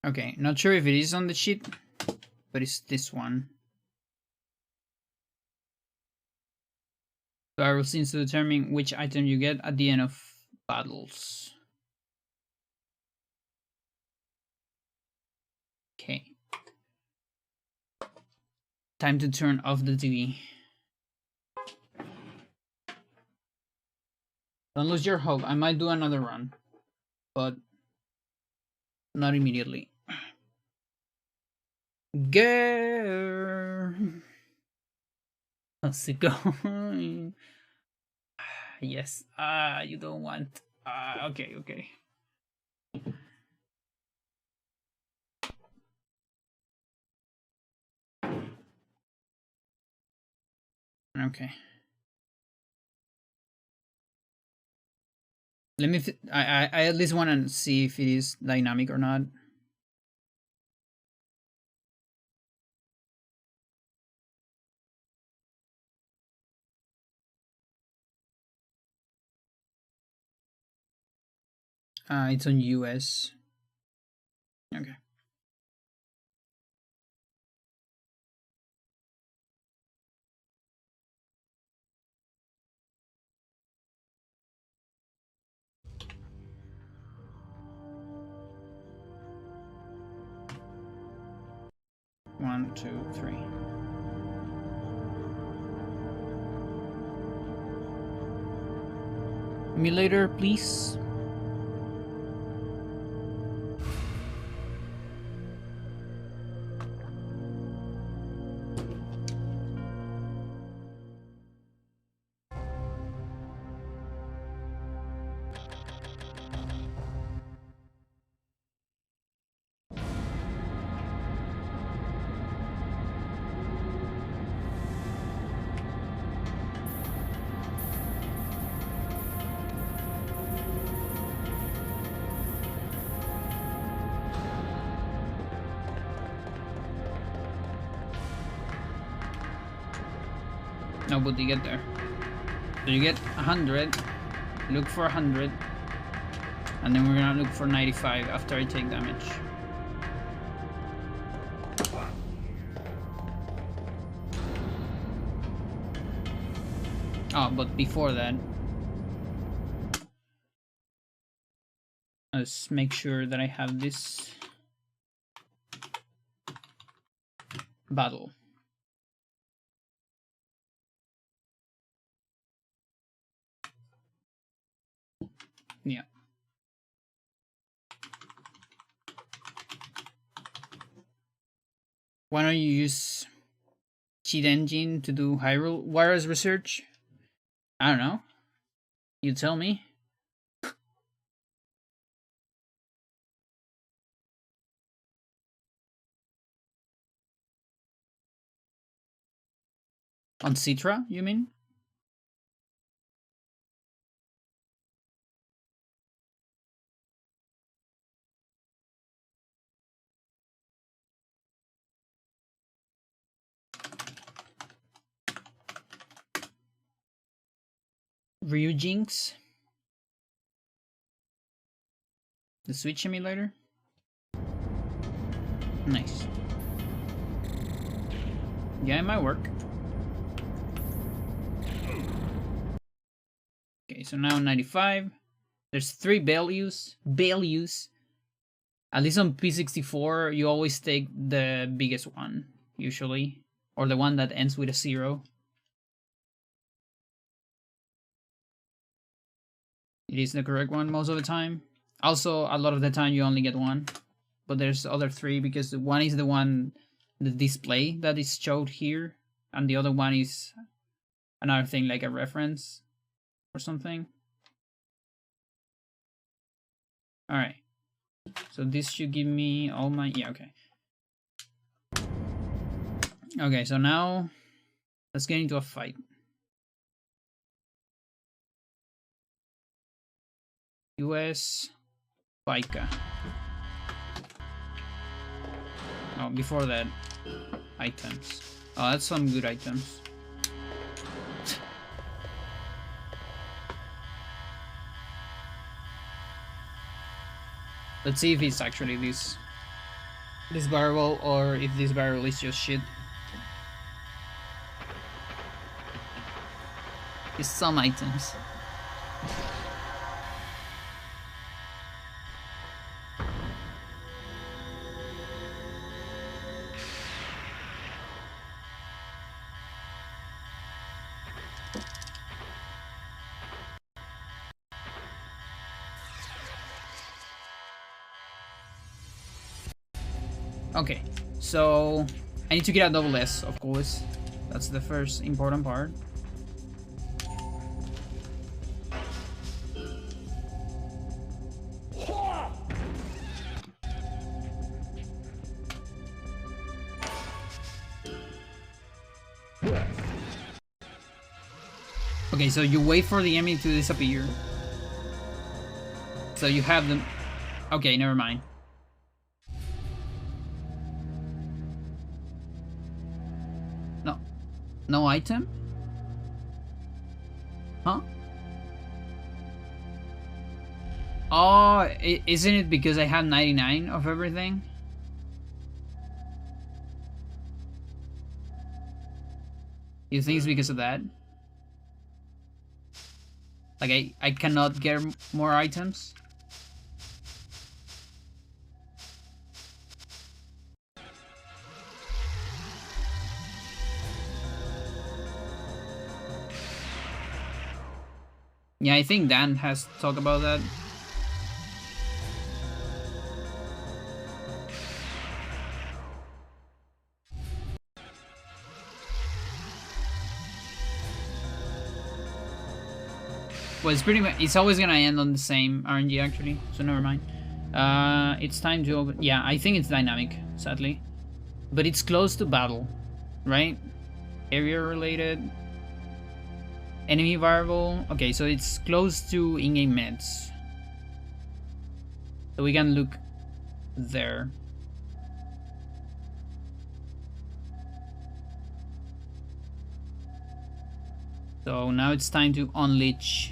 Okay, not sure if it is on the sheet, but it's this one. Variable seems to determine which item you get at the end of battles. Okay. Time to turn off the TV. Don't lose your hope. I might do another run, but not immediately. Girl, how's it going? Yes. You don't want. Okay. Okay. Let me. I at least want to see if it is dynamic or not. It's on US. Okay. One, two, three. Emulator, please. No, but you get there. So you get 100. Look for 100. And then we're gonna look for 95 after I take damage. Oh, but before that, let's make sure that I have this battle. Yeah. Why don't you use cheat engine to do Hyrule Warriors research? I don't know. You tell me. On Citra, you mean? Ryujinx? The Switch emulator? Nice. Yeah, it might work. Okay, so now 95. There's 3 values. Values. At least on P64, you always take the biggest one, usually. Or the one that ends with a 0. It is the correct one most of the time. Also, a lot of the time you only get one. But there's other 3 because one is the one, the display that is showed here. And the other one is another thing like a reference or something. Alright. So this should give me all my... Yeah, okay. Okay, so now let's get into a fight. US Pika. Oh, before that, items. Oh, that's some good items. Let's see if it's actually this barrel or if this barrel is just shit. It's some items. Okay, so I need to get a double S, of course. That's the first important part. Okay, so you wait for the enemy to disappear. So you have them. Okay, never mind. No. No item? Huh? Oh, isn't it because I have 99 of everything? You think it's because of that? Like I cannot get more items? Yeah, I think Dan has talked about that. Well, it's pretty much, it's always gonna end on the same RNG actually, so never mind. It's time to open. Yeah, I think it's dynamic, sadly, but it's close to battle, right? Area related, enemy variable. Okay, so it's close to in-game meds, so we can look there. So now it's time to unleash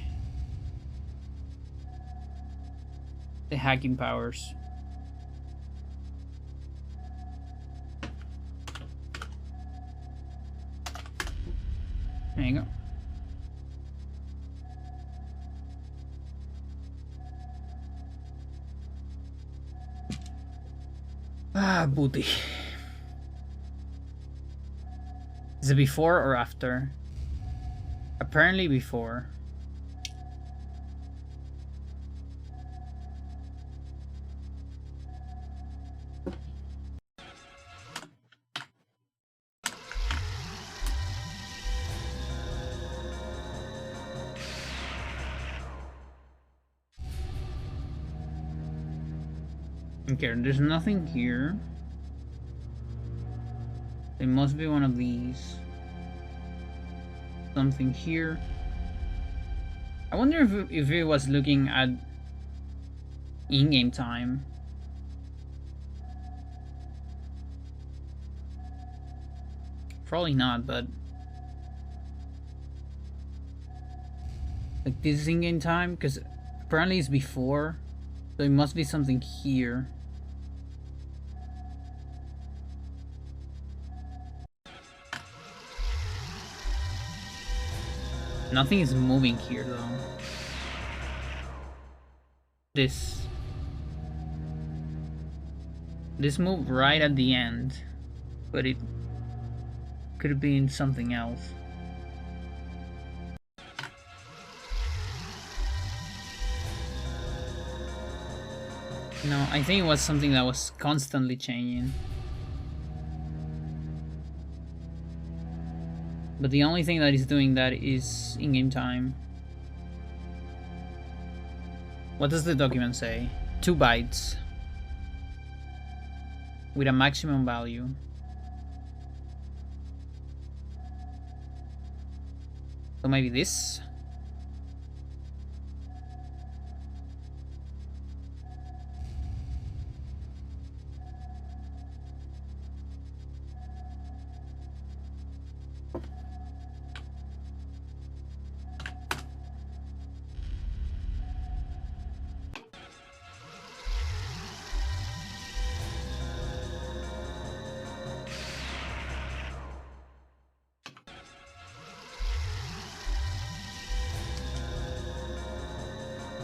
the hacking powers. There you go. Ah, booty. Is it before or after? Apparently before. Okay, there's nothing here. It must be one of these. Something here. I wonder if it was looking at in-game time. Probably not, but like this is in-game time because apparently it's before, so it must be something here. Nothing is moving here though. This moved right at the end, but it could have been something else. No, I think it was something that was constantly changing. But the only thing that is doing that is in-game time. What does the document say? 2 bytes. With a maximum value. So maybe this?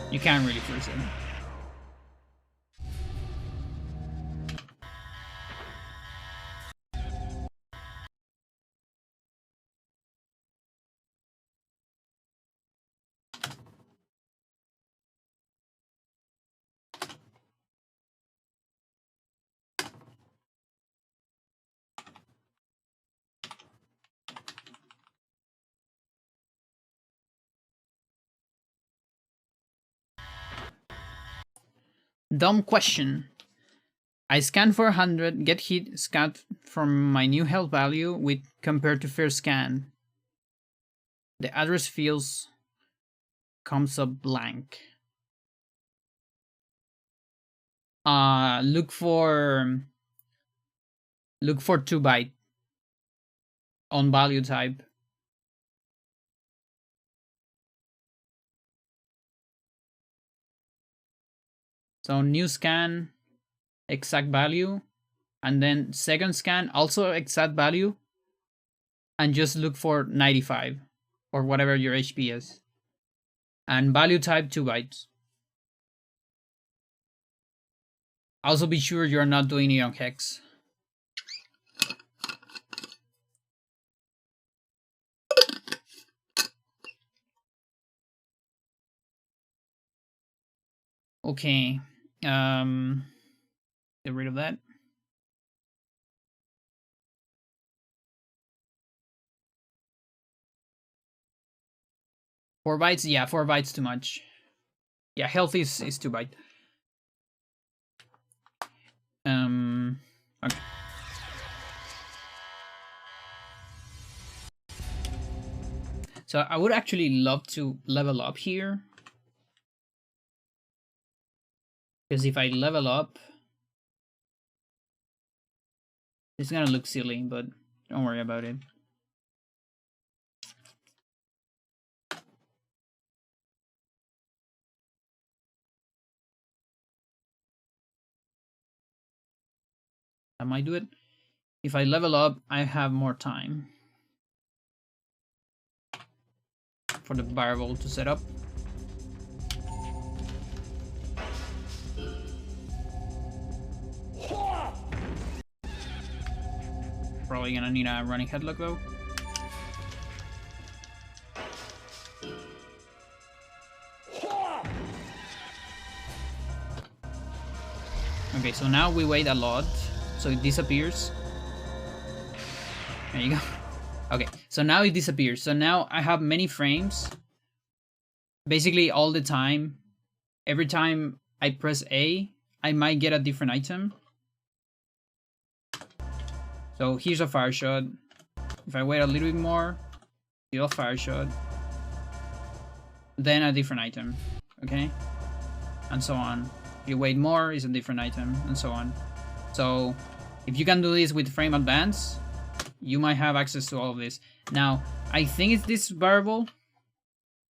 You can't really force it. Dumb question. I scan for 100, get hit, scat from my new health value with compared to first scan. The address fields comes up blank. Look for 2 byte on value type. So new scan, exact value, and then second scan, also exact value, and just look for 95 or whatever your HP is. And value type 2 bytes. Also be sure you're not doing it on hex. Okay. Get rid of that. Four bytes? Yeah, 4 bytes too much. Yeah, health is 2 byte. Okay. So I would actually love to level up here. Because if I level up, it's gonna look silly, but don't worry about it. I might do it. If I level up, I have more time for the variable to set up. Probably gonna need a running headlock though. Okay, so now we wait a lot, so it disappears. There you go. Okay, so now it disappears. So now I have many frames. Basically all the time. Every time I press A, I might get a different item. So here's a fire shot. If I wait a little bit more, still a fire shot. Then a different item, okay? And so on. If you wait more, it's a different item, and so on. So if you can do this with frame advance, you might have access to all of this. Now, I think it's this variable.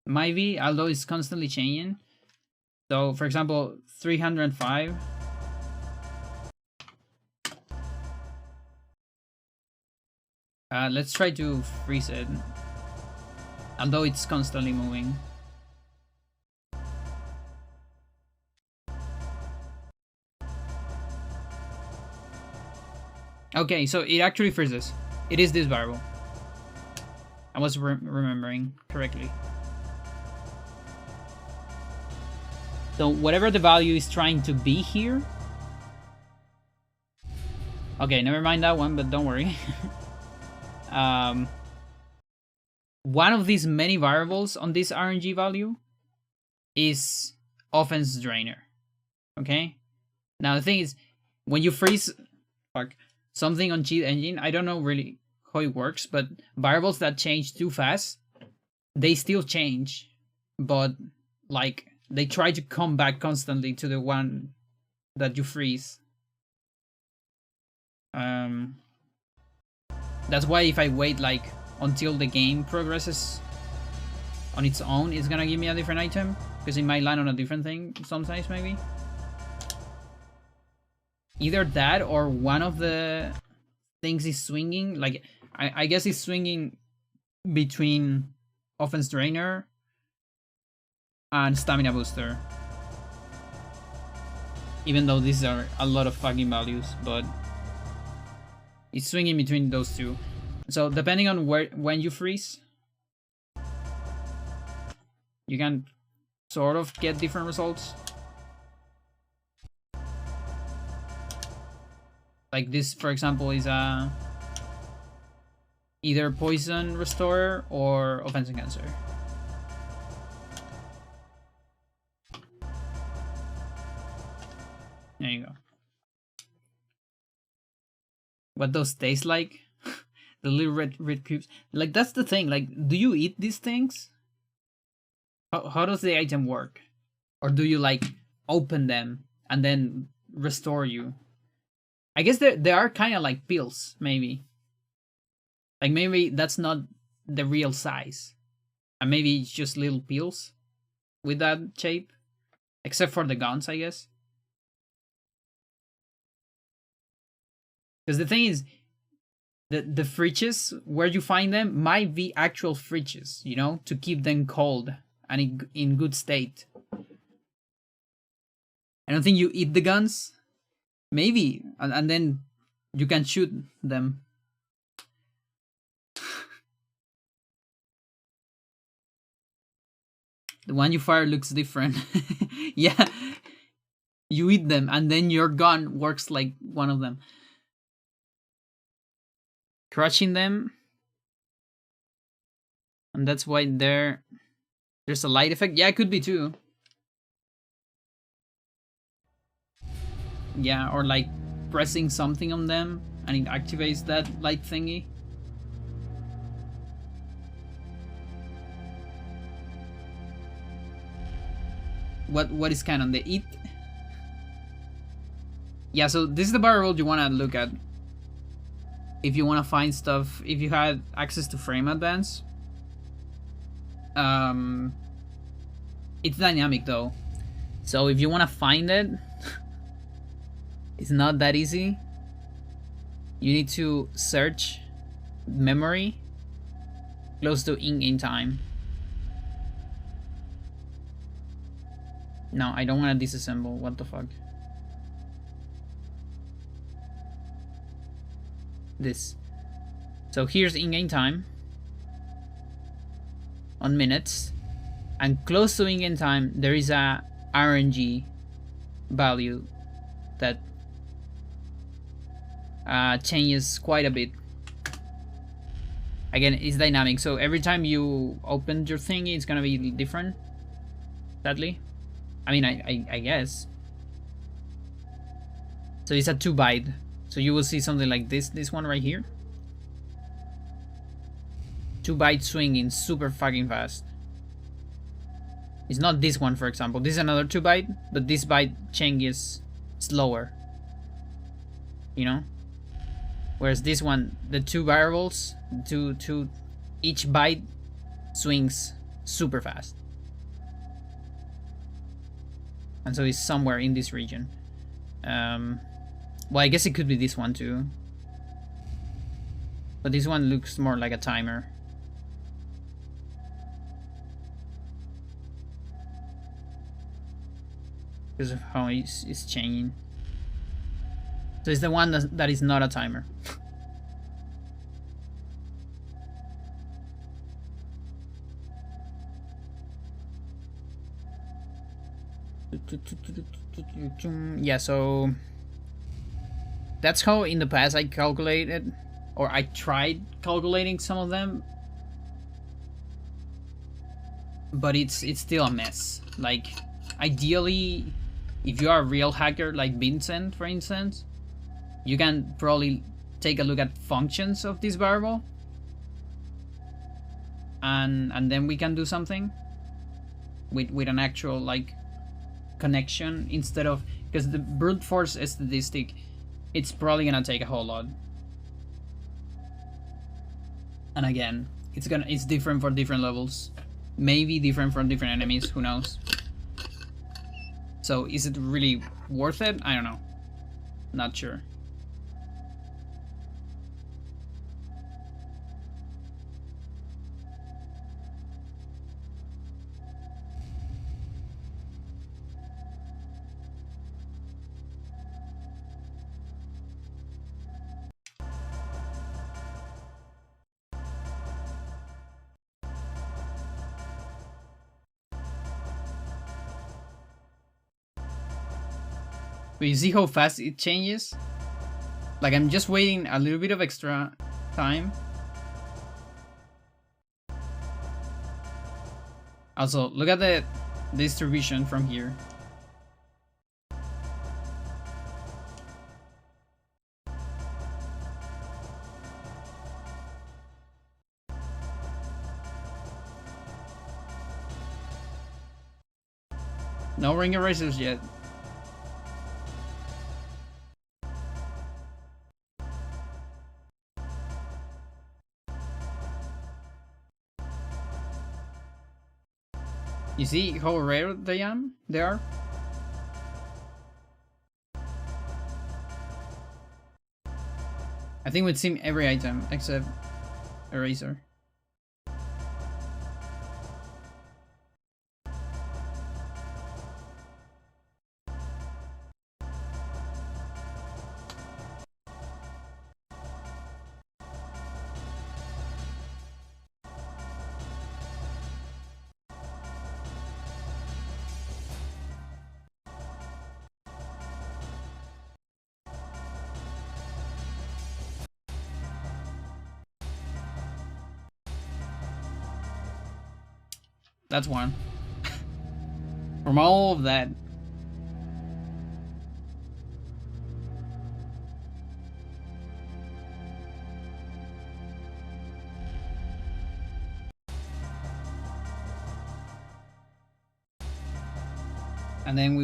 Might be, although it's constantly changing. So, for example, 305. Let's try to freeze it. Although it's constantly moving. Okay, so it actually freezes. It is this variable. I was remembering correctly. So whatever the value is trying to be here. Okay, never mind that one, but don't worry. One of these many variables on this RNG value is offense drainer. Okay? Now the thing is, when you freeze something on cheat engine, I don't know really how it works, but variables that change too fast, they still change, but like they try to come back constantly to the one that you freeze. That's why if I wait like until the game progresses on its own, it's gonna give me a different item, because it might land on a different thing sometimes, maybe. Either that or one of the things is swinging. Like, I guess it's swinging between offense drainer and stamina booster. Even though these are a lot of fucking values, but it's swinging between those two. So depending on when you freeze, you can sort of get different results. Like this, for example, is a either poison restorer or offense enhancer. There you go. What those taste like? The little red cubes. Like, that's the thing. Like, do you eat these things? How does the item work? Or do you, like, open them and then restore you? I guess they are kind of like pills, maybe. Like, maybe that's not the real size. And maybe it's just little pills with that shape. Except for the guns, I guess. Because the thing is, the fridges where you find them might be actual fridges, you know, to keep them cold and in good state. I don't think you eat the guns. Maybe, and then you can shoot them. The one you fire looks different. Yeah, you eat them, and then your gun works like one of them. Crushing them, and that's why there's a light effect. Yeah, it could be too. Yeah, or like pressing something on them and it activates that light thingy. What is canon? The eat? Yeah, so this is the barrel roll you want to look at. If you want to find stuff, if you had access to frame advance. It's dynamic though. So if you want to find it, it's not that easy. You need to search memory close to in-game time. No, I don't want to disassemble. What the fuck? This. So here's in-game time on minutes, and close to in-game time there is a RNG value that changes quite a bit. Again, it's dynamic, so every time you open your thingy it's gonna be different, sadly. I mean, I guess. So it's a 2 byte. So you will see something like this one right here. 2 byte swinging super fucking fast. It's not this one, for example. This is another 2 byte, but this byte changes slower. You know? Whereas this one, the 2 variables, each byte swings super fast. And so it's somewhere in this region. Well, I guess it could be this one too. But this one looks more like a timer. Because of how it's changing. So it's the one that is not a timer. Yeah, so that's how in the past I calculated, or I tried calculating some of them, but it's still a mess. Like, ideally, if you are a real hacker like Vincent, for instance, you can probably take a look at functions of this variable, and then we can do something with an actual like connection, instead of, because the brute force statistic, it's probably gonna take a whole lot. And again, it's different for different levels, maybe different for different enemies, who knows. So is it really worth it? I don't know, not sure. But you see how fast it changes? Like, I'm just waiting a little bit of extra time. Also, look at the distribution from here. No ring erasers yet. You see how rare they are? I think we'd seen every item except eraser. That's one. From all of that. And then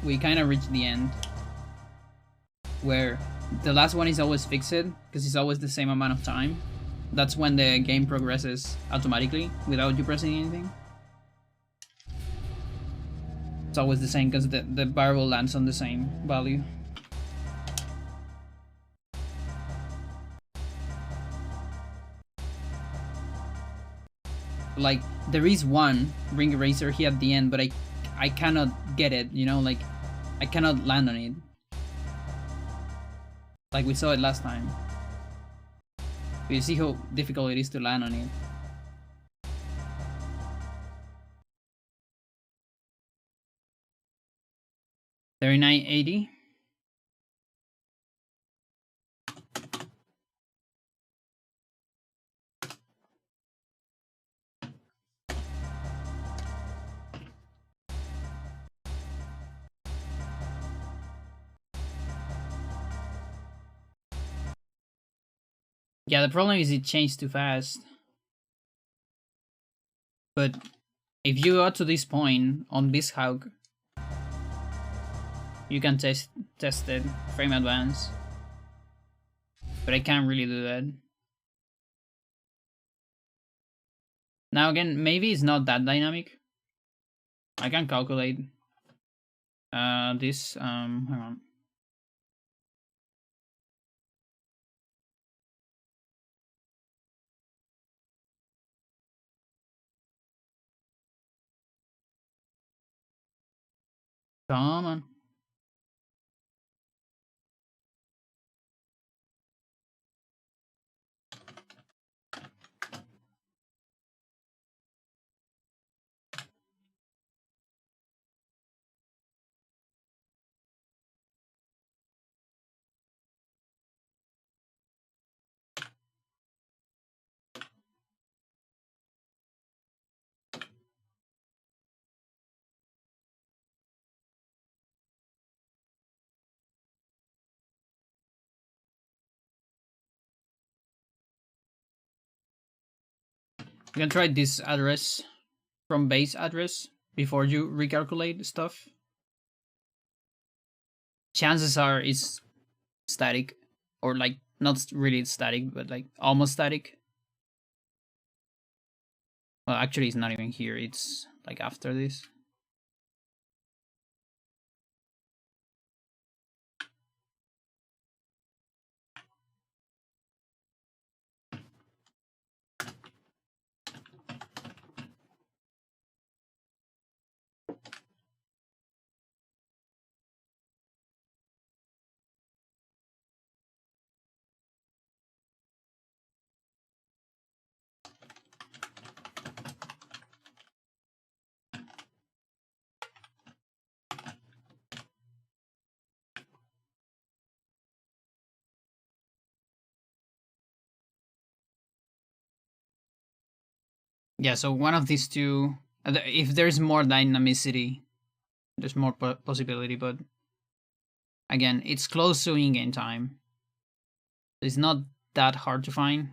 we kind of reach the end, where the last one is always fixed because it's always the same amount of time. That's when the game progresses automatically without you pressing anything. It's always the same because the variable lands on the same value. Like, there is one ring eraser here at the end, but I cannot get it, you know, like, I cannot land on it. Like we saw it last time. But you see how difficult it is to land on it. $39.80. Yeah, the problem is it changed too fast. But if you got to this point on this hug, you can test it frame advance. But I can't really do that. Now again, maybe it's not that dynamic. I can calculate this. Hang on. Come on. You can try this address from base address before you recalculate stuff. Chances are it's static, or like not really static, but like almost static. Well, actually, it's not even here. It's like after this. Yeah, so one of these two, if there's more dynamicity, there's more possibility, but again, it's close to in-game time. It's not that hard to find.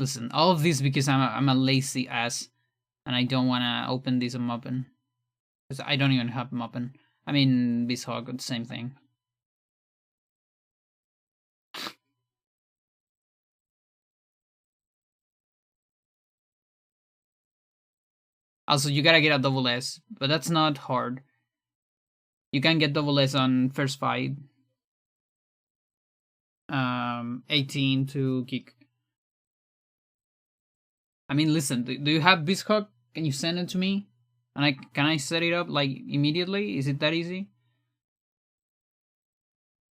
Listen, all of this because I'm a lazy ass, and I don't want to open this on Muppin. Because I don't even have Muppin. I mean, Beasthog, the same thing. Also, you gotta get a double S, but that's not hard. You can get double S on first fight. 18 to kick. I mean, listen, do you have Beasthog? Can you send it to me? And can I set it up like immediately? Is it that easy?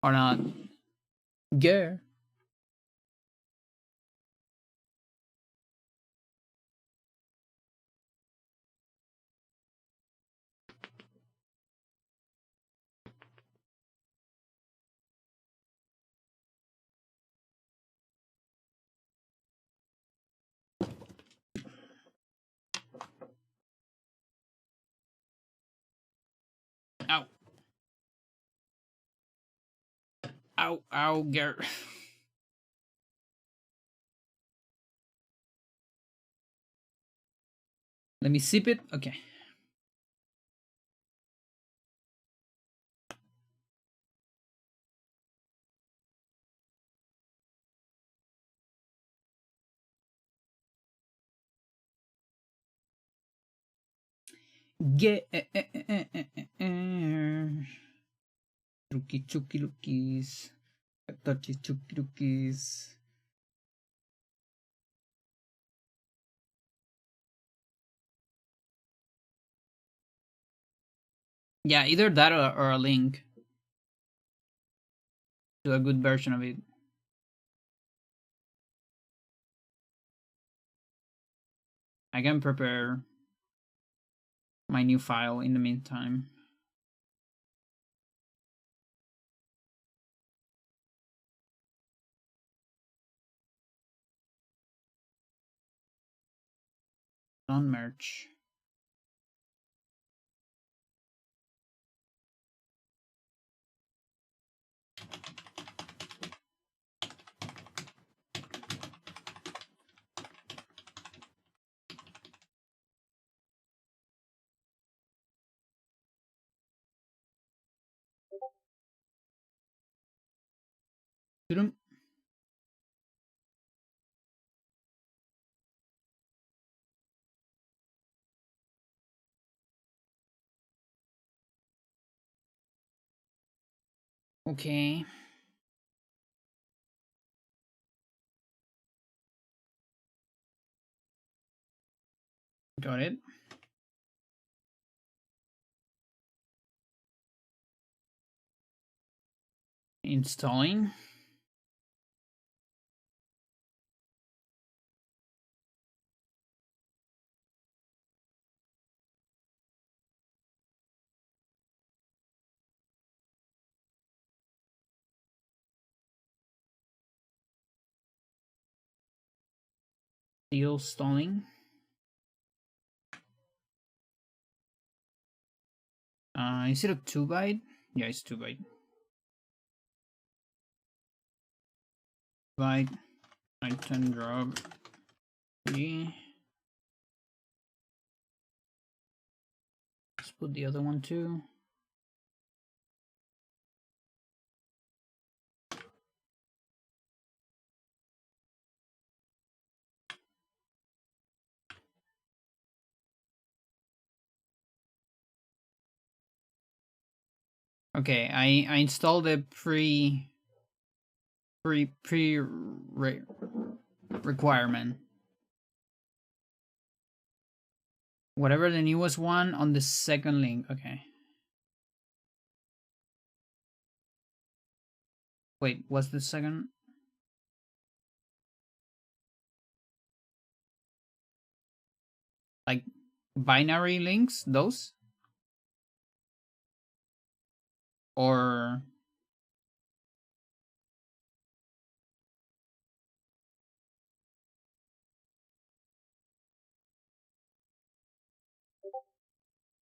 Or not? Yeah. Ow. Ow, ow, Gar. Let me sip it. Okay. Get. Chuki chuki lookies. Touchy chuki lookies. Yeah, either that or a link to a good version of it. I can prepare my new file in the meantime. On merch. Okay. Got it. Installing. Still stalling. Is it a 2 byte? Yeah, it's 2 byte. Byte. Item drop. Yeah. Let's put the other one too. Okay, I installed the requirement. Whatever the newest one on the second link. Okay. Wait, what's the second? Like binary links, those? Or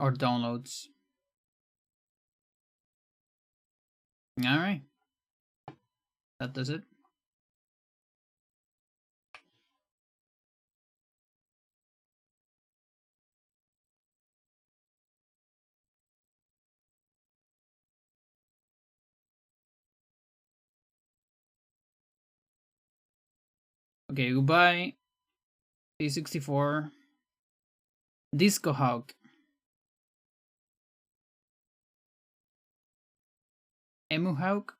downloads. All right. That does it. Okay, goodbye. P64. Disco Hawk. Emu Hawk.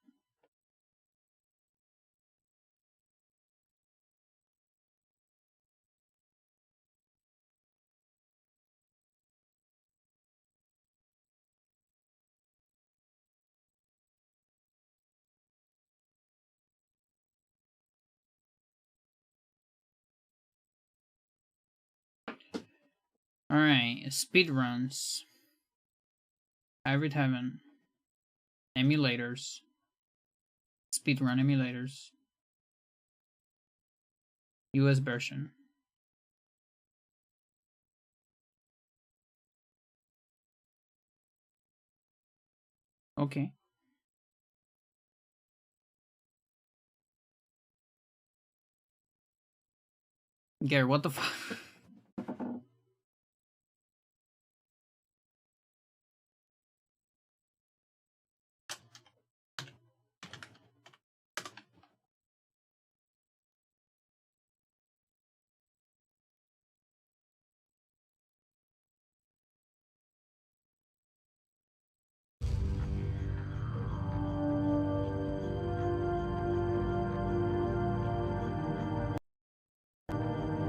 Alright, speedruns. Hybrid Heaven. Emulators. Speedrun emulators. US version. Okay. Gary, what the fuck?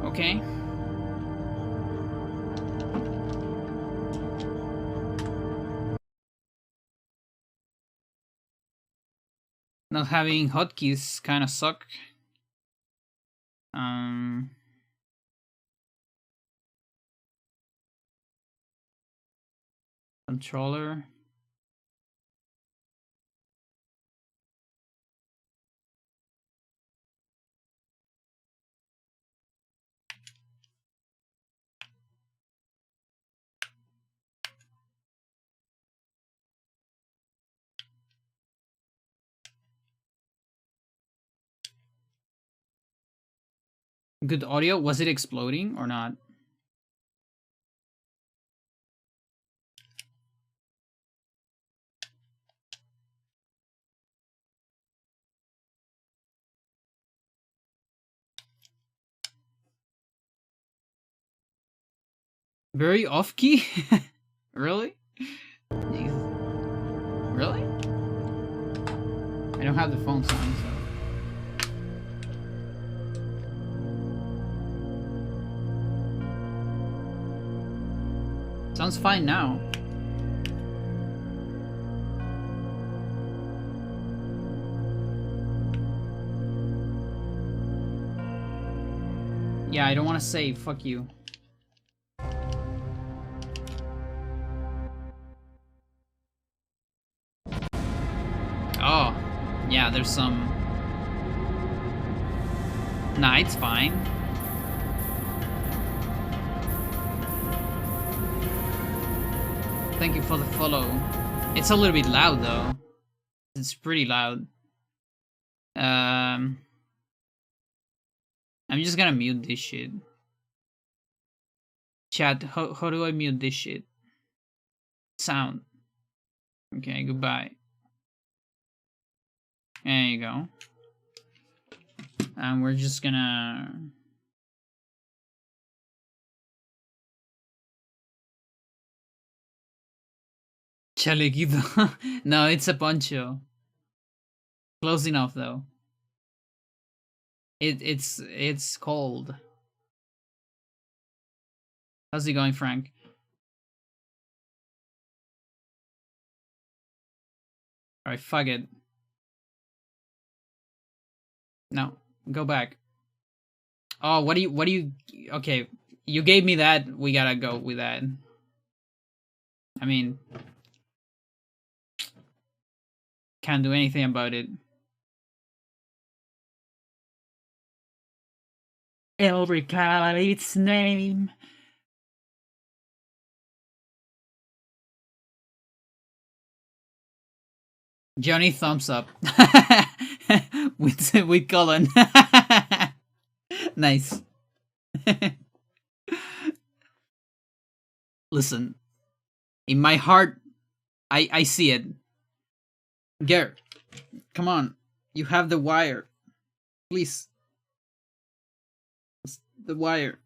Okay. Not having hotkeys kind of suck. Controller. Good audio. Was it exploding or not? Very off key? Really? Jeez. Really? I don't have the phone sound, so. Sounds fine now. Yeah, I don't want to save. Fuck you. Oh, yeah, there's some... Nah, it's fine. Thank you for the follow. It's a little bit loud, though. It's pretty loud. I'm just gonna mute this shit. Chat, how do I mute this shit? Sound. Okay, goodbye. There you go. And we're just gonna... Chalequito. No, it's a poncho. Close enough, though. It's cold. How's it going, Frank? Alright, fuck it. No, go back. Oh, what do you... Okay, you gave me that. We gotta go with that. I mean... Can't do anything about it. I'll recall its name. Johnny thumbs up. with Colin. Nice. Listen. In my heart, I see it. Garrett, come on. You have the wire. Please. the wire.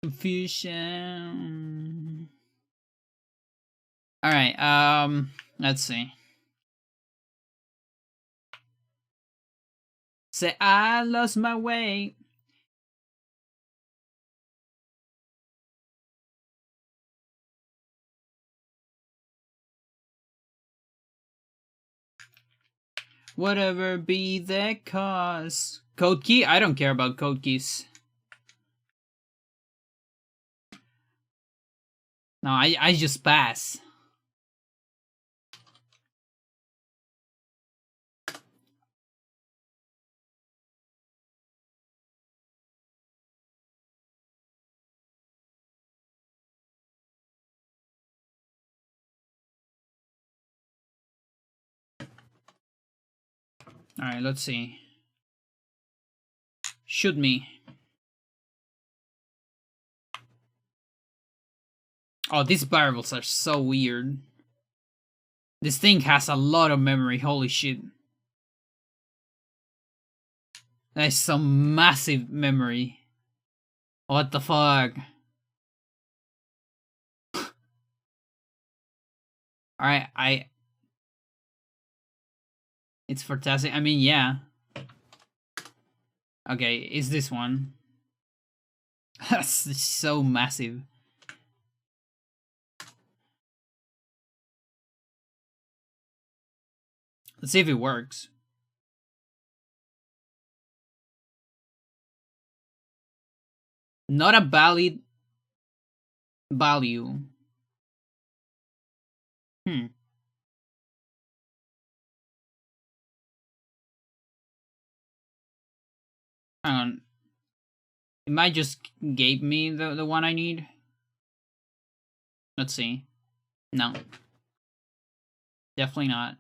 Confusion. All right. Let's see. Say I lost my way. Whatever be the cause. Code key? I don't care about code keys. No, I just pass. Alright, let's see. Shoot me. Oh, these variables are so weird. This thing has a lot of memory, holy shit. That is some massive memory. What the fuck? Alright, it's fantastic. I mean, yeah. Okay, is this one? That's so massive. Let's see if it works. Not a valid value. Hang on. It might just gave me the one I need. Let's see. No. Definitely not.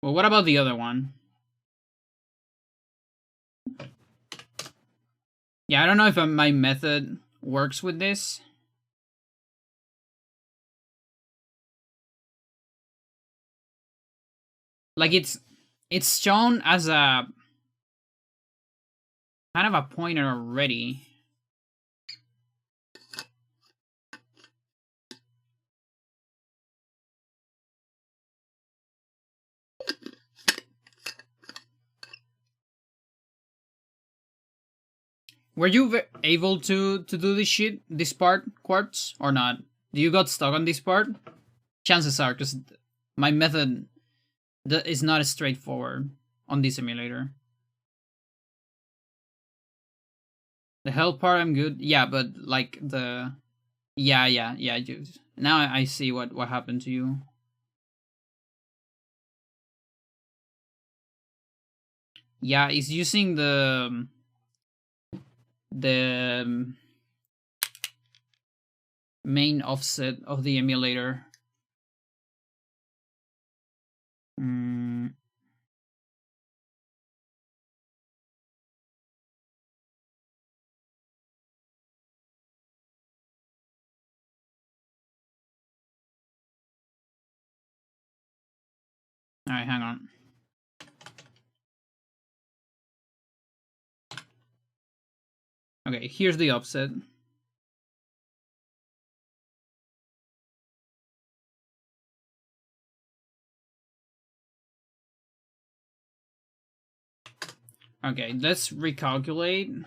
Well, what about the other one? Yeah, I don't know if my method works with this. Like it's shown as a kind of a pointer already. Were you able to do this shit, this part, Quartz, or not? Do you got stuck on this part? Chances are, because my method is not straightforward on this simulator. The health part, I'm good. Yeah, but like the... Yeah. Now I see what happened to you. Yeah, it's using the main offset of the emulator. Alright, hang on. Okay, here's the offset. Okay, let's recalculate.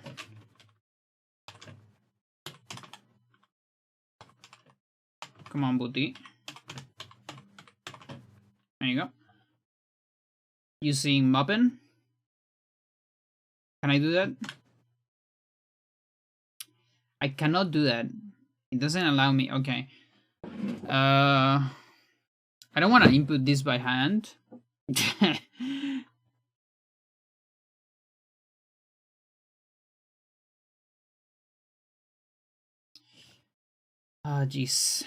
Come on, Booty. There you go. Using Muppin. Can I do that? I cannot do that. It doesn't allow me. Okay. I don't want to input this by hand. Ah, jeez.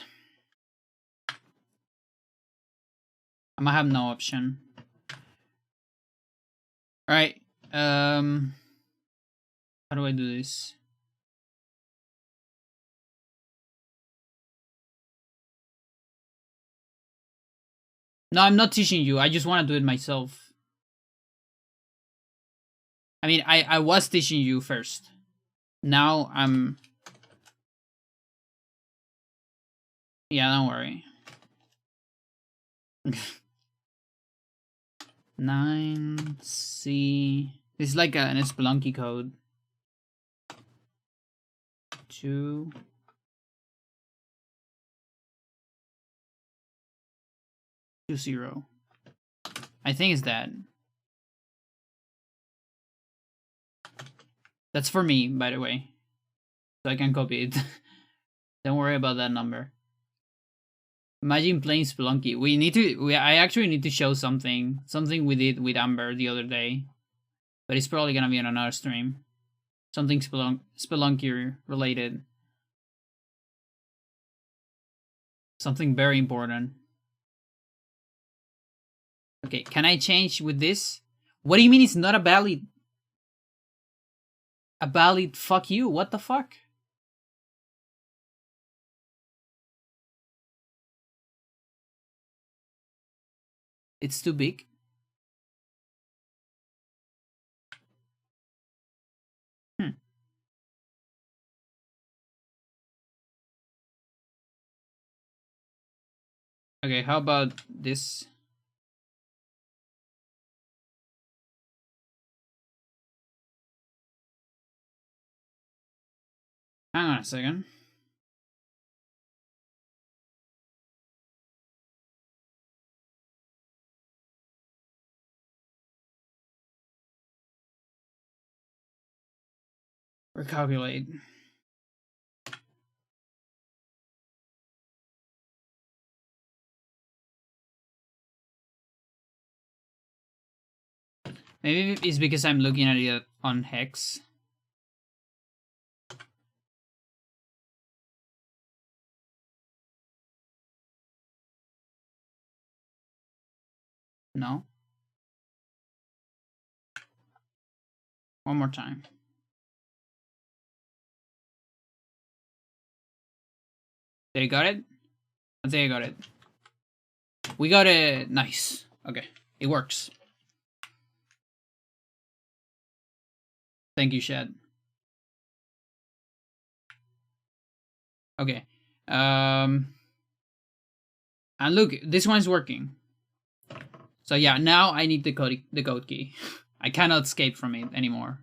I might have no option. Alright. How do I do this? No, I'm not teaching you. I just want to do it myself. I mean, I was teaching you first. Now I'm... Yeah, don't worry. 9C. It's like an Spelunky code. 2. 2-0. I think it's that. That's for me, by the way. So I can copy it. Don't worry about that number. Imagine playing Spelunky. I actually need to show something. Something we did with Amber the other day. But it's probably gonna be on another stream. Something Spelunky related. Something very important. Okay, can I change with this? What do you mean it's not a valid? A valid fuck you? What the fuck? It's too big? Okay, how about this? Hang on a second. Recalculate. Maybe it's because I'm looking at it on Hex. No. One more time. Did I got it? I think I got it. We got it. Nice. Okay. It works. Thank you, Shad. Okay. And look, this one's working. So yeah, now I need the code key. I cannot escape from it anymore.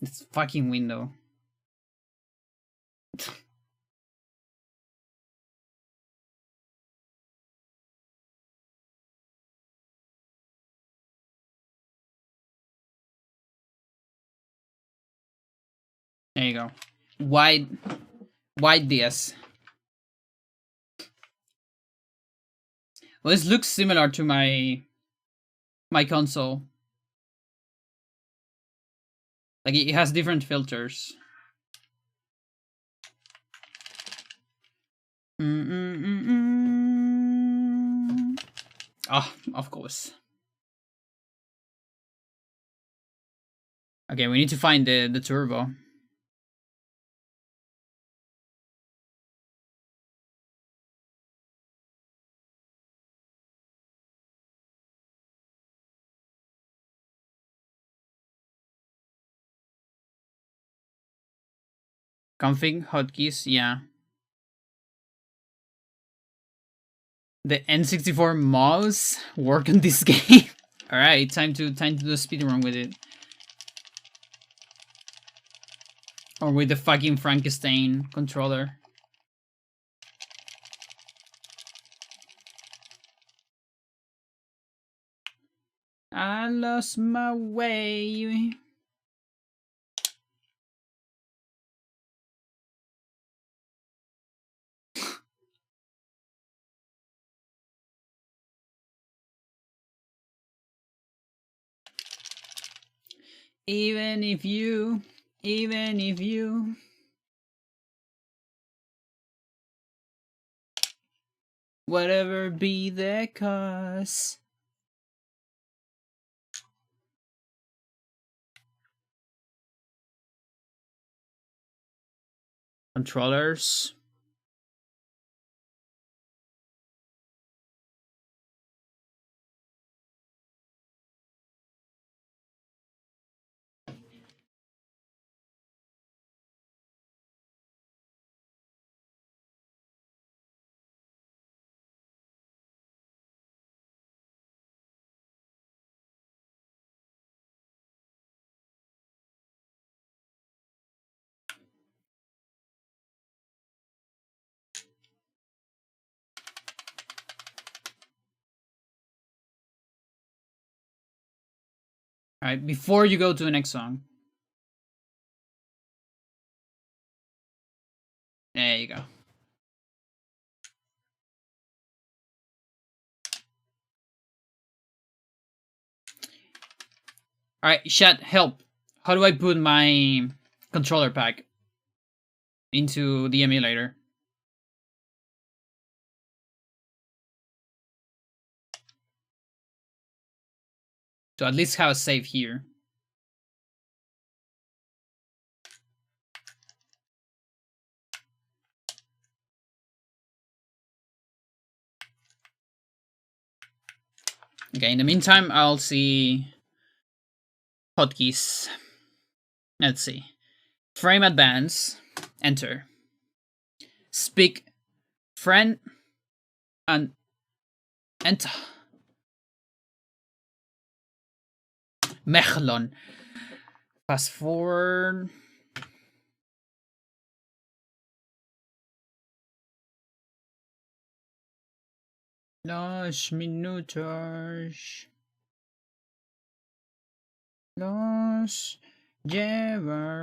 This fucking window. There you go. Wide DS. Well, this looks similar to my console. Like it has different filters. Ah, of course. Okay, we need to find the turbo. Config hotkeys, yeah. The N64 mouse work on this game. All right, time to do a speedrun with it, or with the fucking Frankenstein controller. I lost my way. Even if you, whatever be the cause. Controllers. All right, before you go to the next song. There you go. All right, chat, help. How do I put my controller pack into the emulator? To at least have a save here. Okay, in the meantime, I'll see hotkeys. Let's see. Frame advance, enter. Speak, friend, and enter. Mechlon. Fast forward. Los minutos. Los llevarán.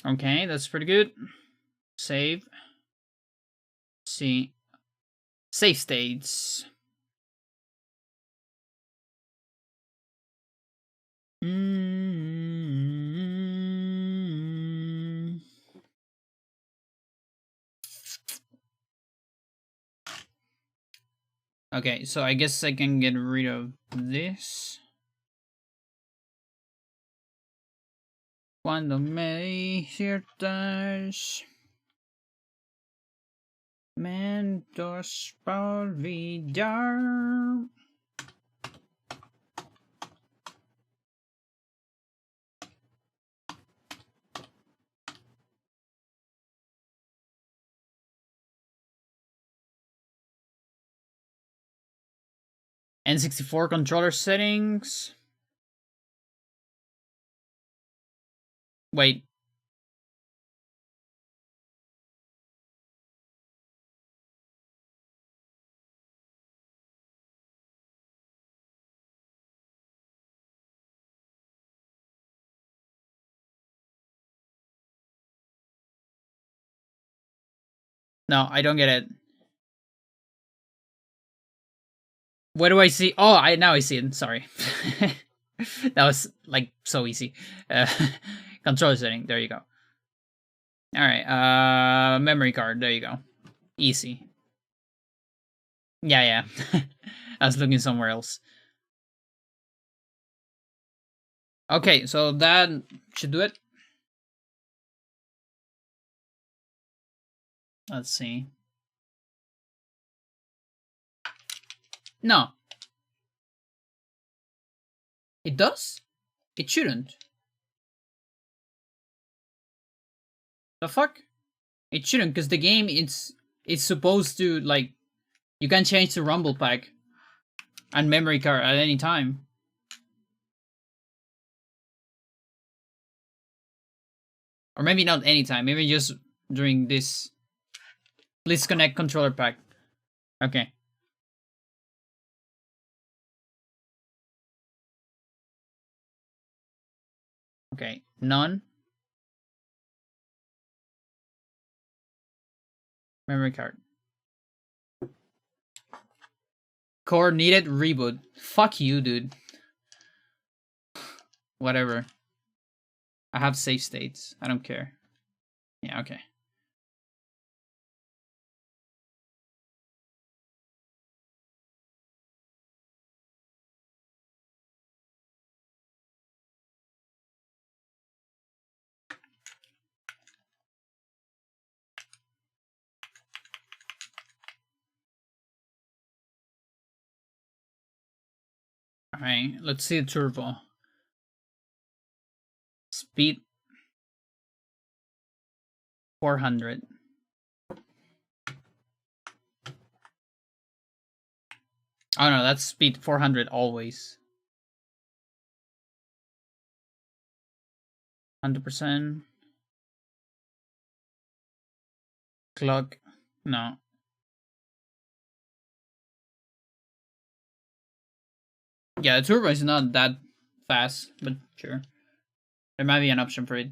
Okay, that's pretty good. Save. See. Save states. Okay, so I guess I can get rid of this. Cuando me ciertas mentos para olvidar. N64 controller settings. Wait. No, I don't get it. Where do I see? Oh, now I see it. Sorry. That was like so easy. Controller setting. There you go. All right. Memory card. There you go. Easy. Yeah. I was looking somewhere else. Okay, so that should do it. Let's see. No. It does? It shouldn't. The fuck? It shouldn't, because the game it's supposed to, like, you can change the rumble pack and memory card at any time. Or maybe not anytime, maybe just during this. Please connect controller pack. Okay. Okay, none. Memory card. Core needed reboot. Fuck you, dude. Whatever. I have save states. I don't care. Yeah, okay. Alright, let's see the turbo. Speed 400. Oh no, that's speed 400 always. 100%. Clock. No. Yeah, the turbo is not that fast, but sure. There might be an option for it.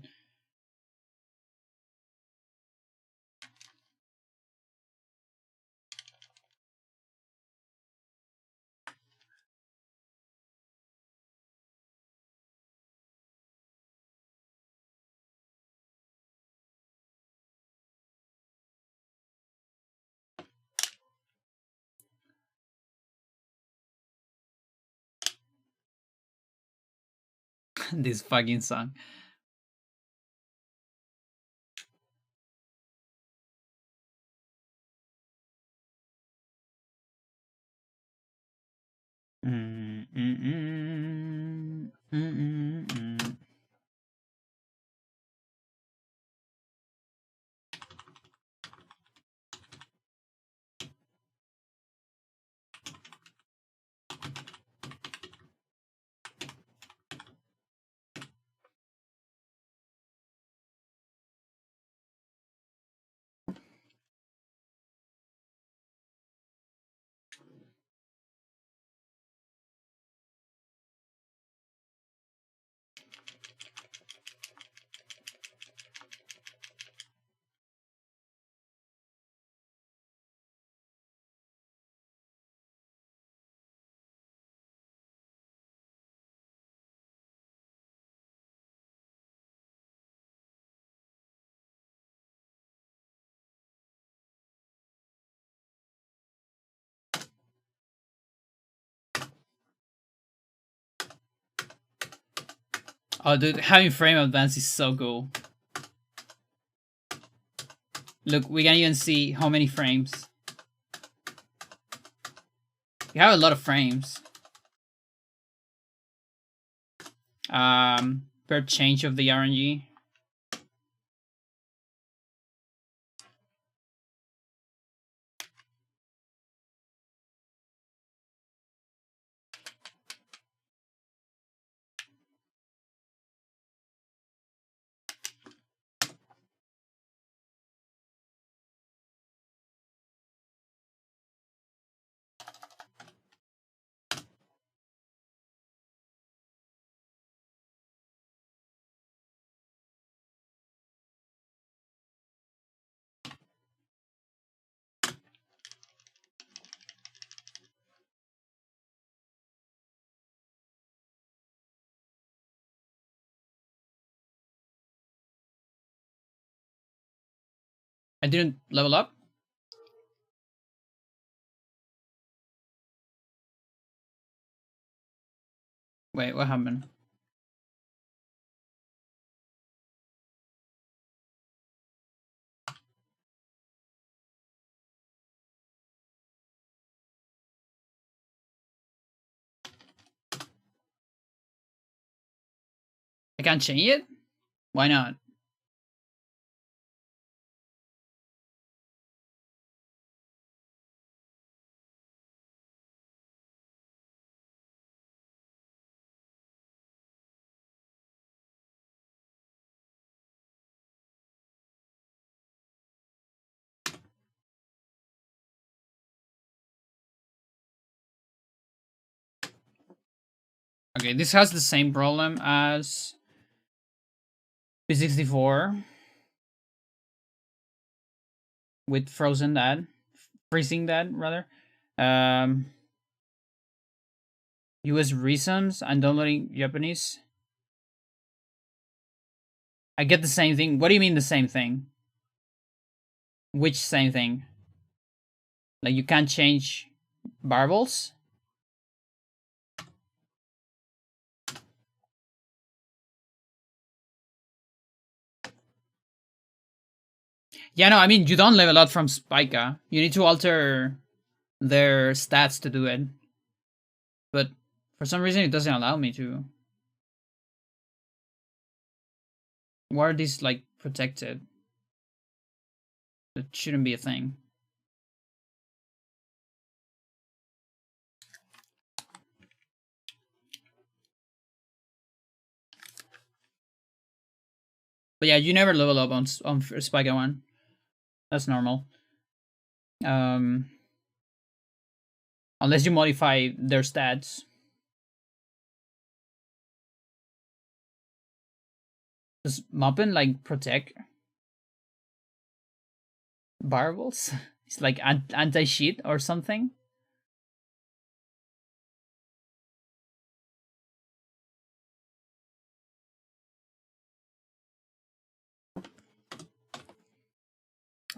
This fucking song. Oh, dude, having frame advance is so cool. Look, we can even see how many frames. We have a lot of frames. Per change of the RNG. I didn't level up. Wait, what happened? I can't change it? Why not? Okay, this has the same problem as P64 with Frozen Dad, Freezing Dad rather. US reasons and downloading Japanese. I get the same thing. What do you mean the same thing? Which same thing? Like you can't change barbels? Yeah, no, I mean you don't level up from Spica. You need to alter their stats to do it. But for some reason it doesn't allow me to. Why are these like protected? That shouldn't be a thing. But yeah, you never level up on Spica 1. That's normal. Unless you modify their stats. Does Moppin like protect barbels? It's like anti-cheat or something?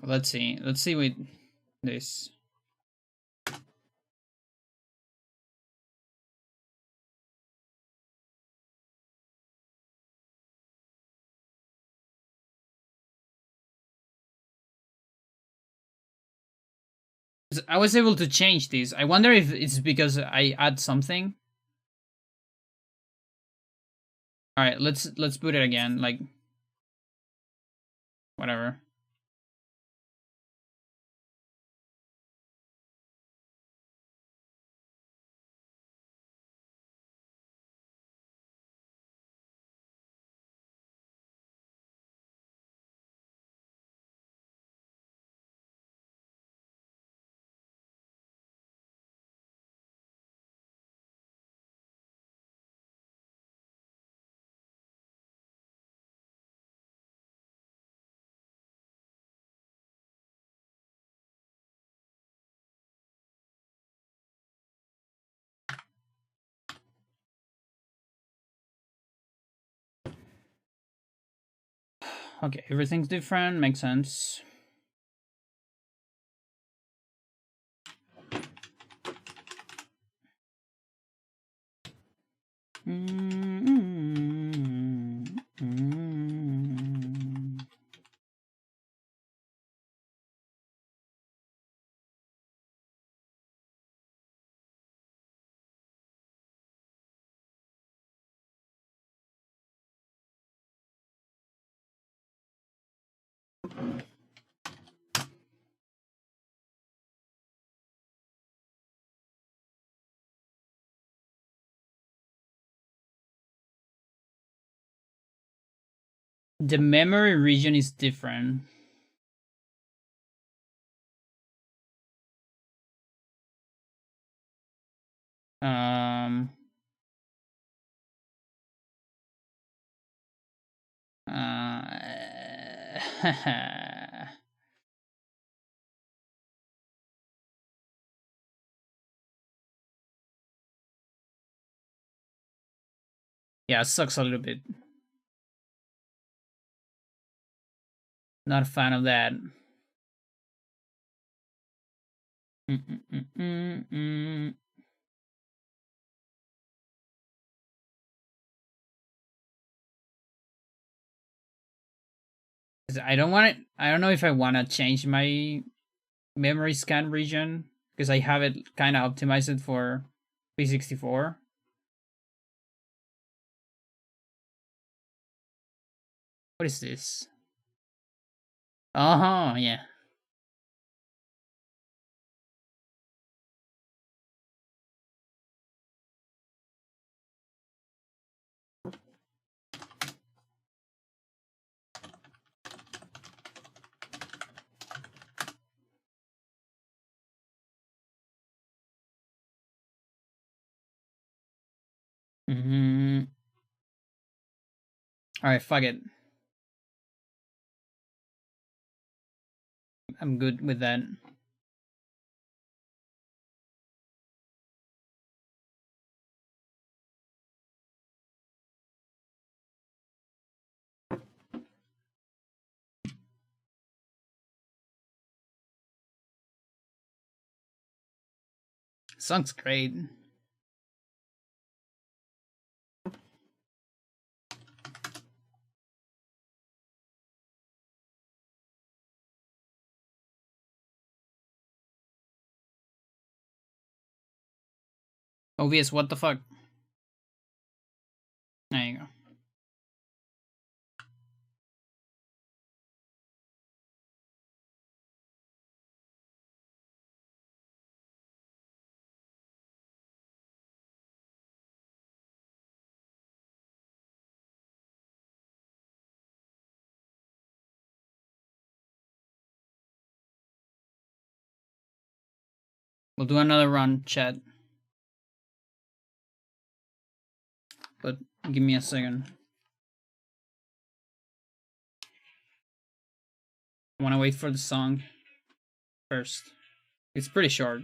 Let's see. Let's see with this. I was able to change this. I wonder if it's because I add something. All right, let's put it again. Like, whatever. Okay, everything's different. Makes sense. The memory region is different. Um. Yeah, it sucks a little bit. Not a fan of that. I don't want it. I don't know if I want to change my memory scan region because I have it kind of optimized for P64. What is this? Uh-huh, yeah. Mm-hmm. Alright, fuck it. I'm good with that. Song's great. OBS, what the fuck? There you go. We'll do another run, chat. But give me a second. I want to wait for the song first. It's pretty short.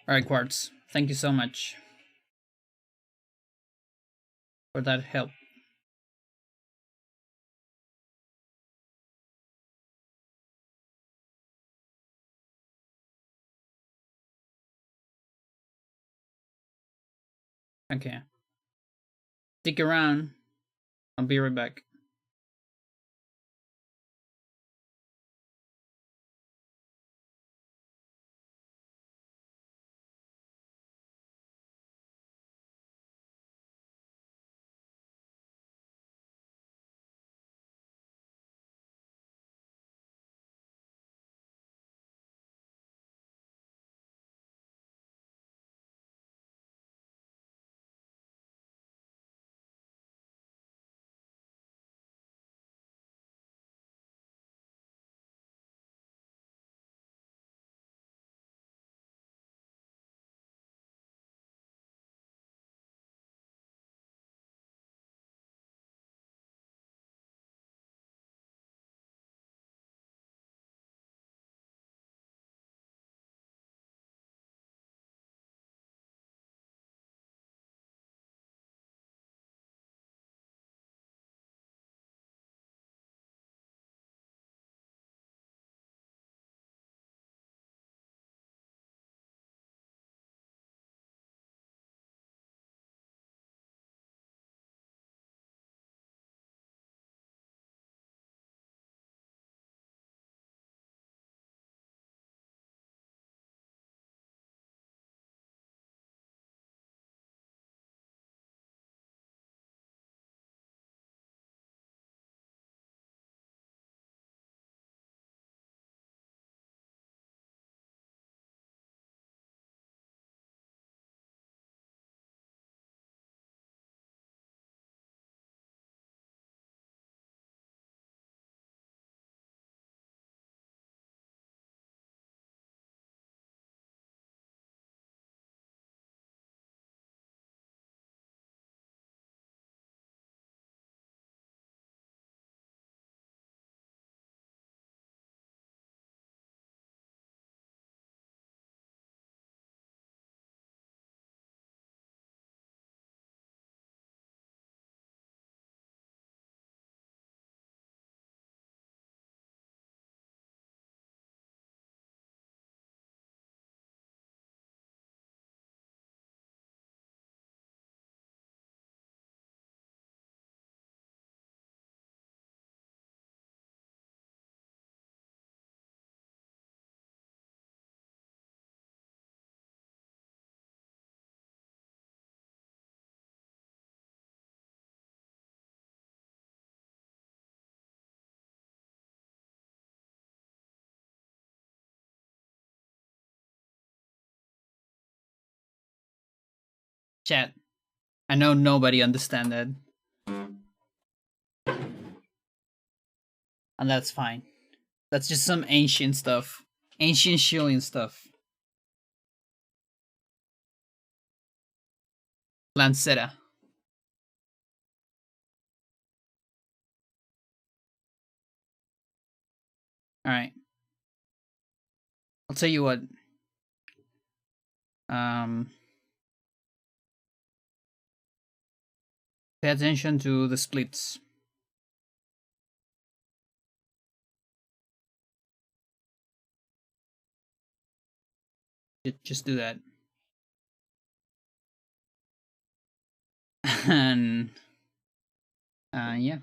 Alright, Quartz. Thank you so much for that help. Okay. Stick around. I'll be right back. Chat. I know nobody understand that. And that's fine. That's just some ancient stuff. Ancient Chilean stuff. Lanceta. Alright. I'll tell you what. Pay attention to the splits. Just do that. And yeah.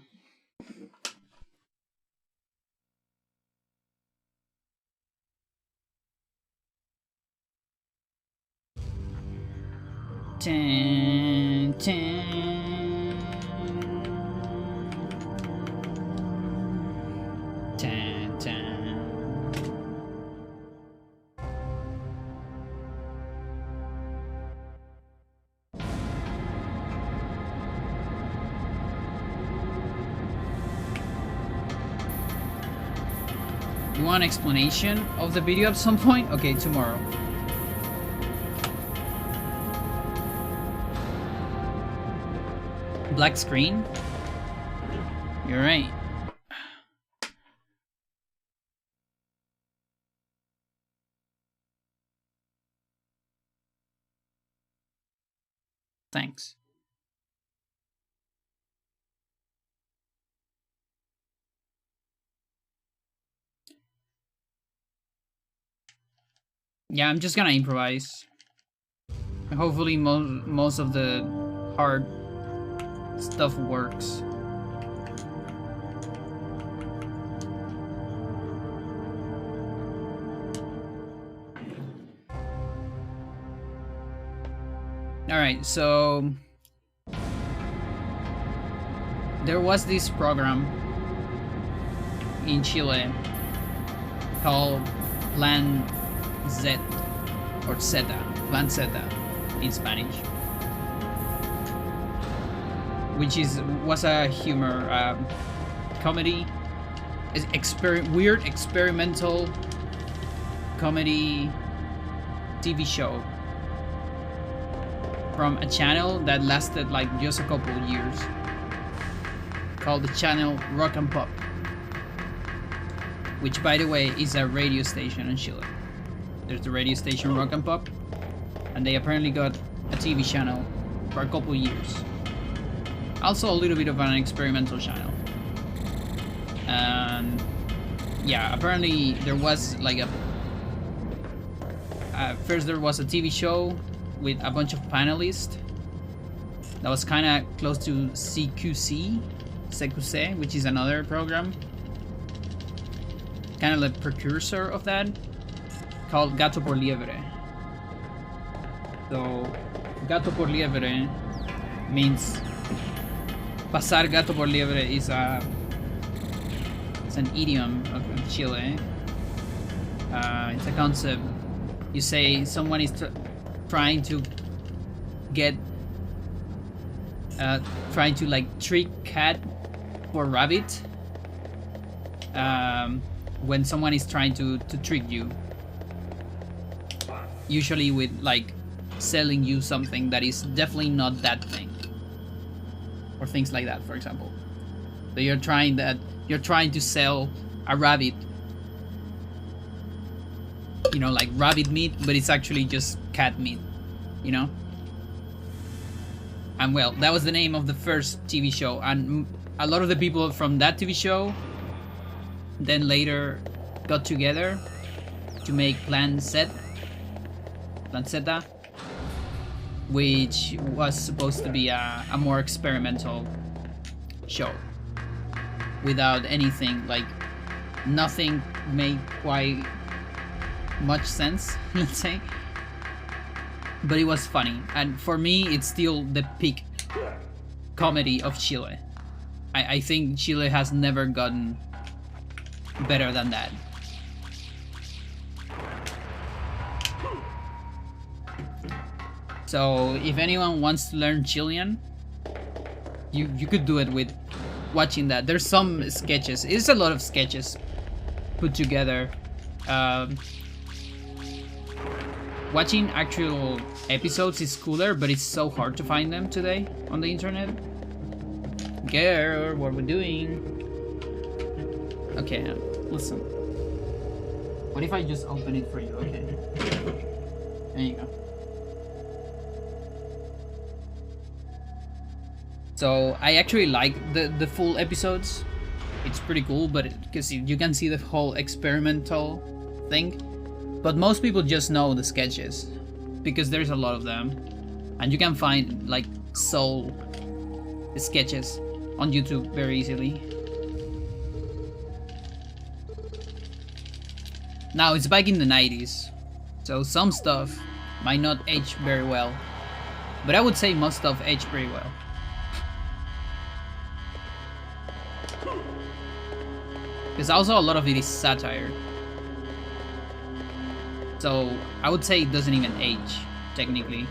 Ten, ten. Ten, ten. You want an explanation of the video at some point? Okay, tomorrow. Black screen? You're right. Thanks. Yeah, I'm just gonna improvise. Hopefully most of the hard stuff works. Alright, so there was this program in Chile called Plan Z or Zeta, Plan Zeta in Spanish, which was a humor comedy, weird experimental comedy TV show from a channel that lasted like just a couple of years, called the channel Rock and Pop, which by the way is a radio station in Chile. There's the radio station Rock and Pop, and they apparently got a TV channel for a couple of years. Also a little bit of an experimental channel. And yeah, apparently there was like first there was a TV show with a bunch of panelists that was kind of close to CQC, which is another program, kind of the precursor of that, called Gato por Liebre. So, Gato por Liebre means pasar gato por liebre is it's an idiom of Chile. It's a concept. You say someone is trying to get trying to like trick cat for rabbit. When someone is trying to trick you, usually with like selling you something that is definitely not that thing, or things like that, for example. So you're trying to sell a rabbit, you know, like rabbit meat, but it's actually just cat meat, you know. And well, that was the name of the first TV show, and a lot of the people from that TV show then later got together to make Plan Zeta, which was supposed to be a more experimental show without anything, like nothing made quite much sense, let's say, but it was funny, and for me it's still the peak comedy of Chile. I think Chile has never gotten better than that. So if anyone wants to learn Chilean, you could do it with watching that. There's some sketches. It's a lot of sketches put together. Watching actual episodes is cooler, but it's so hard to find them today on the internet. Girl, what are we doing? Okay, listen. What if I just open it for you? Okay. There you go. So I actually like the full episodes. It's pretty cool, but because you can see the whole experimental thing. But most people just know the sketches because there's a lot of them, and you can find like soul sketches on YouTube very easily. Now it's back in the 90s, so some stuff might not age very well, but I would say most stuff aged pretty well. Because also a lot of it is satire. So I would say it doesn't even age, technically.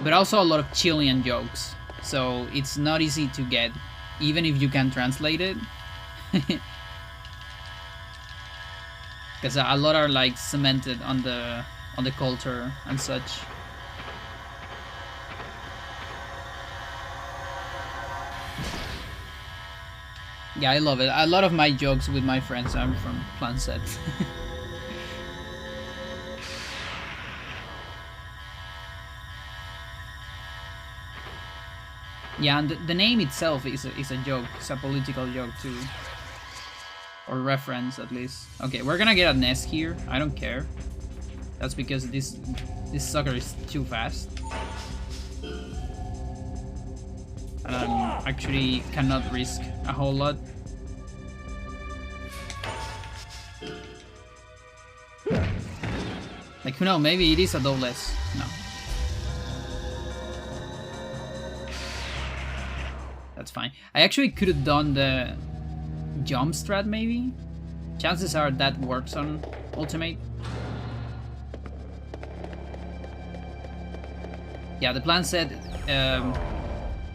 But also a lot of Chilean jokes, so it's not easy to get, even if you can translate it. Because a lot are like cemented on the culture and such. Yeah, I love it. A lot of my jokes with my friends are from Plan Set. Yeah, and the name itself is a joke. It's a political joke too. Or reference, at least. Okay, we're gonna get a nest here. I don't care. That's because this sucker is too fast. And I actually cannot risk a whole lot. Like, who knows, maybe it is a double-less. No. That's fine. I actually could have done the jump strat, maybe? Chances are that works on Ultimate. Yeah, the plan said...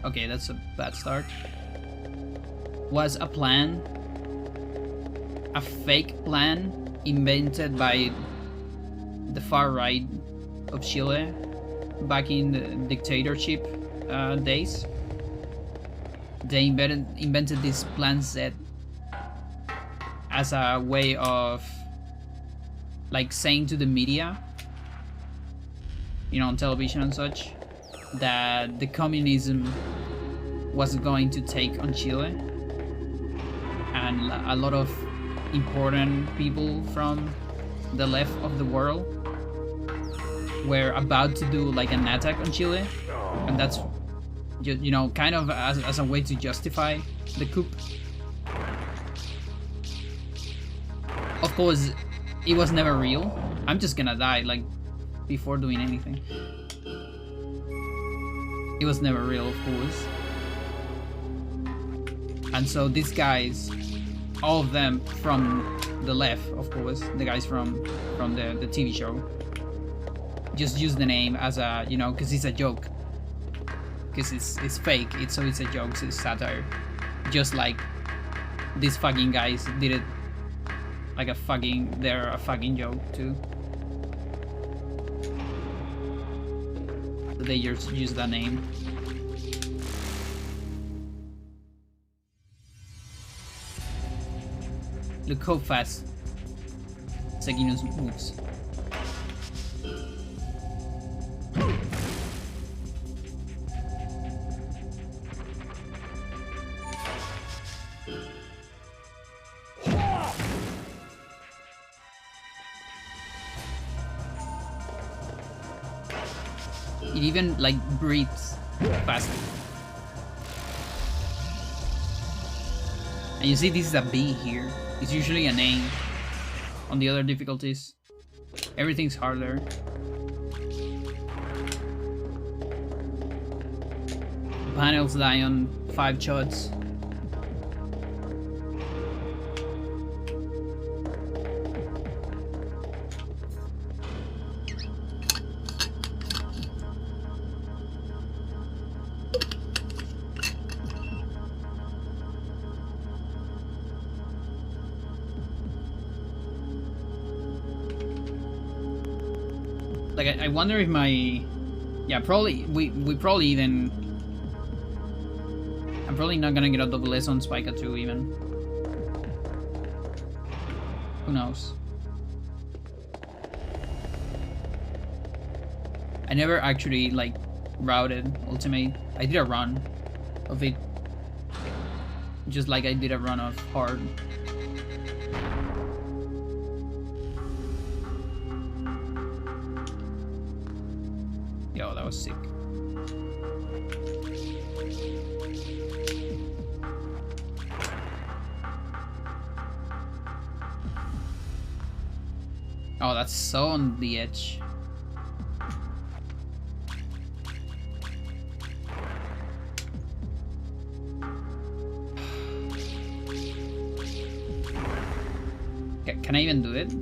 okay, that's a bad start. Was a plan, a fake plan invented by the far right of Chile back in the dictatorship days. They invented this plan Z as a way of like saying to the media, you know, on television and such, that the communism was going to take on Chile, and a lot of important people from the left of the world were about to do like an attack on Chile, and that's, you know, kind of as a way to justify the coup. Of course, it was never real. I'm just gonna die like before doing anything. It was never real, of course. And so these guys, all of them from the left, of course, the guys from the TV show, just use the name as a, you know, because it's a joke. Because it's fake, so it's a joke, so it's satire. Just like these fucking guys did it like they're a fucking joke too. So they just use that name. Look how fast Seguinus moves. It even like breathes faster. And you see this is a B here. It's usually an A on the other difficulties. Everything's harder. Panels die on 5 shots. Like, I wonder if my... Yeah, probably... We probably even... I'm probably not gonna get a double S on Spica 2 even. Who knows? I never actually, like, routed Ultimate. I did a run of it. Just like I did a run of Hard. Yo, that was sick. Oh, that's so on the edge. Can I even do it?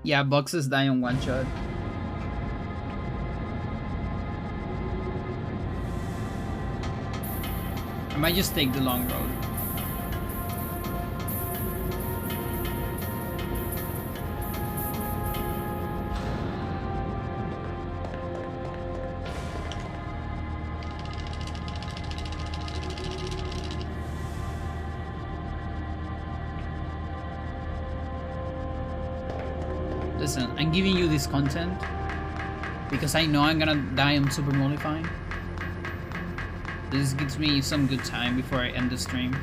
Yeah, boxes die on one shot. I might just take the long road. Listen, I'm giving you this content because I know I'm gonna die on Super Mollifying. This gives me some good time before I end the stream.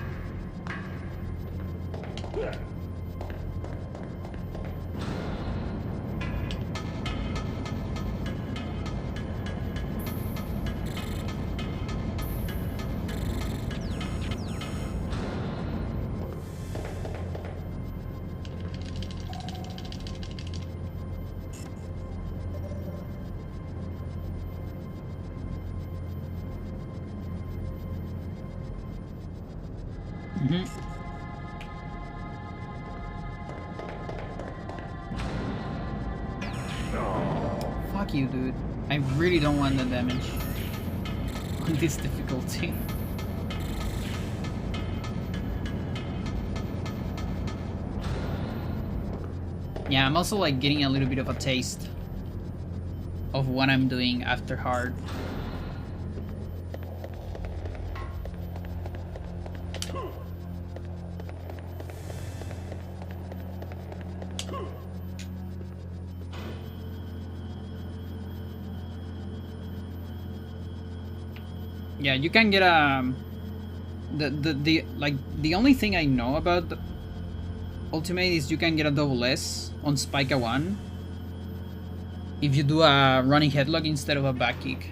Fuck you, dude. I really don't want the damage on this difficulty. Yeah, I'm also like getting a little bit of a taste of what I'm doing after hard. Yeah, you can get a the only thing I know about the Ultimate is you can get a double S on Spica 1 if you do a running headlock instead of a back kick.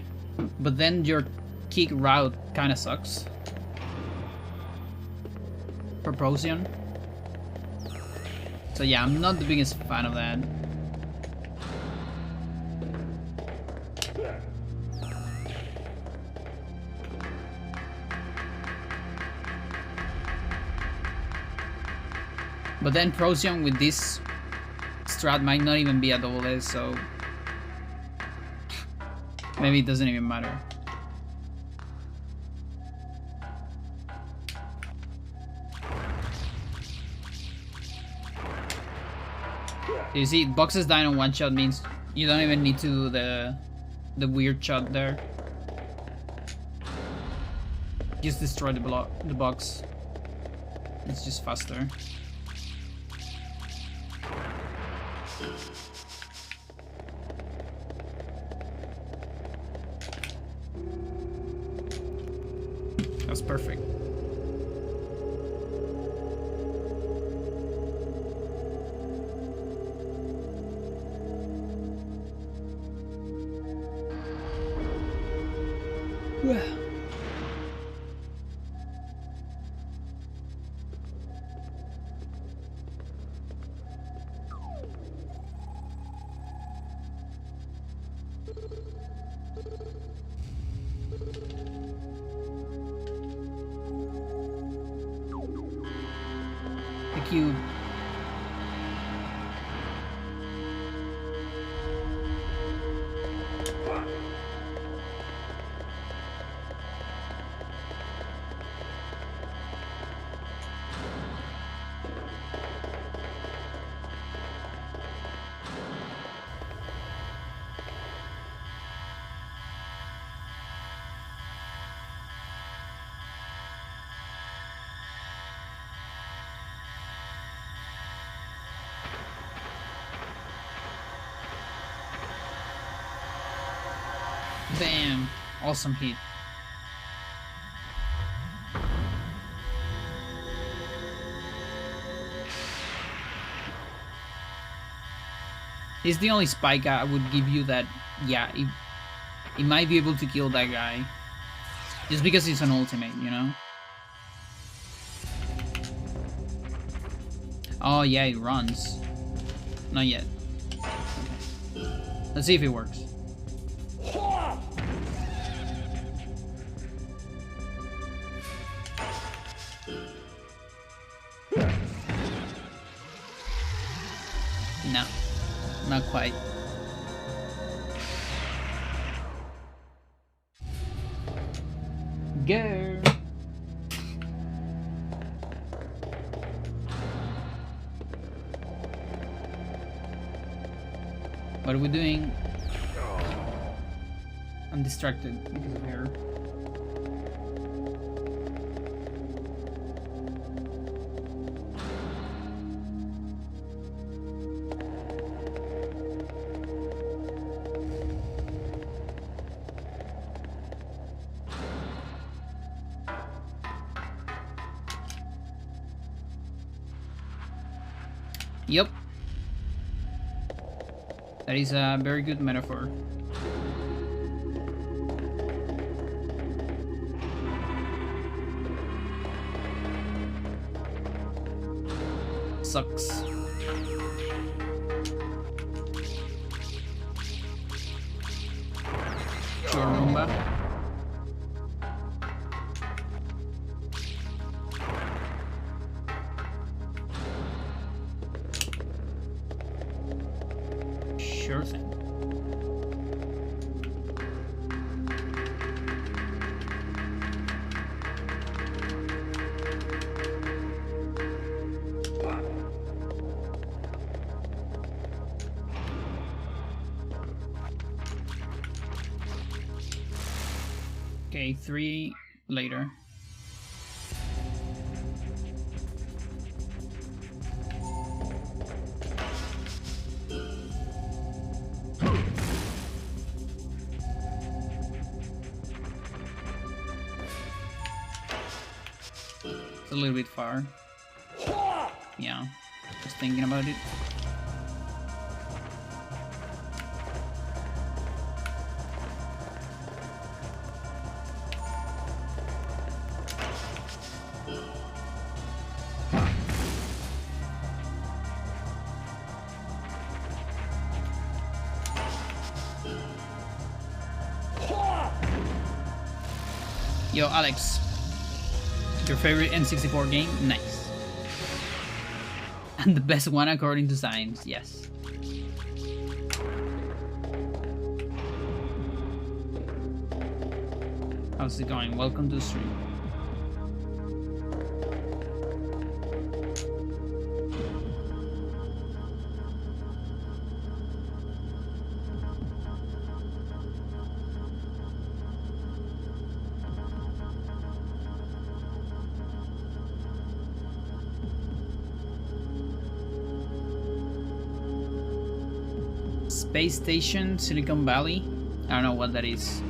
But then your kick route kinda sucks for Procyon. So yeah, I'm not the biggest fan of that. But then Procyon with this strat might not even be a double S, so maybe it doesn't even matter. You see, boxes dying on one shot means you don't even need to do the weird shot there. Just destroy the box. It's just faster. That's perfect. cube. Bam! Awesome hit. He's the only spike I would give you that, yeah, he might be able to kill that guy. Just because he's an ultimate, you know? Oh yeah, it runs. Not yet. Okay. Let's see if it works. No, not quite. Go. What are we doing? I'm distracted because of her. Yep. That is a very good metaphor. Sucks. Sure, Roomba. Sure thing. Okay, 3 later. It's a little bit far. Yeah, just thinking about it. Yo, Alex. Your favorite N64 game? Nice. And the best one according to science, yes. How's it going? Welcome to the stream. Space Station, Silicon Valley. I don't know what that is.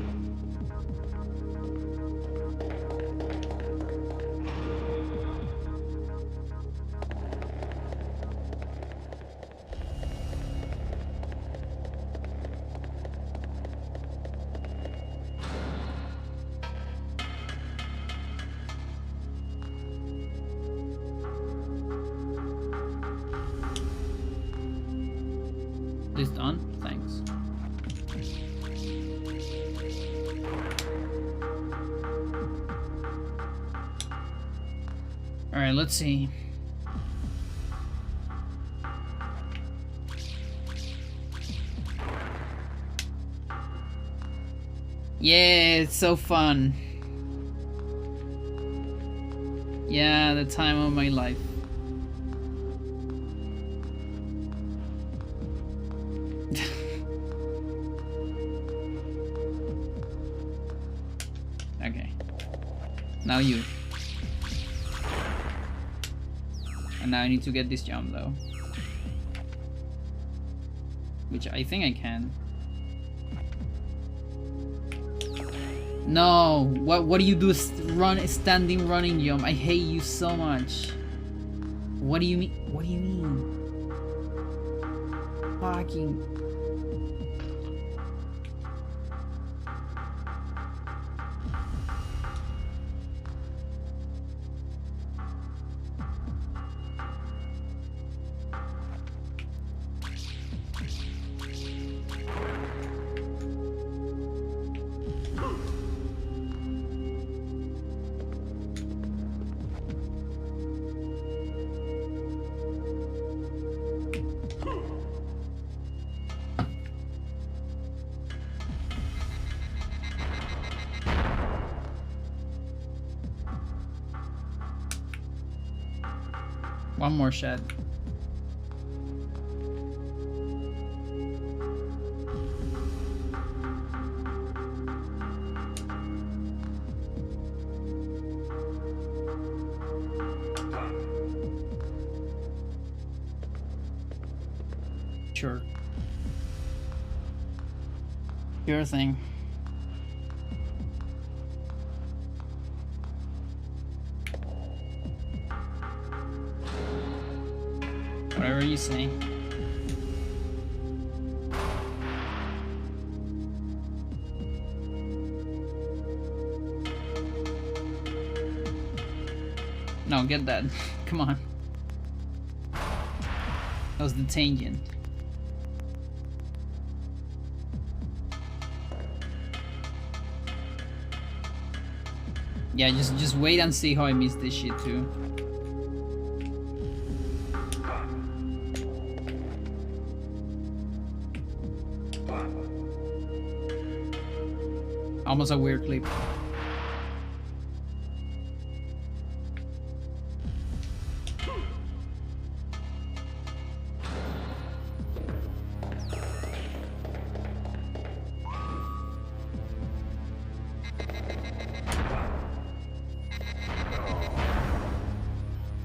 This done? Thanks. Alright, let's see. Yeah, it's so fun. Yeah, the time of my life. Okay. Now you. And now I need to get this jump though. Which I think I can. No! What do you do? Standing running jump. I hate you so much. What do you mean? What do you mean? Fucking. One more shot. Sure. Your thing. Whatever you say. No, get that. Come on. That was the tangent. Yeah, just wait and see how I miss this shit too. Almost a weird clip.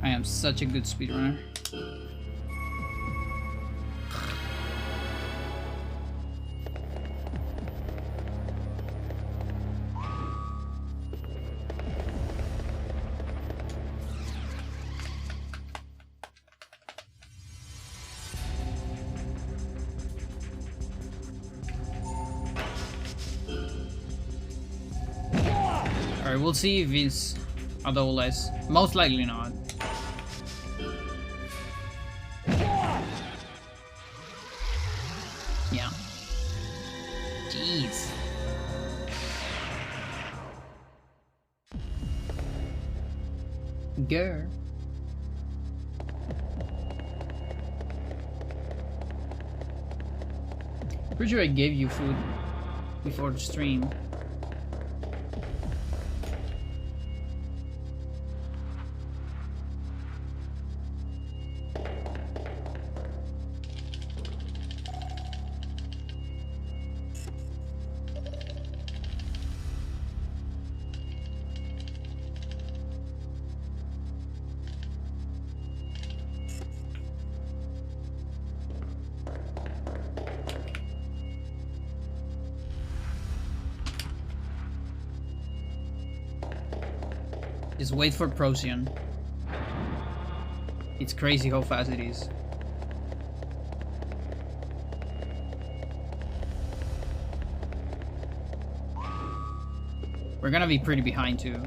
I am such a good speedrunner. Alright, we'll see if it's a double S. Most likely not. Yeah. Jeez. Girl. Pretty sure I gave you food before the stream. Just wait for Procyon. It's crazy how fast it is. We're gonna be pretty behind too.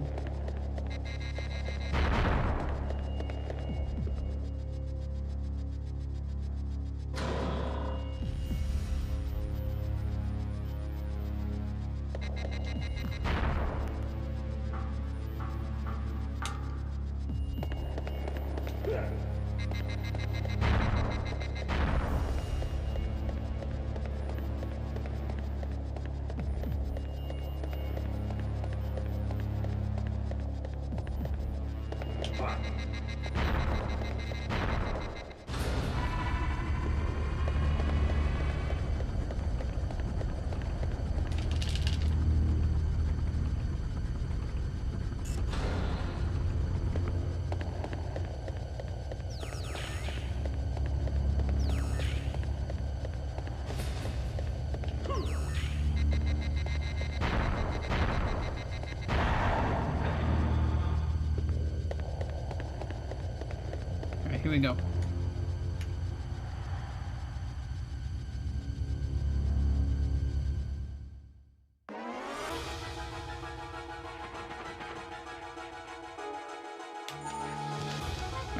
we go.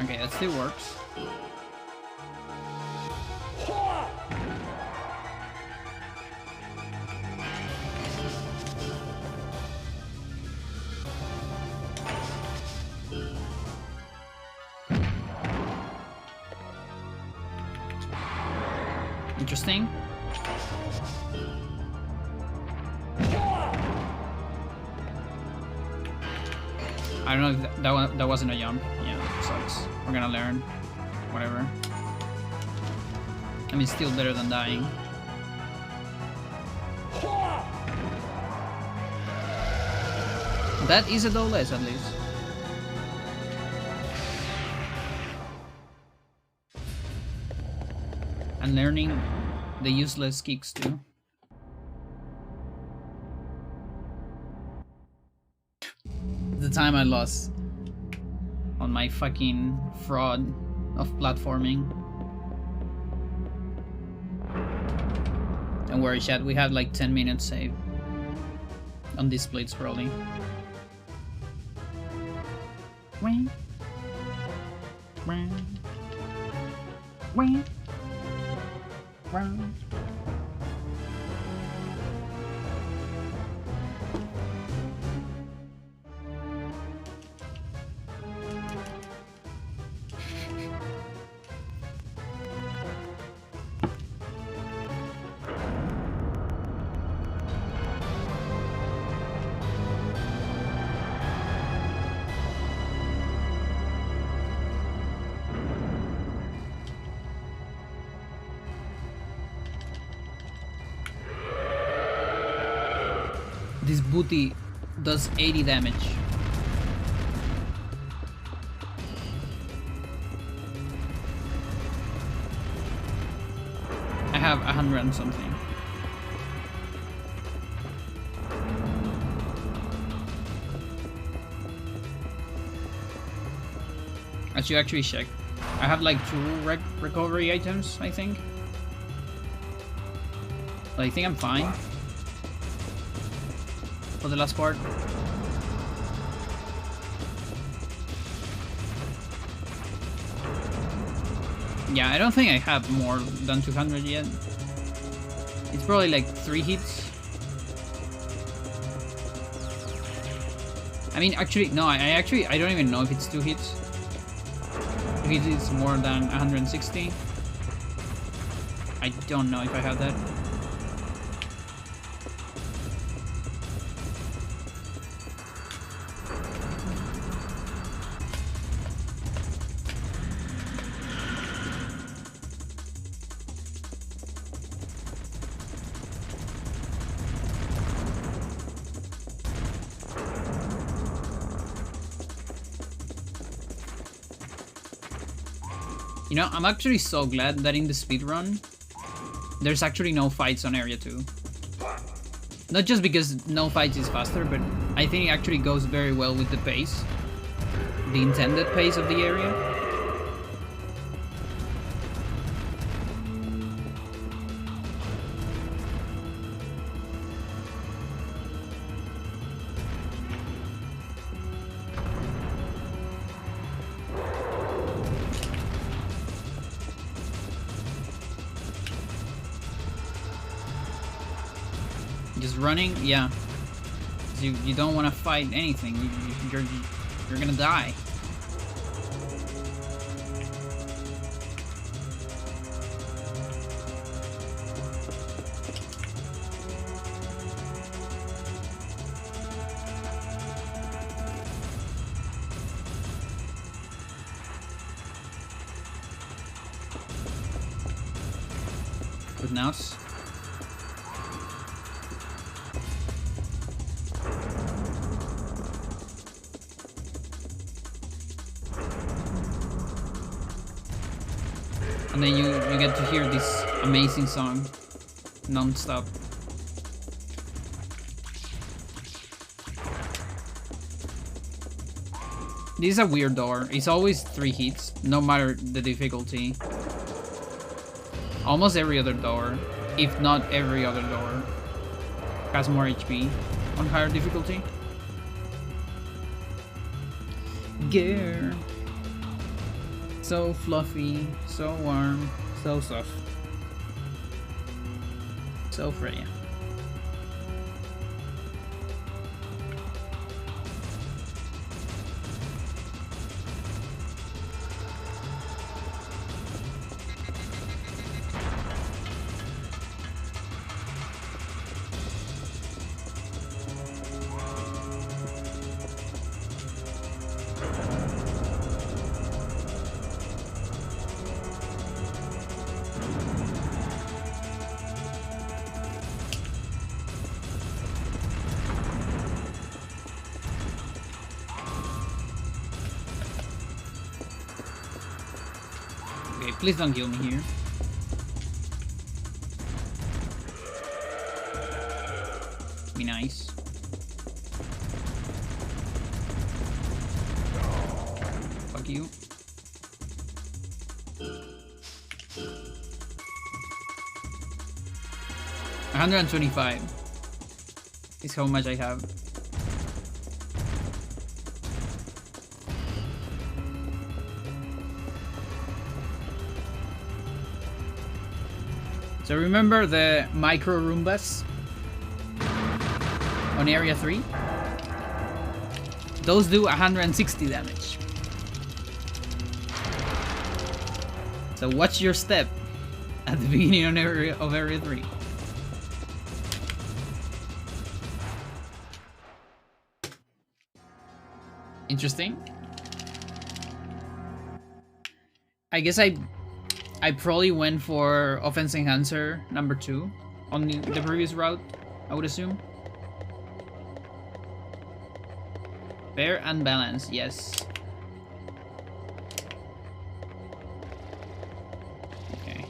Okay, that still works. Interesting. I don't know if that wasn't a jump. Yeah, sucks. We're gonna learn. Whatever. I mean, still better than dying. That is a dough less, at least. And learning the useless kicks too. The time I lost on my fucking fraud of platforming. Don't worry, chat, we have like 10 minutes saved on this plate scrolling. Wing. Wing. Wing. Wing. This booty does 80 damage. I have 100 and something. I should actually check. I have like 2 recovery items, I think. But I think I'm fine for the last part. Yeah, I don't think I have more than 200 yet. It's probably like 3 hits. I mean, actually, no, I don't even know if it's 2 hits. If it is more than 160. I don't know if I have that. You know, I'm actually so glad that in the speedrun, there's actually no fights on Area 2. Not just because no fights is faster, but I think it actually goes very well with the pace. The intended pace of the area. Just running, yeah. You don't want to fight anything. You're gonna die. Good nouse. And then you get to hear this amazing song non-stop. This is a weird door. It's always 3 hits, no matter the difficulty. Almost every other door, if not every other door, has more HP on higher difficulty. Girl. So fluffy, so warm, so soft. So Freya. Okay, please don't kill me here. Be nice. Fuck you. $125 is how much I have. So remember the micro Roombas on area 3? Those do 160 damage. So watch your step at the beginning of area 3. Interesting. I guess I probably went for offense enhancer number 2 on the previous route, I would assume. Fair and balanced, yes. Okay.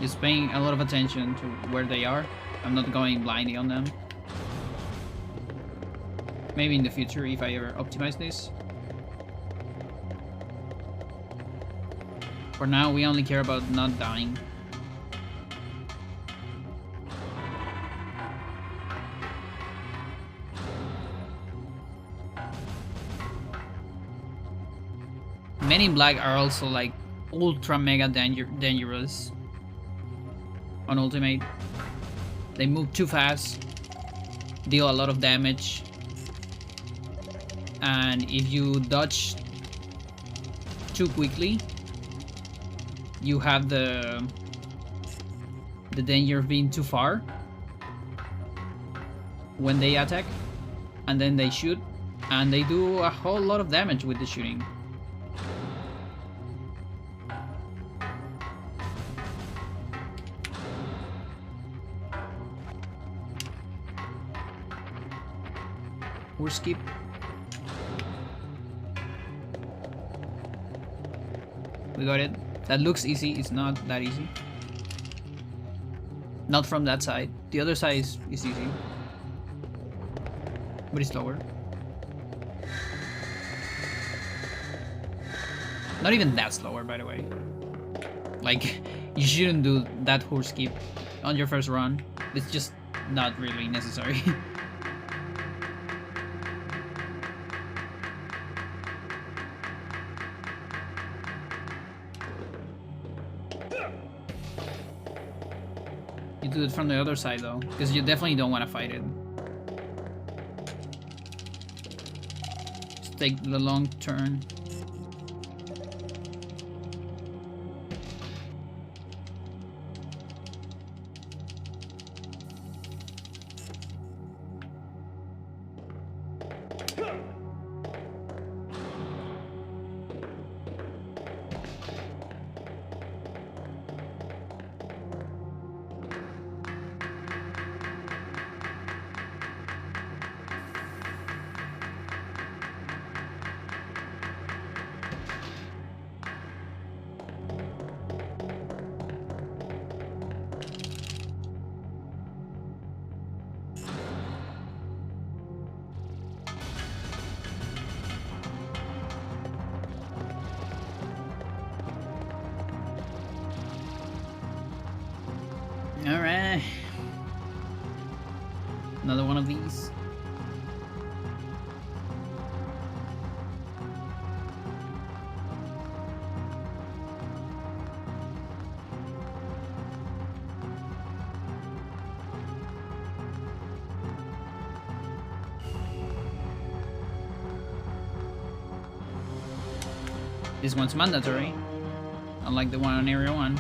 Just paying a lot of attention to where they are. I'm not going blindly on them. Maybe in the future if I ever optimize this. For now, we only care about not dying. Men in Black are also like ultra mega dangerous on ultimate. They move too fast, deal a lot of damage, and if you dodge too quickly, you have the danger of being too far when they attack, and then they shoot, and they do a whole lot of damage with the shooting. Or skip. We got it. That looks easy, it's not that easy. Not from that side. The other side is easy. But it's slower. Not even that slower, by the way. Like, you shouldn't do that horse skip on your first run. It's just not really necessary. You do it from the other side though, because you definitely don't want to fight it. Just take the long turn. Alright. Another one of these. This one's mandatory, unlike the one on Area 1.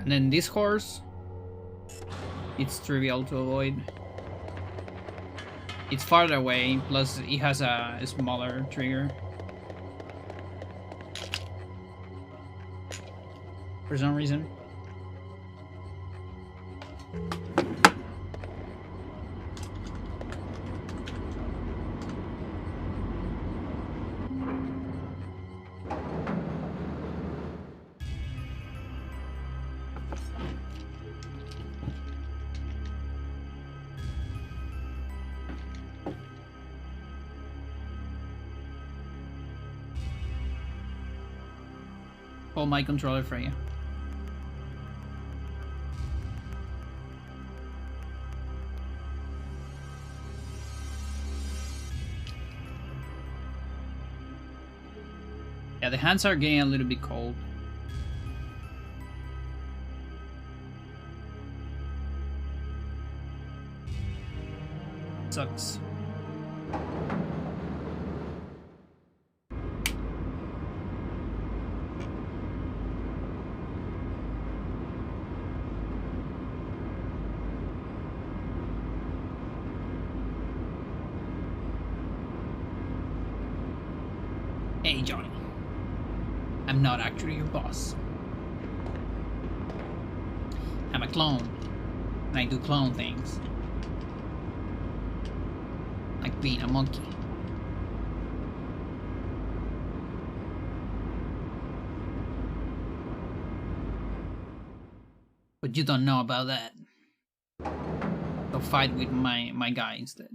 And then this horse, it's trivial to avoid. It's farther away, plus it has a smaller trigger. For some reason. Hold my controller for you. Yeah, the hands are getting a little bit cold. Sucks. Hey, Johnny. I'm not actually your boss. I'm a clone, and I do clone things. Like being a monkey. But you don't know about that. So fight with my guy instead.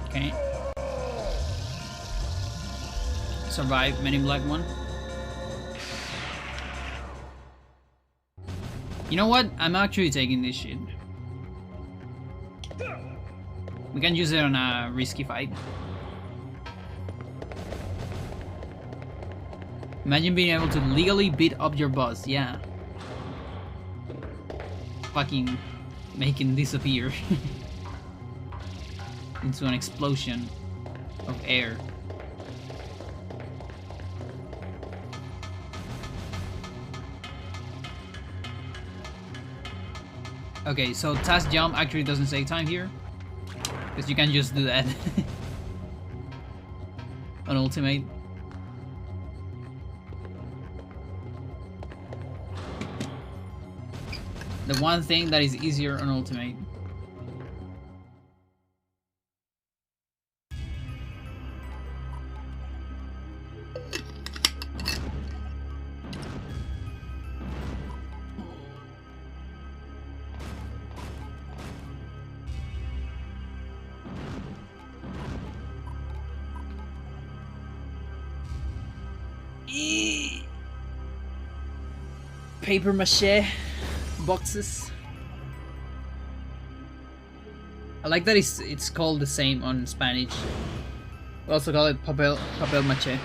Okay. Survive Men in Black 1. You know what? I'm actually taking this shit. We can use it on a risky fight. Imagine being able to legally beat up your boss, yeah. Fucking make him disappear into an explosion of air. Okay, so task jump actually doesn't save time here, because you can just do that on ultimate. The one thing that is easier on ultimate. Paper mache boxes. I like that it's called the same on Spanish. We also call it papel mache.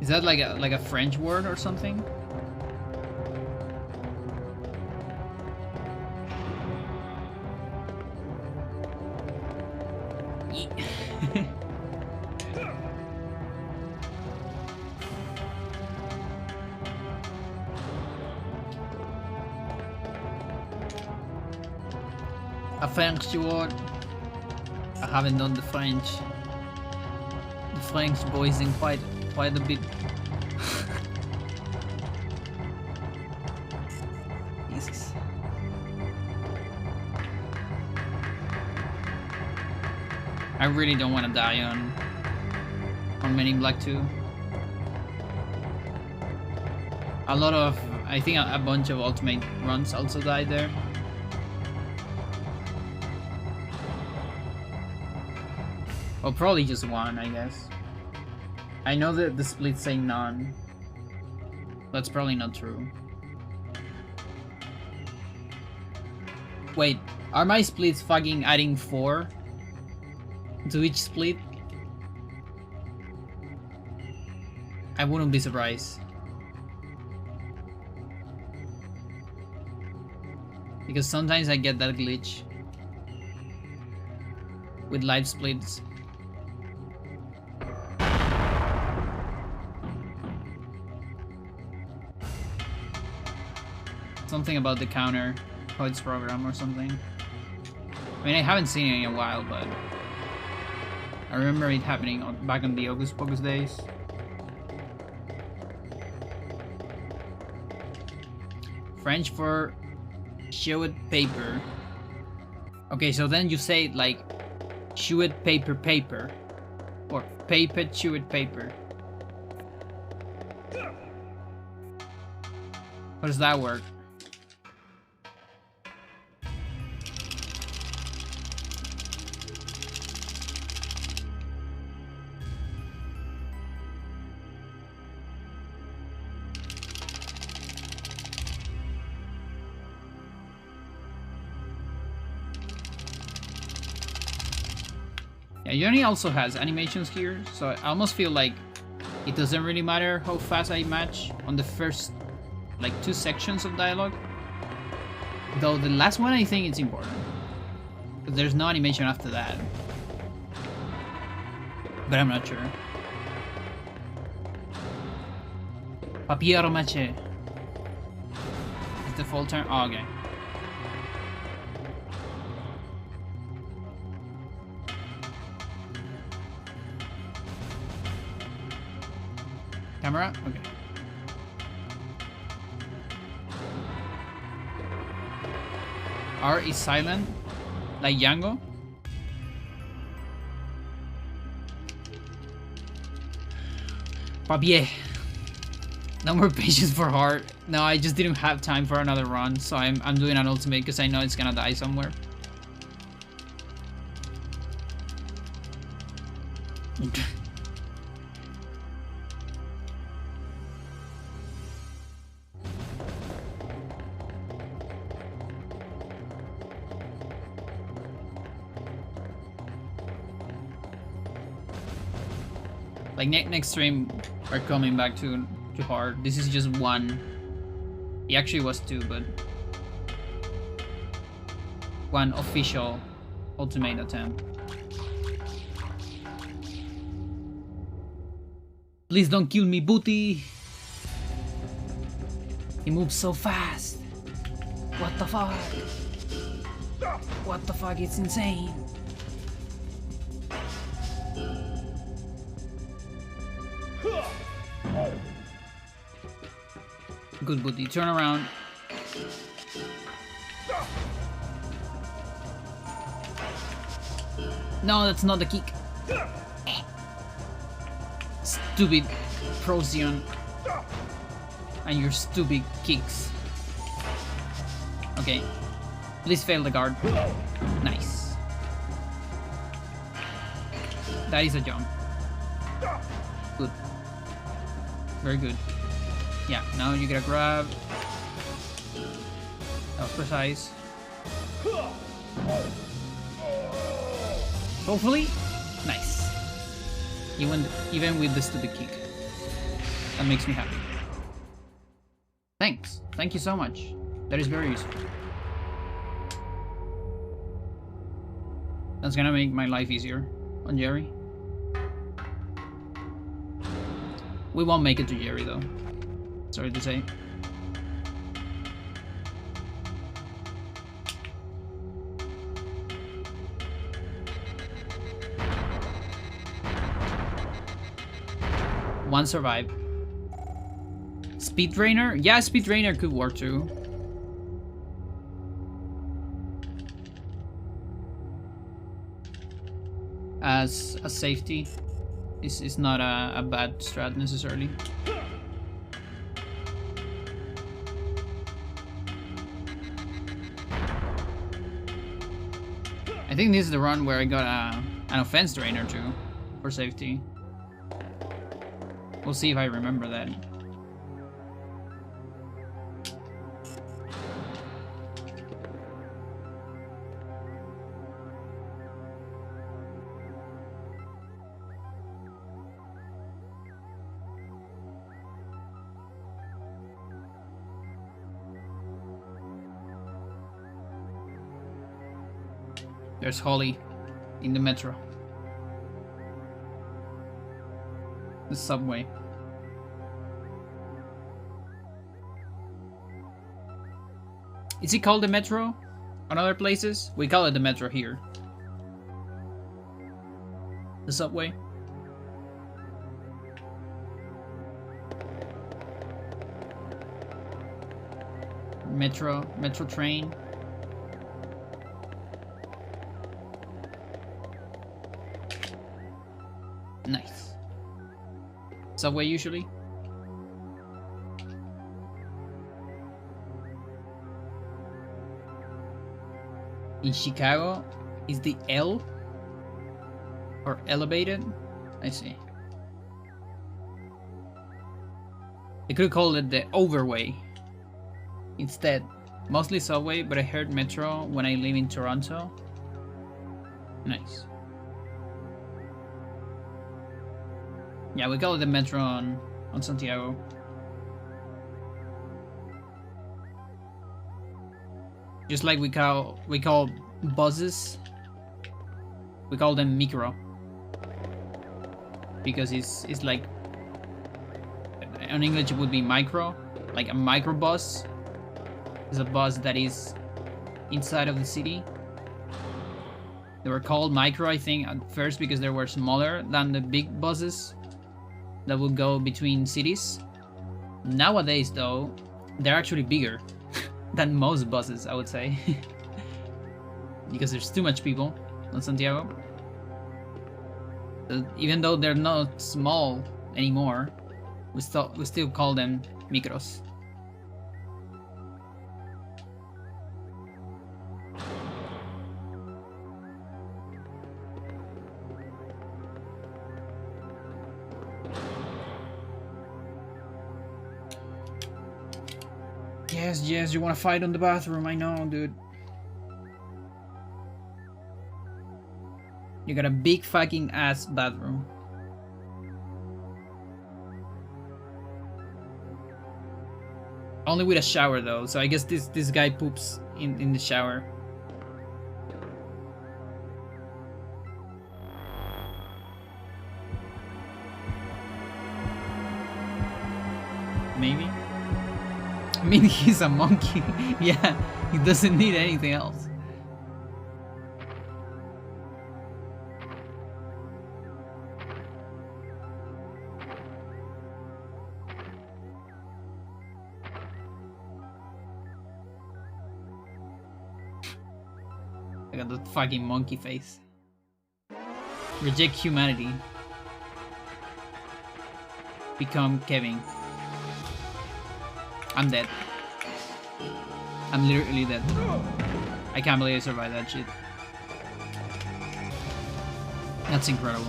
Is that like a French word or something? A French word. I haven't done the French. The French boys in quite a bit. Jesus. I really don't want to die on Men in Black 2. A lot of, I think a bunch of Ultimate runs also died there. Well, probably just one, I guess. I know that the splits say none. That's probably not true. Wait, are my splits fucking adding 4 to each split? I wouldn't be surprised. Because sometimes I get that glitch with live splits. Something about the counter, how it's programmed or something. I mean, I haven't seen it in a while, but I remember it happening back in the Hocus Pocus days. French for chewed paper. Okay, so then you say it like chewed paper, or paper chewed paper. How does that work? Yeah, Johnny also has animations here, so I almost feel like it doesn't really matter how fast I match on the first like 2 sections of dialogue. Though the last one I think it's important. But there's no animation after that. But I'm not sure. Papier mache. Is the full term? Oh, okay. Camera? Okay. R is silent, like Django. Papier. No more patience for Heart. No, I just didn't have time for another run, so I'm doing an ultimate because I know it's gonna die somewhere. Like next stream, we're coming back to hard. This is just one. It actually was 2, but one official ultimate attempt. Please don't kill me, booty. He moves so fast. What the fuck? What the fuck? It's insane. Good booty, turn around. No, that's not the kick. Stupid Procyon. And your stupid kicks. Okay. Please fail the guard. Nice. That is a jump. Good. Very good. Yeah, now you gotta grab. That was precise. Hopefully. Nice. Even with the stupid kick. That makes me happy. Thanks. Thank you so much. That is very useful. That's gonna make my life easier on Jerry. We won't make it to Jerry though. Sorry to say. One survived. Speed Drainer? Yeah, Speed Drainer could work too. As a safety. It's not a bad strat necessarily. I think this is the run where I got an offense drainer too, for safety. We'll see if I remember that. There's Holly in the metro. The subway. Is it called the metro on other places? We call it the metro here. The subway. Metro train. Nice. Subway usually. In Chicago, is the L or elevated? I see. They could call it the overway instead. Mostly subway, but I heard metro when I live in Toronto. Nice. Yeah, we call it the metro on Santiago. Just like we call buses, we call them micro, because it's like, in English it would be micro, like a microbus is a bus that is inside of the city. They were called micro, I think, at first because they were smaller than the big buses that would go between cities. Nowadays, though, they're actually bigger than most buses, I would say. Because there's too much people on Santiago. So even though they're not small anymore, we still call them micros. Yes, you wanna fight on the bathroom, I know, dude. You got a big fucking ass bathroom. Only with a shower though, so I guess this guy poops in the shower. Maybe? I mean, he's a monkey. Yeah, he doesn't need anything else. I got that fucking monkey face. Reject humanity. Become Kevin. I'm dead. I'm literally dead. I can't believe I survived that shit. That's incredible.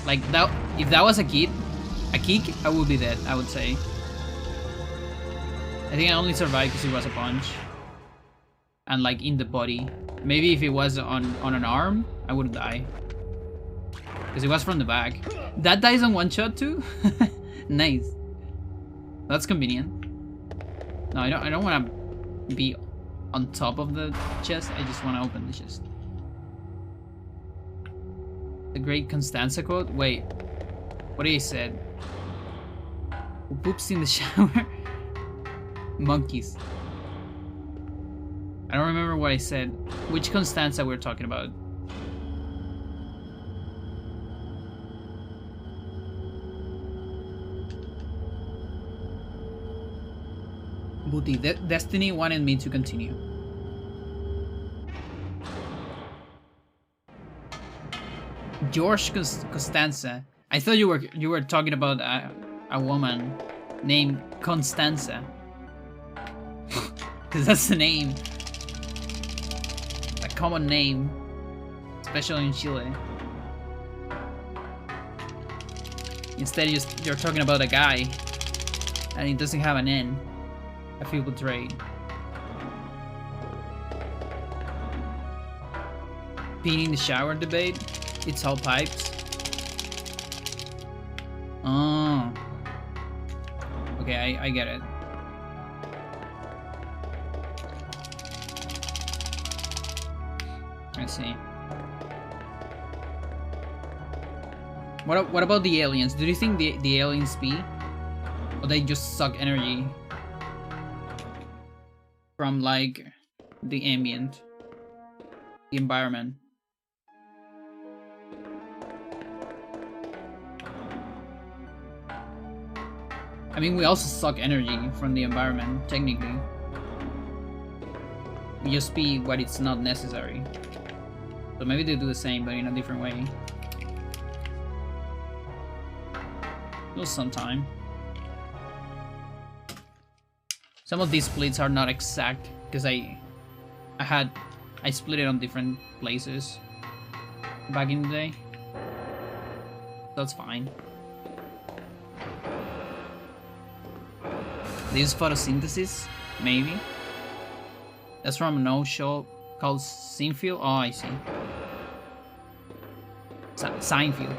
Like that, if that was a kick, I would be dead, I would say. I think I only survived because it was a punch. And like in the body. Maybe if it was on an arm, I would die. Because it was from the back. That dies on one shot too? Nice. That's convenient. No, I don't want to be on top of the chest. I just want to open the chest. The great Constanza quote? Wait. What he said? Who poops in the shower? Monkeys. I don't remember what I said. Which Constanza we're talking about? Booty. Destiny wanted me to continue. George Costanza. I thought you were talking about a woman named Constanza. Because that's the name. A common name. Especially in Chile. Instead you're talking about a guy. And it doesn't have an N. I feel betrayed. Peeing in the shower debate. It's all pipes. Oh. Okay, I get it. I see. What about the aliens? Do you think the aliens pee? Or they just suck energy from like the ambient, the environment? I mean, we also suck energy from the environment, technically. We just pee what it's not necessary. So maybe they do the same, but in a different way. It'll sometime. Some of these splits are not exact because I split it on different places back in the day. That's fine. They use photosynthesis, maybe. That's from a no show called Seinfeld. Oh, I see. Seinfeld.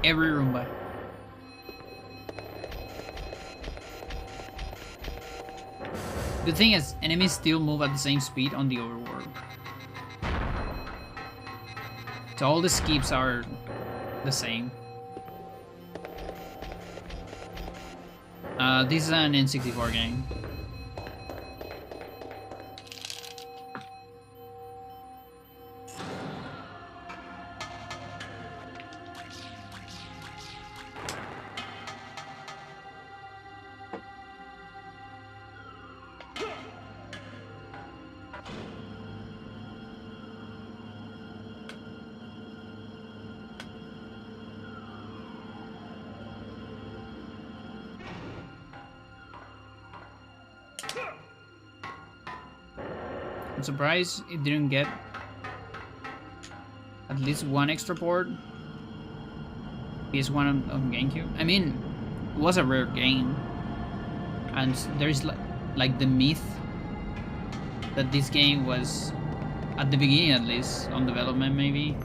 Every Roomba. The thing is, enemies still move at the same speed on the overworld. So all the skips are the same. This is an N64 game. I'm surprised it didn't get at least one extra port. PS1 on GameCube. I mean, it was a rare game. and there's like the myth that this game was, at the beginning at least, on development maybe,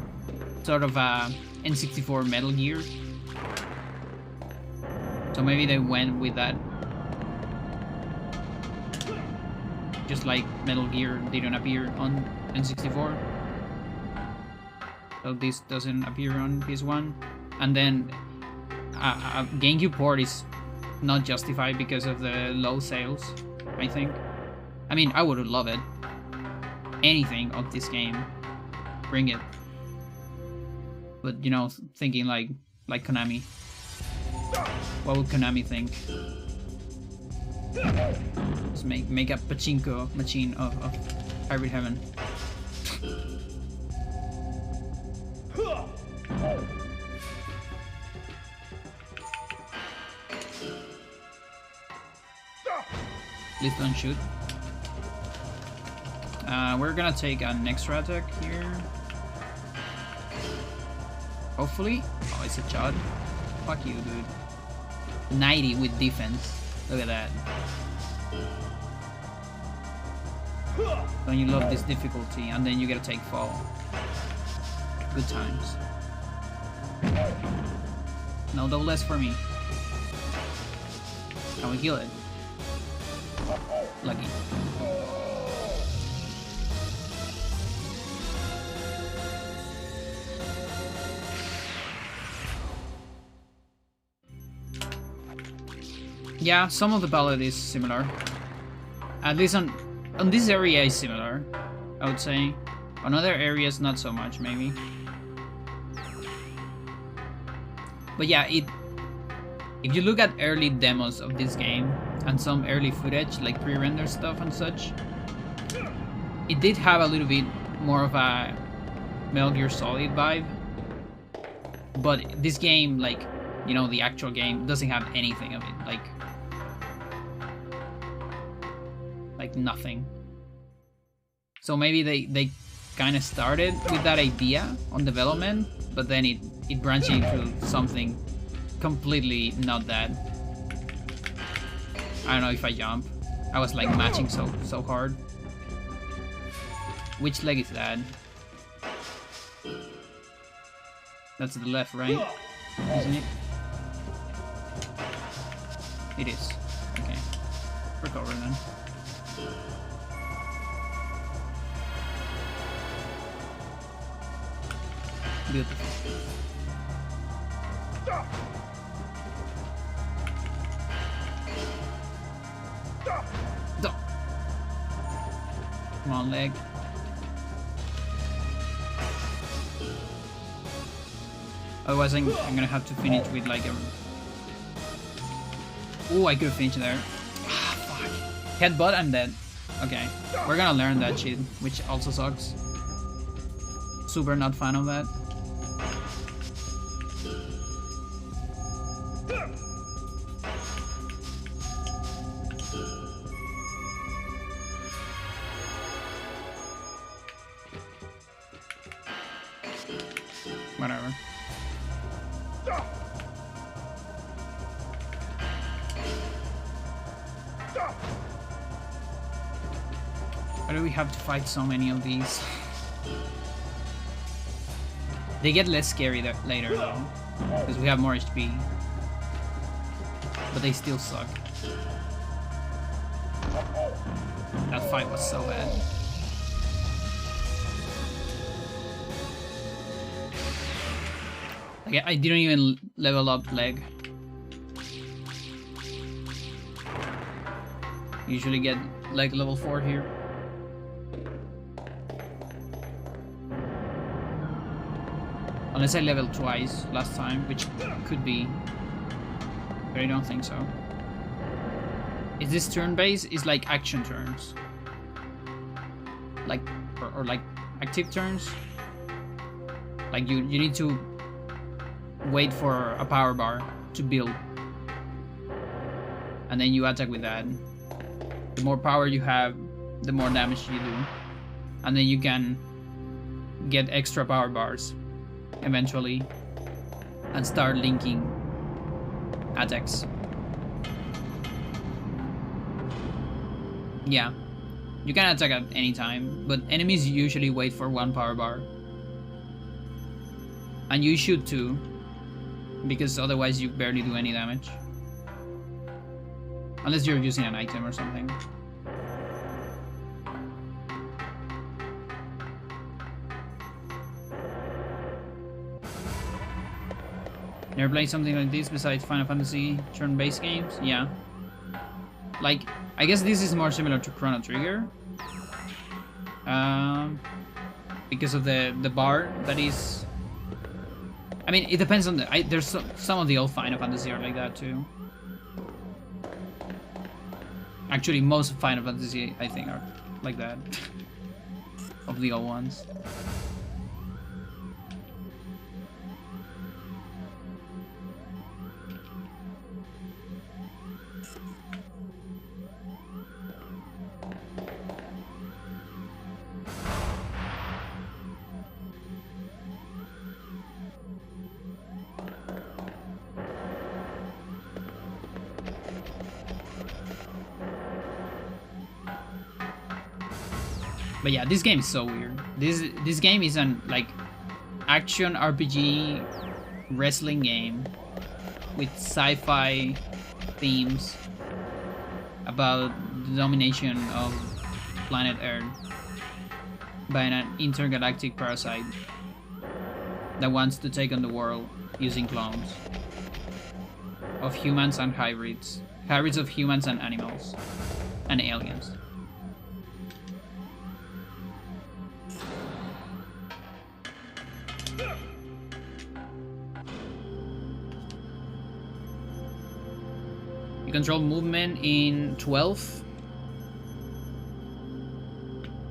sort of a N64 Metal Gear. So maybe they went with that. Just like Metal Gear didn't appear on N64. So this doesn't appear on PS1. And then a GameCube port is not justified because of the low sales, I think. I mean, I would love it. Anything of this game, bring it. But you know, thinking like Konami. What would Konami think? Just make a pachinko machine of Hybrid Heaven. Please don't shoot. We're gonna take an extra attack here. Hopefully. Oh, it's a shot. Fuck you, dude. 90 with defense. Look at that. Don't you love this difficulty? And then you gotta take fall. Good times. No double S for me. Can we kill it? Lucky. Yeah, some of the ballad is similar. At least on this area is similar, I would say. On other areas, not so much, maybe. But yeah, if you look at early demos of this game and some early footage, like pre-render stuff and such, it did have a little bit more of a Metal Gear Solid vibe. But this game, like, you know, the actual game, doesn't have anything of it. Like nothing. So maybe they kind of started with that idea on development, but then it branched into something completely not that. I don't know if I jump. I was like matching so hard. Which leg is that? That's the left, right? Isn't it? It is. Okay. Recover then. Beautiful. Come on, leg. Otherwise, I'm gonna have to finish with like a. Oh, I could have finished there. Ah, fuck. Headbutt, I'm dead. Okay, we're gonna learn that shit, which also sucks. Super not fan of that. Whatever. Why do we have to fight so many of these? They get less scary later though, because we have more HP. But they still suck. That fight was so bad. Like, I didn't even level up leg. Usually get like level 4 here. Unless I leveled twice last time, which could be, but I don't think so. Is this turn-based? Is like action turns, like or like active turns? Like you need to wait for a power bar to build, and then you attack with that. The more power you have, the more damage you do, and then you can get extra power bars eventually and start linking attacks. Yeah. You can attack at any time, but enemies usually wait for 1 power bar. And you should too, because otherwise you barely do any damage. Unless you're using an item or something. Never played something like this besides Final Fantasy turn-based games? Yeah. Like, I guess this is more similar to Chrono Trigger. Because of the bar that is... I mean, it depends on the... there's some of the old Final Fantasy are like that too. Actually, most Final Fantasy, I think, are like that. Of the old ones. But yeah, this game is so weird. This game is an like action RPG wrestling game with sci-fi themes about the domination of planet Earth by an intergalactic parasite that wants to take on the world using clones of humans and hybrids of humans and animals and aliens. You control movement in 12.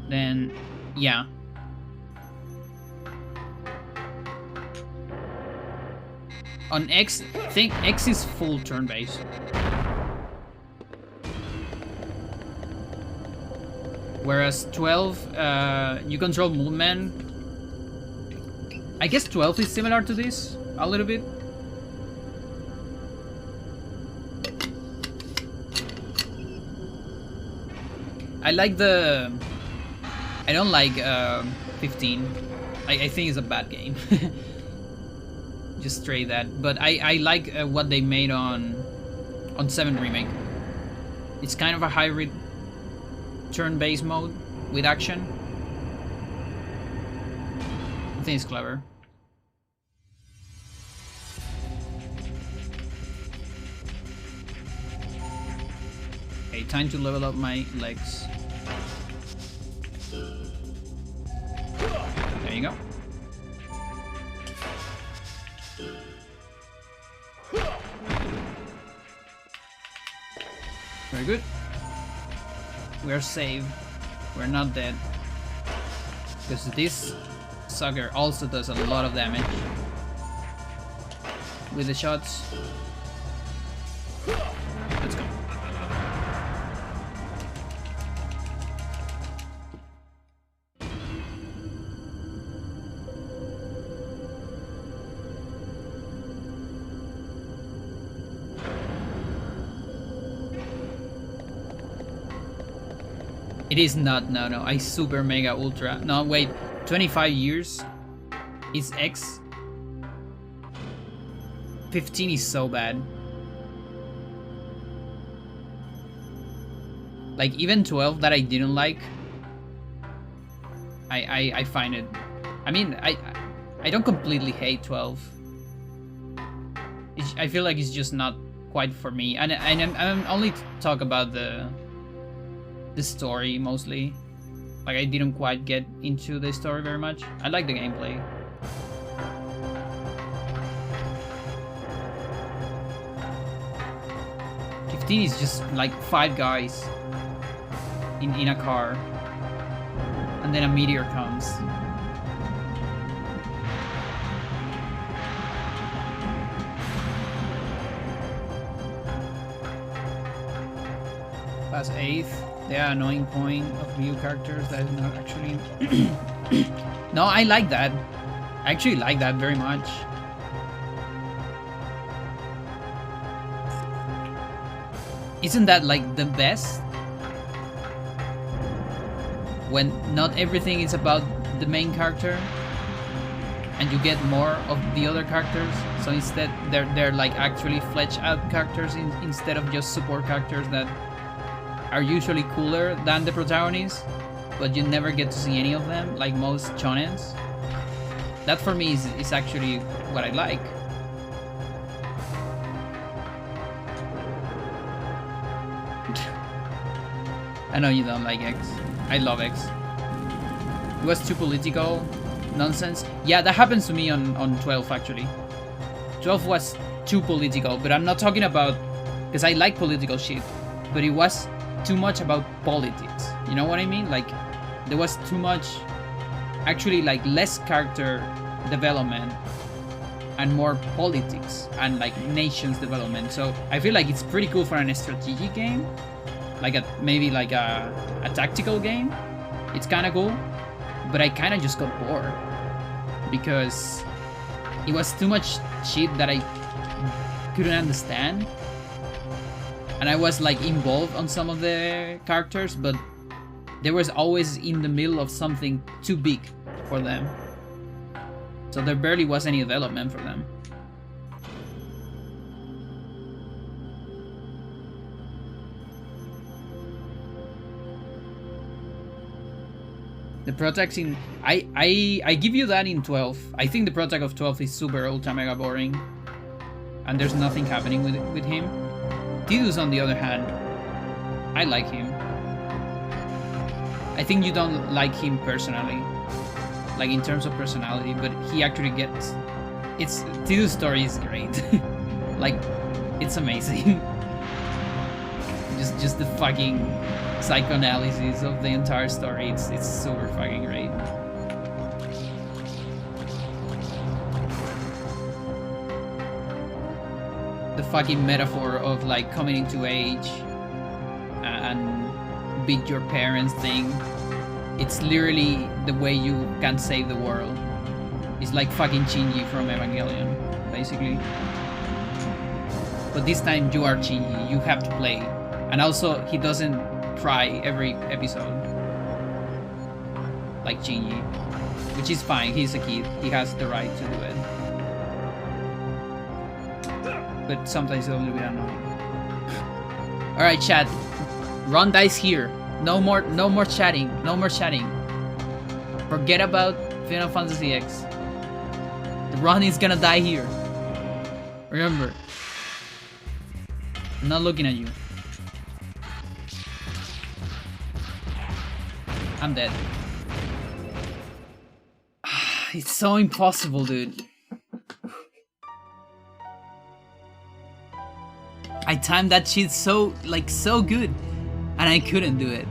Then, yeah. On X, I think X is full turn-based. Whereas 12, you control movement. I guess 12 is similar to this, a little bit. I like the... I don't like 15. I think it's a bad game. Just straight that. But I like what they made on 7 Remake. It's kind of a hybrid turn-based mode with action. I think it's clever. Okay, time to level up my legs. There you go. Very good. We're safe. We're not dead. Because this sucker also does a lot of damage with the shots. Let's go. It is not, no, I super mega ultra. No, wait, 25 years is X. 15 is so bad. Like, even 12 that I didn't like, I find it... I mean, I don't completely hate 12. I feel like it's just not quite for me. And I'm only talk about the story mostly. Like, I didn't quite get into the story very much. I like the gameplay. Is just like 5 guys in a car, and then a meteor comes. Past 8th, the annoying point of new characters that is not actually. No, I like that. I actually like that very much. Isn't that like the best? when not everything is about the main character and you get more of the other characters. So instead they're like actually fleshed out characters instead of just support characters that are usually cooler than the protagonist, but you never get to see any of them like most shonens. That for me is actually what I like. I know you don't like X. I love X. It was too political. Nonsense. Yeah, that happens to me on 12 actually. 12 was too political, but I'm not talking about... because I like political shit, but it was too much about politics. You know what I mean? Like, there was too much... actually, like, less character development and more politics and, like, nations development. So, I feel like it's pretty cool for an strategic game. Like, maybe like a tactical game. It's kind of cool. But I kind of just got bored. Because it was too much shit that I couldn't understand. And I was like involved on some of the characters, but they was always in the middle of something too big for them. So there barely was any development for them. The protect in... I give you that in 12. I think the protect of 12 is super ultra mega boring. And there's nothing happening with him. Tidus, on the other hand, I like him. I think you don't like him personally. Like in terms of personality, but he actually gets... Tidus' story is great. Like, it's amazing. Just the fucking psychoanalysis of the entire story. It's super fucking great. The fucking metaphor of like coming into age and beat your parents thing. It's literally the way you can save the world. It's like fucking Shinji from Evangelion, basically. But this time you are Shinji, you have to play. And also, he doesn't cry every episode. Like Shinji. Which is fine, he's a kid. He has the right to do it. But sometimes it's a little bit annoying. Alright, chat. Run dice here. No more chatting. No more chatting. Forget about Final Fantasy X. The run is gonna die here. Remember. I'm not looking at you. I'm dead. It's so impossible, dude. I timed that shit so good, and I couldn't do it.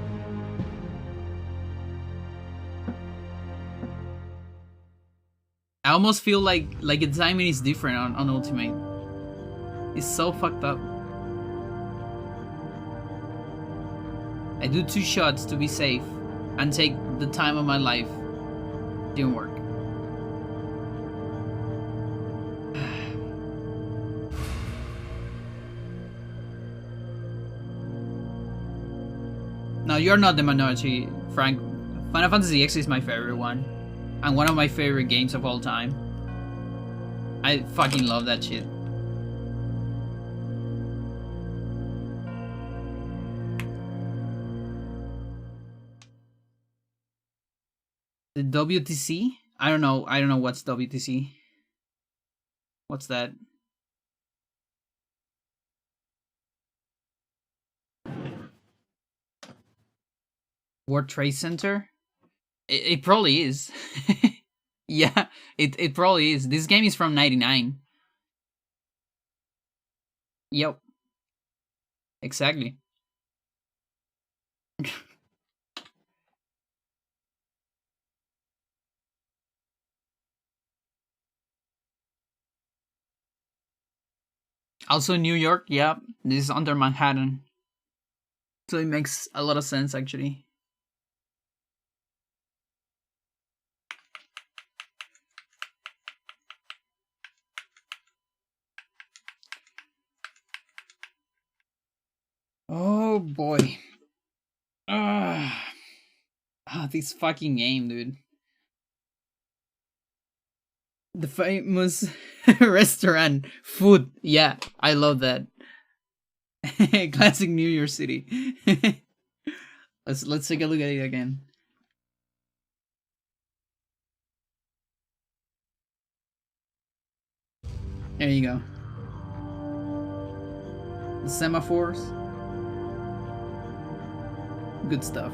I almost feel like the timing is different on Ultimate. It's so fucked up. I do 2 shots to be safe and take the time of my life. Didn't work. No, you're not the minority, Frank. Final Fantasy X is my favorite one. And one of my favorite games of all time. I fucking love that shit. The WTC? I don't know what's WTC. What's that? World Trade Center? It probably is. Yeah, it probably is. This game is from 99. Yep. Exactly. Also New York, yeah. This is under Manhattan. So it makes a lot of sense actually. Oh boy. this fucking game, dude. The famous restaurant food. Yeah, I love that. Classic New York City. Let's take a look at it again. There you go. The semaphores. Good stuff.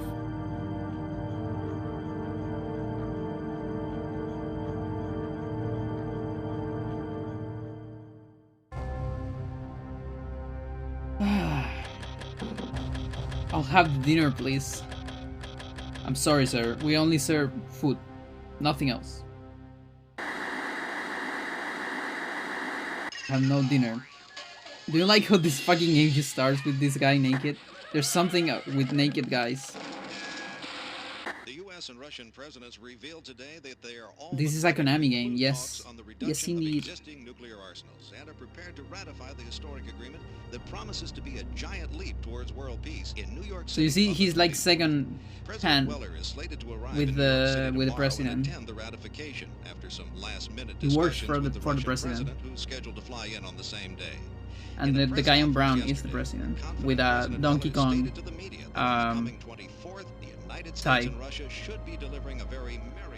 I'll have the dinner, please. I'm sorry, sir. We only serve food. Nothing else. Have no dinner. Do you like how this fucking game just starts with this guy naked? There's something with naked guys. The US and Russian presidents revealed today that they are all This is a Konami game, yes. Yes, indeed. Existing nuclear arsenals and are prepared to ratify the historic agreement that promises to be a giant leap towards world peace in New York City. So you see, he's like second hand with the president. The ratification after some last-minute He works for the president. Who's scheduled to fly in on the same day. And the guy on brown is the president with a Donkey Kong tie.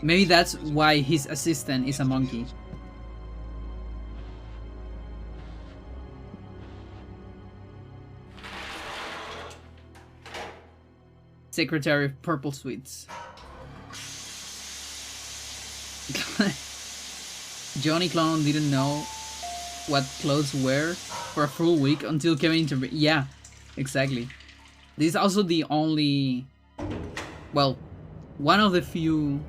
Maybe that's why his assistant is a monkey. Secretary of Purple Sweets. Johnny Clown didn't know what clothes wear for a full week until Kevin intervened. Yeah, exactly. This is also the only, well, one of the few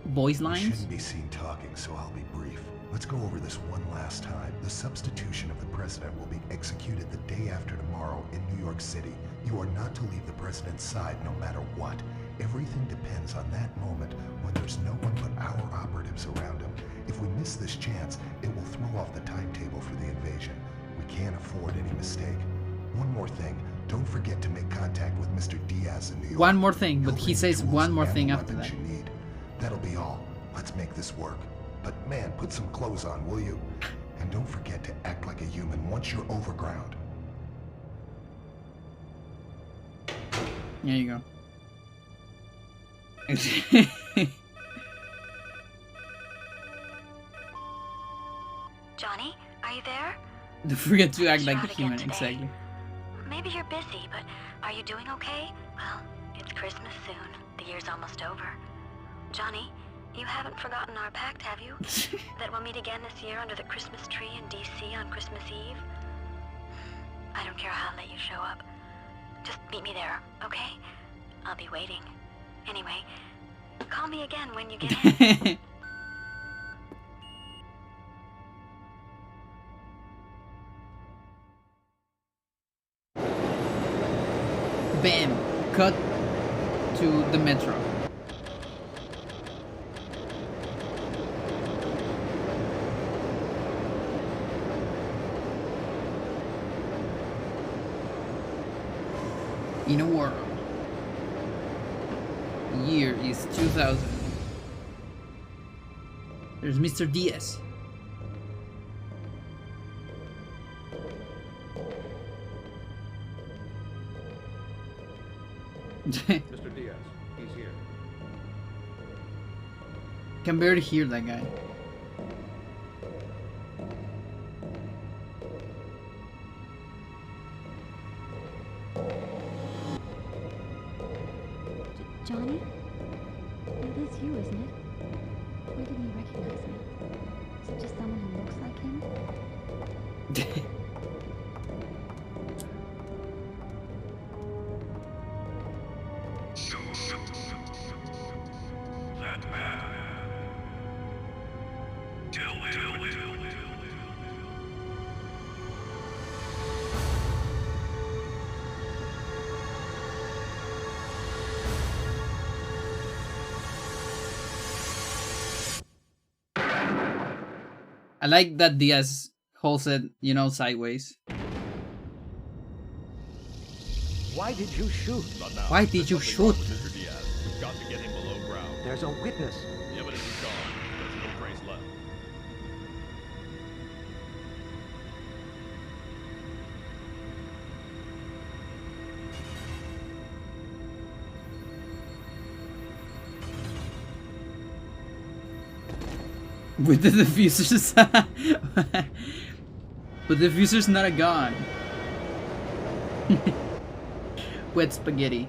voice lines. Shouldn't be seen talking, so I'll be brief. Let's go over this one last time. The substitution of the president will be executed the day after tomorrow in New York City. You are not to leave the president's side no matter what. Everything depends on that moment when there's no one but our operatives around him. If we miss this chance, it will throw off the timetable for the invasion. We can't afford any mistake. One more thing, don't forget to make contact with Mr. Diaz in New York. One more thing, but He'll he bring says tools one more and thing the after weapons that. you need. That'll be all. Let's make this work. But man, put some clothes on, will you? And don't forget to act like a human once you're overground. There you go. Johnny, are you there? Don't forget to act Sure, like a again human, today. exactly. Maybe you're busy, but are you doing okay? Well, it's Christmas soon. The year's almost over. Johnny, you haven't forgotten our pact, have you? That we'll meet again this year under the Christmas tree in D.C. on Christmas Eve? I don't care how late you show up. Just meet me there, okay? I'll be waiting. Anyway, call me again when you get in. Bam! Cut to the metro. In a world. Year is 2000. There's Mr. Diaz. Mr. Diaz, he's here. Can barely hear that guy. Johnny? It is you, isn't it? Where did he recognize me? Is it just someone who looks like him? That man. Kill him. I like that Diaz holds it, you know, sideways. Why did you shoot? Why did you shoot? Mr. Diaz. We've got about to get him below ground. There's a witness. The evidence is gone. There's no trace left. With the diffusers. But the diffuser's not a gun. Wet spaghetti.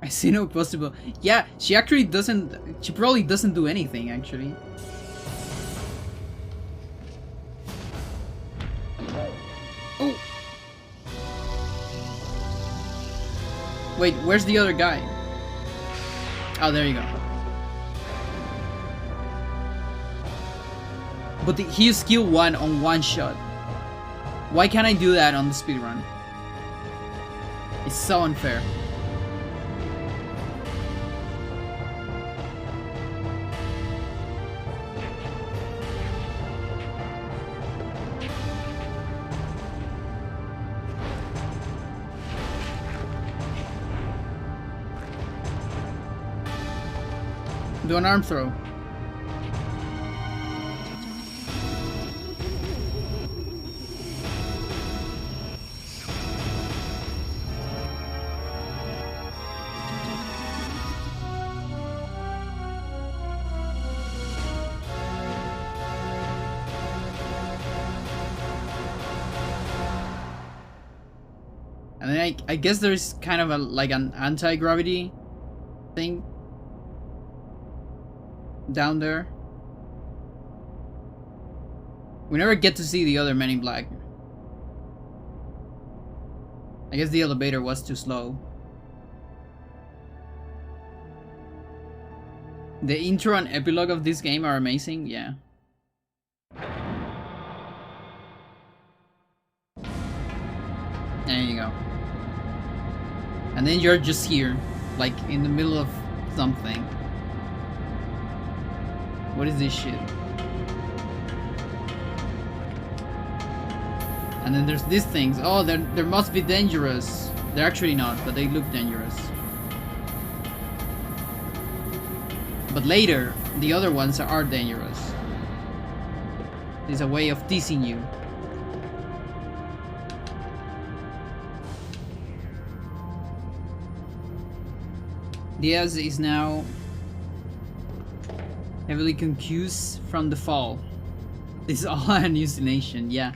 I see no possible. Yeah, she actually doesn't. She probably doesn't do anything actually. Oh. Wait, where's the other guy? Oh, there you go. But he used skill 1 on one shot. Why can't I do that on the speedrun? It's so unfair. Do an arm throw. And then I guess there's kind of a like an anti-gravity thing down there. We never get to see the other Men in Black. I guess the elevator was too slow. The intro and epilogue of this game are amazing, yeah. There you go. And then you're just here, like in the middle of something. What is this shit? And then there's these things. Oh, they must be dangerous. They're actually not, but they look dangerous. But later, the other ones are dangerous. It's a way of teasing you. Diaz is now heavily confused from the fall. This is all an hallucination, yeah.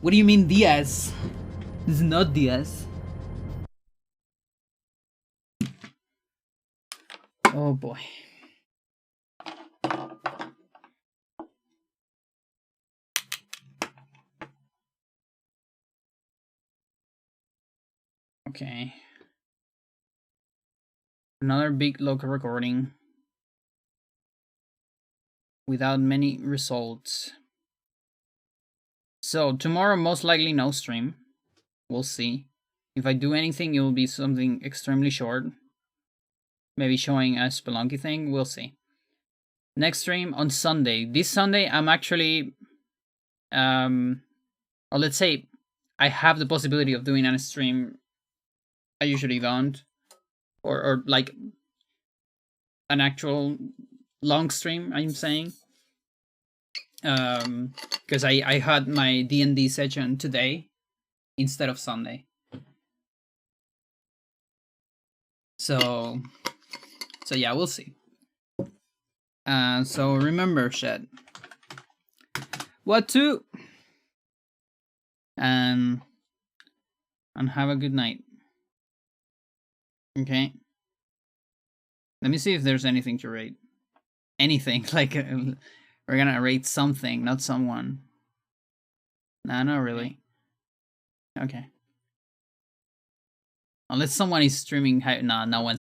What do you mean Diaz? This is not Diaz. Oh boy. Okay. Another big local recording. Without many results. So tomorrow most likely no stream. We'll see. If I do anything it will be something extremely short. Maybe showing a Spelunky thing, we'll see. Next stream on Sunday. This Sunday I'm actually or let's say I have the possibility of doing a stream. I usually don't. Or like an actual long stream, I'm saying. Because I had my D&D session today instead of Sunday. So yeah, we'll see. So remember, Shed, what to, and have a good night. Okay. Let me see if there's anything to rate. Anything like we're gonna rate something, not someone. Nah, not really. Okay. Unless someone is streaming. Nah, no one